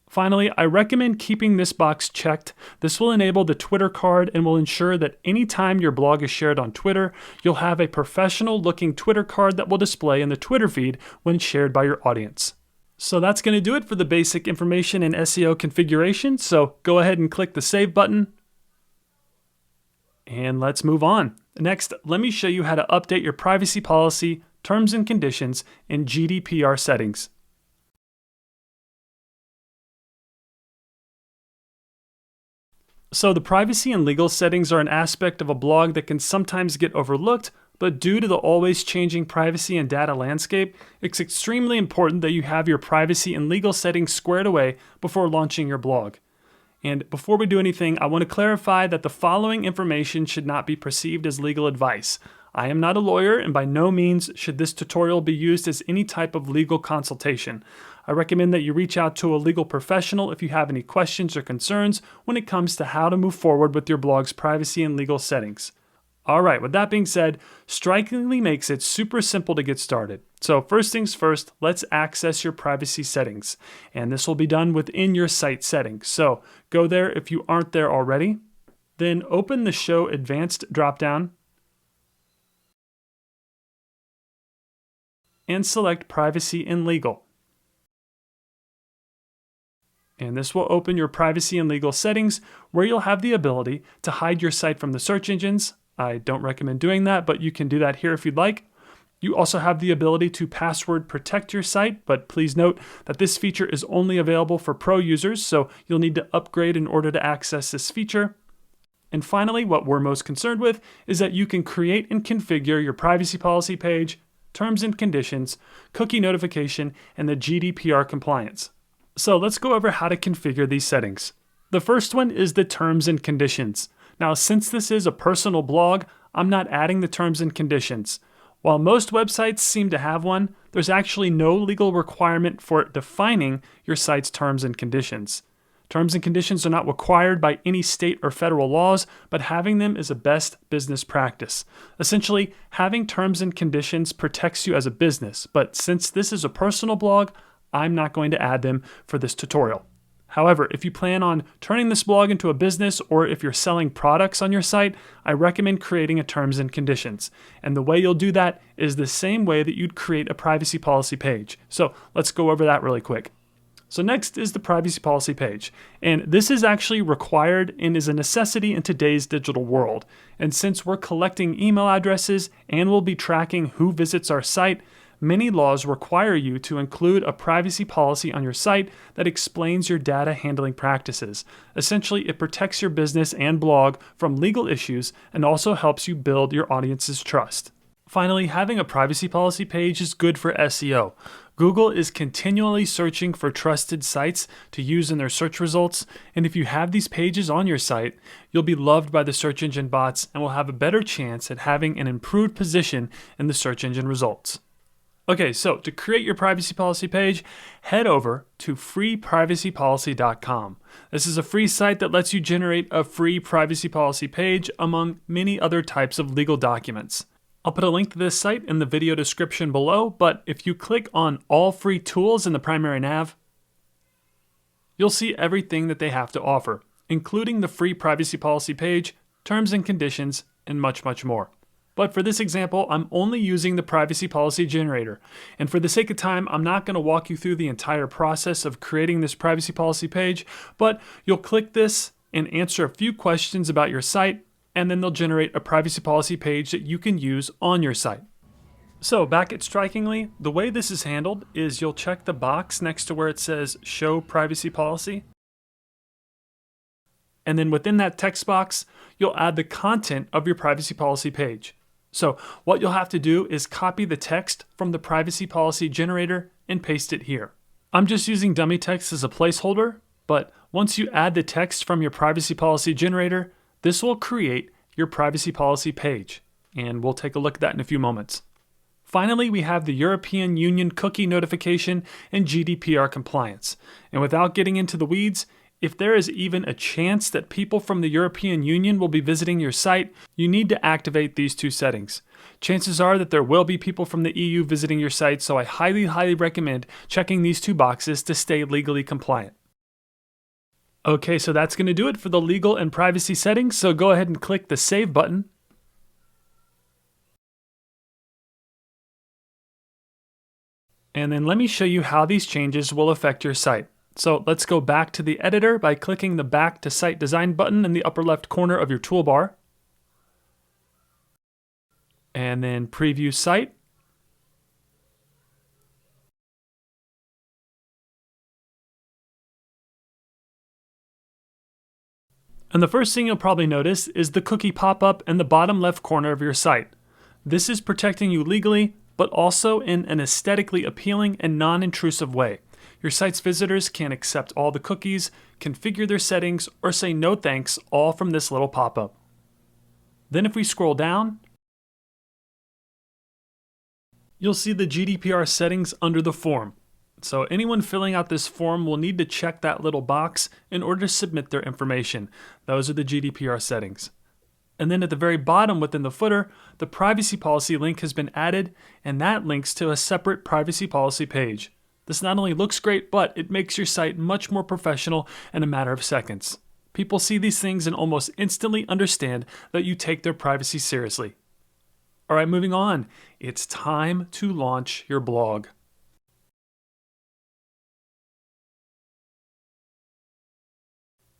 Finally, I recommend keeping this box checked. This will enable the Twitter card and will ensure that anytime your blog is shared on Twitter, you'll have a professional looking Twitter card that will display in the Twitter feed when shared by your audience. So that's going to do it for the basic information and SEO configuration. So go ahead and click the Save button. And let's move on. Next, let me show you how to update your privacy policy, terms and conditions, and GDPR settings. So the privacy and legal settings are an aspect of a blog that can sometimes get overlooked, but due to the always changing privacy and data landscape, it's extremely important that you have your privacy and legal settings squared away before launching your blog. And before we do anything, I want to clarify that the following information should not be perceived as legal advice. I am not a lawyer, and by no means should this tutorial be used as any type of legal consultation. I recommend that you reach out to a legal professional if you have any questions or concerns when it comes to how to move forward with your blog's privacy and legal settings. Alright, with that being said, Strikingly makes it super simple to get started. So first things first, let's access your privacy settings. And this will be done within your site settings. So go there if you aren't there already. Then open the Show Advanced dropdown and select Privacy and Legal. And this will open your privacy and legal settings where you'll have the ability to hide your site from the search engines. I don't recommend doing that, but you can do that here if you'd like. You also have the ability to password protect your site, but please note that this feature is only available for pro users, so you'll need to upgrade in order to access this feature. And finally, what we're most concerned with is that you can create and configure your privacy policy page, terms and conditions, cookie notification, and the GDPR compliance. So let's go over how to configure these settings. The first one is the terms and conditions. Now, since this is a personal blog, I'm not adding the terms and conditions. While most websites seem to have one, there's actually no legal requirement for defining your site's terms and conditions. Terms and conditions are not required by any state or federal laws, but having them is a best business practice. Essentially, having terms and conditions protects you as a business, but since this is a personal blog, I'm not going to add them for this tutorial. However, if you plan on turning this blog into a business or if you're selling products on your site, I recommend creating a terms and conditions. And the way you'll do that is the same way that you'd create a privacy policy page. So let's go over that really quick. So next is the privacy policy page. And this is actually required and is a necessity in today's digital world. And since we're collecting email addresses and we'll be tracking who visits our site, Many laws require you to include a privacy policy on your site that explains your data handling practices. Essentially, it protects your business and blog from legal issues and also helps you build your audience's trust. Finally, having a privacy policy page is good for SEO. Google is continually searching for trusted sites to use in their search results, and if you have these pages on your site, you'll be loved by the search engine bots and will have a better chance at having an improved position in the search engine results. Okay, so to create your privacy policy page, head over to freeprivacypolicy.com. This is a free site that lets you generate a free privacy policy page among many other types of legal documents. I'll put a link to this site in the video description below, but if you click on all free tools in the primary nav, you'll see everything that they have to offer, including the free privacy policy page, terms and conditions, and much, much more. But for this example, I'm only using the privacy policy generator. And for the sake of time, I'm not going to walk you through the entire process of creating this privacy policy page, but you'll click this and answer a few questions about your site, and then they'll generate a privacy policy page that you can use on your site. So back at Strikingly, the way this is handled is you'll check the box next to where it says Show Privacy Policy. And then within that text box, you'll add the content of your privacy policy page. So what you'll have to do is copy the text from the privacy policy generator and paste it here. I'm just using dummy text as a placeholder, but once you add the text from your privacy policy generator, this will create your privacy policy page, and we'll take a look at that in a few moments. Finally, we have the European Union cookie notification and GDPR compliance. And without getting into the weeds, if there is even a chance that people from the European Union will be visiting your site, you need to activate these two settings. Chances are that there will be people from the EU visiting your site, so I highly recommend checking these two boxes to stay legally compliant. Okay, so that's going to do it for the legal and privacy settings, so go ahead and click the Save button. And then let me show you how these changes will affect your site. So let's go back to the editor by clicking the Back to Site Design button in the upper left corner of your toolbar. And then Preview Site. And the first thing you'll probably notice is the cookie pop-up in the bottom left corner of your site. This is protecting you legally, but also in an aesthetically appealing and non-intrusive way. Your site's visitors can accept all the cookies, configure their settings, or say no thanks, all from this little pop-up. Then if we scroll down, you'll see the GDPR settings under the form. So anyone filling out this form will need to check that little box in order to submit their information. Those are the GDPR settings. And then at the very bottom within the footer, the privacy policy link has been added, and that links to a separate privacy policy page. This not only looks great, but it makes your site much more professional in a matter of seconds. People see these things and almost instantly understand that you take their privacy seriously. All right, moving on. It's time to launch your blog.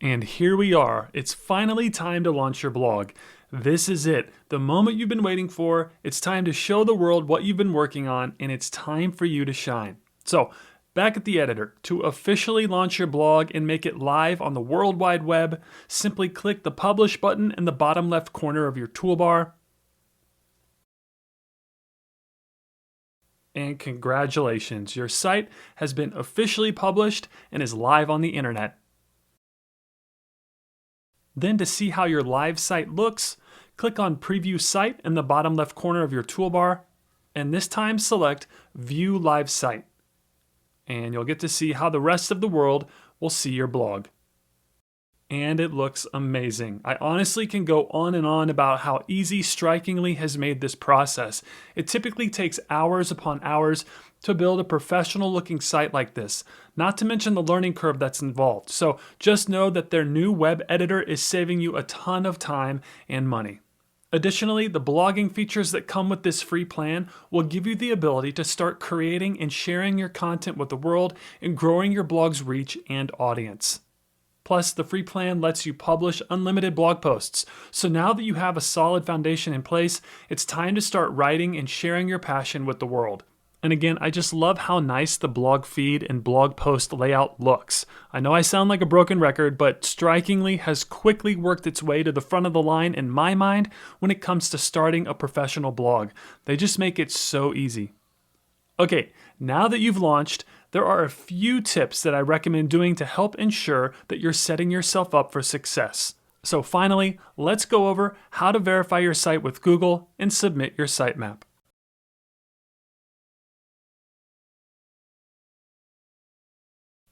And here we are. It's finally time to launch your blog. This is it. The moment you've been waiting for. It's time to show the world what you've been working on, and it's time for you to shine. So, back at the editor, to officially launch your blog and make it live on the World Wide Web, simply click the Publish button in the bottom left corner of your toolbar. And congratulations, your site has been officially published and is live on the internet. Then to see how your live site looks, click on Preview Site in the bottom left corner of your toolbar, and this time select View Live Site. And you'll get to see how the rest of the world will see your blog. And it looks amazing. I honestly can go on and on about how easy Strikingly has made this process. It typically takes hours upon hours to build a professional looking site like this, not to mention the learning curve that's involved. So just know that their new web editor is saving you a ton of time and money. Additionally, the blogging features that come with this free plan will give you the ability to start creating and sharing your content with the world and growing your blog's reach and audience. Plus, the free plan lets you publish unlimited blog posts. So now that you have a solid foundation in place, it's time to start writing and sharing your passion with the world. And again, I just love how nice the blog feed and blog post layout looks. I know I sound like a broken record, but Strikingly has quickly worked its way to the front of the line in my mind when it comes to starting a professional blog. They just make it so easy. Okay, now that you've launched, there are a few tips that I recommend doing to help ensure that you're setting yourself up for success. So finally, let's go over how to verify your site with Google and submit your sitemap.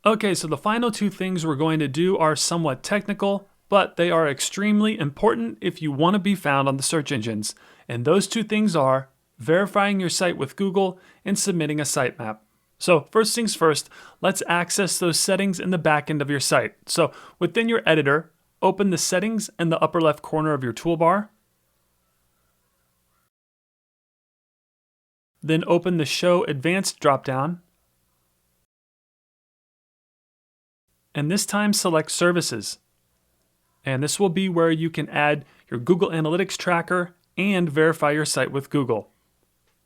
Okay, so the final two things we're going to do are somewhat technical, but they are extremely important if you want to be found on the search engines. And those two things are verifying your site with Google and submitting a sitemap. So first things first, let's access those settings in the back end of your site. So within your editor, open the settings in the upper left corner of your toolbar. Then open the Show Advanced dropdown. And this time select Services. And this will be where you can add your Google Analytics tracker and verify your site with Google.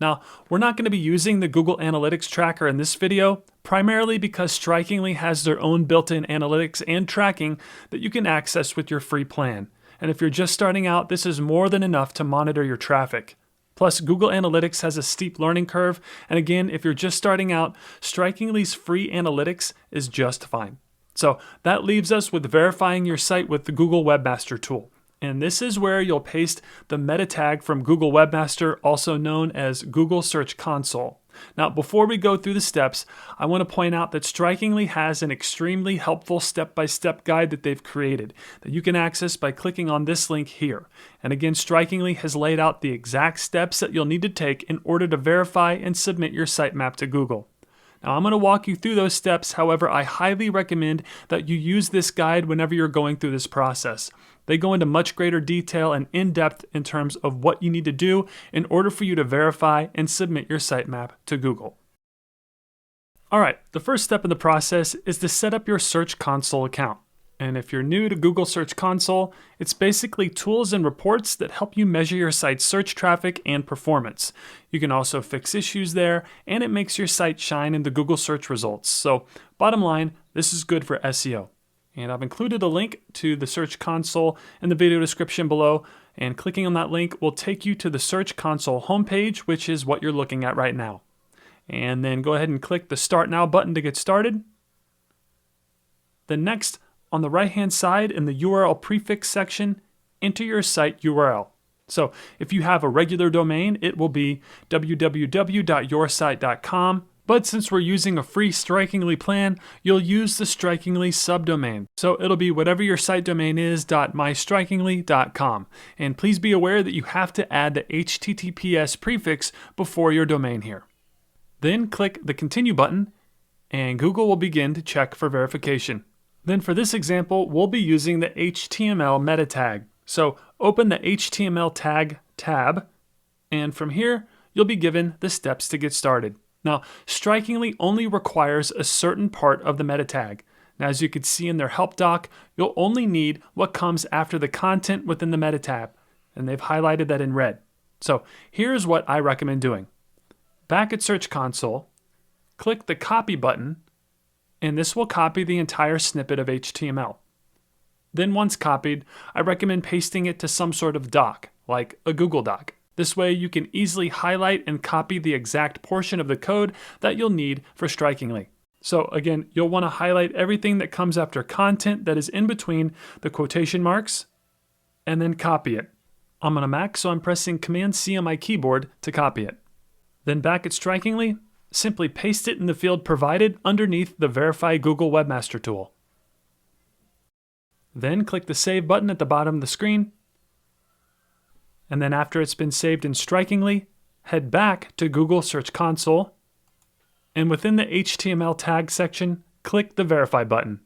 Now, we're not going to be using the Google Analytics tracker in this video, primarily because Strikingly has their own built-in analytics and tracking that you can access with your free plan. And if you're just starting out, this is more than enough to monitor your traffic. Plus, Google Analytics has a steep learning curve, and again, if you're just starting out, Strikingly's free analytics is just fine. So that leaves us with verifying your site with the Google Webmaster tool. And this is where you'll paste the meta tag from Google Webmaster, also known as Google Search Console. Now, before we go through the steps, I want to point out that Strikingly has an extremely helpful step-by-step guide that they've created that you can access by clicking on this link here. And again, Strikingly has laid out the exact steps that you'll need to take in order to verify and submit your sitemap to Google. Now, I'm going to walk you through those steps. However, I highly recommend that you use this guide whenever you're going through this process. They go into much greater detail and in-depth in terms of what you need to do in order for you to verify and submit your sitemap to Google. All right, the first step in the process is to set up your Search Console account. And if you're new to Google Search Console, it's basically tools and reports that help you measure your site's search traffic and performance. You can also fix issues there, and it makes your site shine in the Google search results. So bottom line, this is good for SEO. And I've included a link to the Search Console in the video description below, and clicking on that link will take you to the Search Console homepage, which is what you're looking at right now. And then go ahead and click the Start Now button to get started. Then next, on the right-hand side in the URL prefix section, enter your site URL. So if you have a regular domain, it will be www.yoursite.com. But since we're using a free Strikingly plan, you'll use the Strikingly subdomain. So it'll be whatever your site domain is, .mystrikingly.com. And please be aware that you have to add the HTTPS prefix before your domain here. Then click the Continue button, and Google will begin to check for verification. Then for this example, we'll be using the HTML meta tag. So open the HTML tag tab, and from here, you'll be given the steps to get started. Now, Strikingly only requires a certain part of the meta tag. Now, as you can see in their help doc, you'll only need what comes after the content within the meta tab, and they've highlighted that in red. So here's what I recommend doing. Back at Search Console, click the Copy button, and this will copy the entire snippet of HTML. Then once copied, I recommend pasting it to some sort of doc, like a Google Doc. This way you can easily highlight and copy the exact portion of the code that you'll need for Strikingly. So again, you'll want to highlight everything that comes after content that is in between the quotation marks, and then copy it. I'm on a Mac, so I'm pressing Command-C on my keyboard to copy it. Then back at Strikingly, simply paste it in the field provided underneath the Verify Google Webmaster tool. Then click the Save button at the bottom of the screen. And then after it's been saved in Strikingly, head back to Google Search Console. And within the HTML tag section, click the Verify button.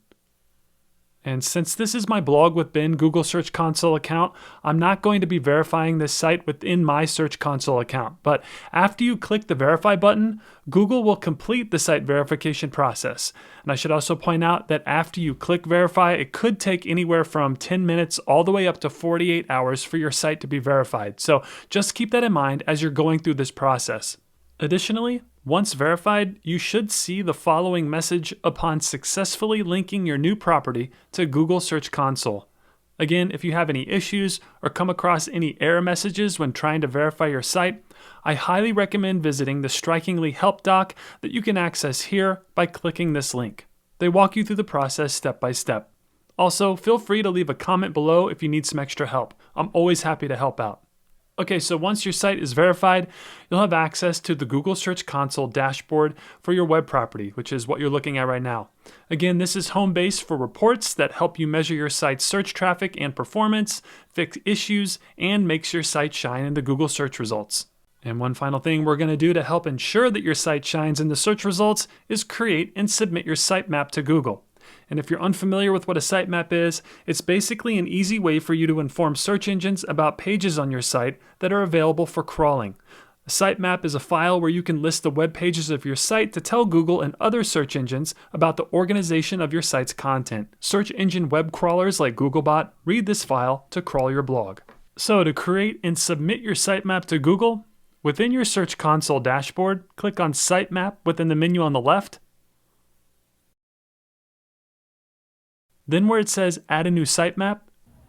And since this is my Blog with Ben Google Search Console account, I'm not going to be verifying this site within my Search Console account. But after you click the Verify button, Google will complete the site verification process. And I should also point out that after you click Verify, it could take anywhere from 10 minutes all the way up to 48 hours for your site to be verified. So just keep that in mind as you're going through this process. Additionally, Once verified, you should see the following message upon successfully linking your new property to Google Search Console. Again, if you have any issues or come across any error messages when trying to verify your site, I highly recommend visiting the Strikingly help doc that you can access here by clicking this link. They walk you through the process step by step. Also, feel free to leave a comment below if you need some extra help. I'm always happy to help out. Okay, so once your site is verified, you'll have access to the Google Search Console dashboard for your web property, which is what you're looking at right now. Again, this is home base for reports that help you measure your site's search traffic and performance, fix issues, and makes your site shine in the Google search results. And one final thing we're going to do to help ensure that your site shines in the search results is create and submit your sitemap to Google. And if you're unfamiliar with what a sitemap is, it's basically an easy way for you to inform search engines about pages on your site that are available for crawling. A sitemap is a file where you can list the web pages of your site to tell Google and other search engines about the organization of your site's content. Search engine web crawlers like Googlebot read this file to crawl your blog. So to create and submit your sitemap to Google, within your Search Console dashboard, click on Sitemap within the menu on the left. Then where it says Add a new sitemap,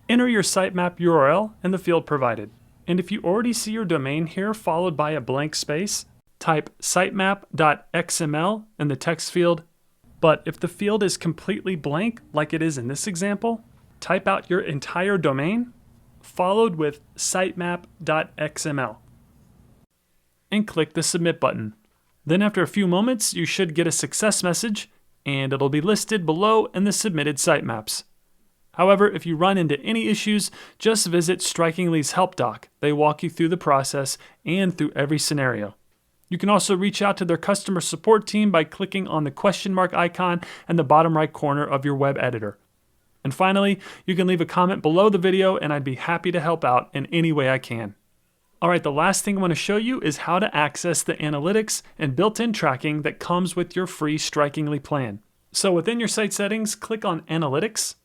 enter your sitemap URL in the field provided. And if you already see your domain here followed by a blank space, type sitemap.xml in the text field. But if the field is completely blank, like it is in this example, type out your entire domain, followed with sitemap.xml. And click the Submit button. Then after a few moments, you should get a success message, and it'll be listed below in the submitted sitemaps. However, if you run into any issues, just visit Strikingly's help doc. They walk you through the process and through every scenario. You can also reach out to their customer support team by clicking on the question mark icon in the bottom right corner of your web editor. And finally, you can leave a comment below the video and I'd be happy to help out in any way I can. Alright, the last thing I want to show you is how to access the analytics and built-in tracking that comes with your free Strikingly plan. So within your site settings, click on Analytics.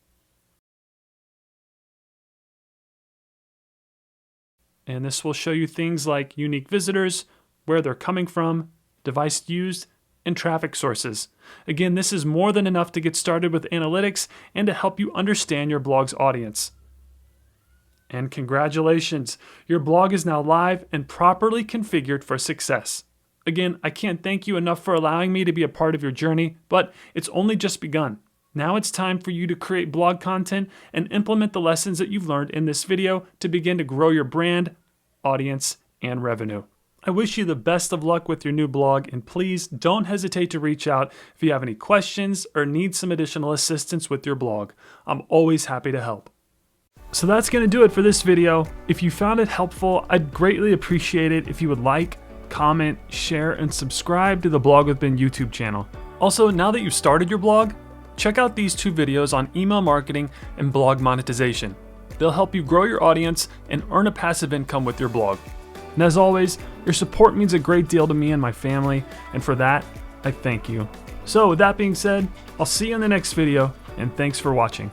And this will show you things like unique visitors, where they're coming from, device used, and traffic sources. Again, this is more than enough to get started with analytics and to help you understand your blog's audience. And congratulations, your blog is now live and properly configured for success. Again, I can't thank you enough for allowing me to be a part of your journey, but it's only just begun. Now it's time for you to create blog content and implement the lessons that you've learned in this video to begin to grow your brand, audience, and revenue. I wish you the best of luck with your new blog, and please don't hesitate to reach out if you have any questions or need some additional assistance with your blog. I'm always happy to help. So that's going to do it for this video. If you found it helpful, I'd greatly appreciate it if you would like, comment, share, and subscribe to the Blog with Ben YouTube channel. Also, now that you've started your blog, check out these two videos on email marketing and blog monetization. They'll help you grow your audience and earn a passive income with your blog. And as always, your support means a great deal to me and my family, and for that, I thank you. So with that being said, I'll see you in the next video, and thanks for watching.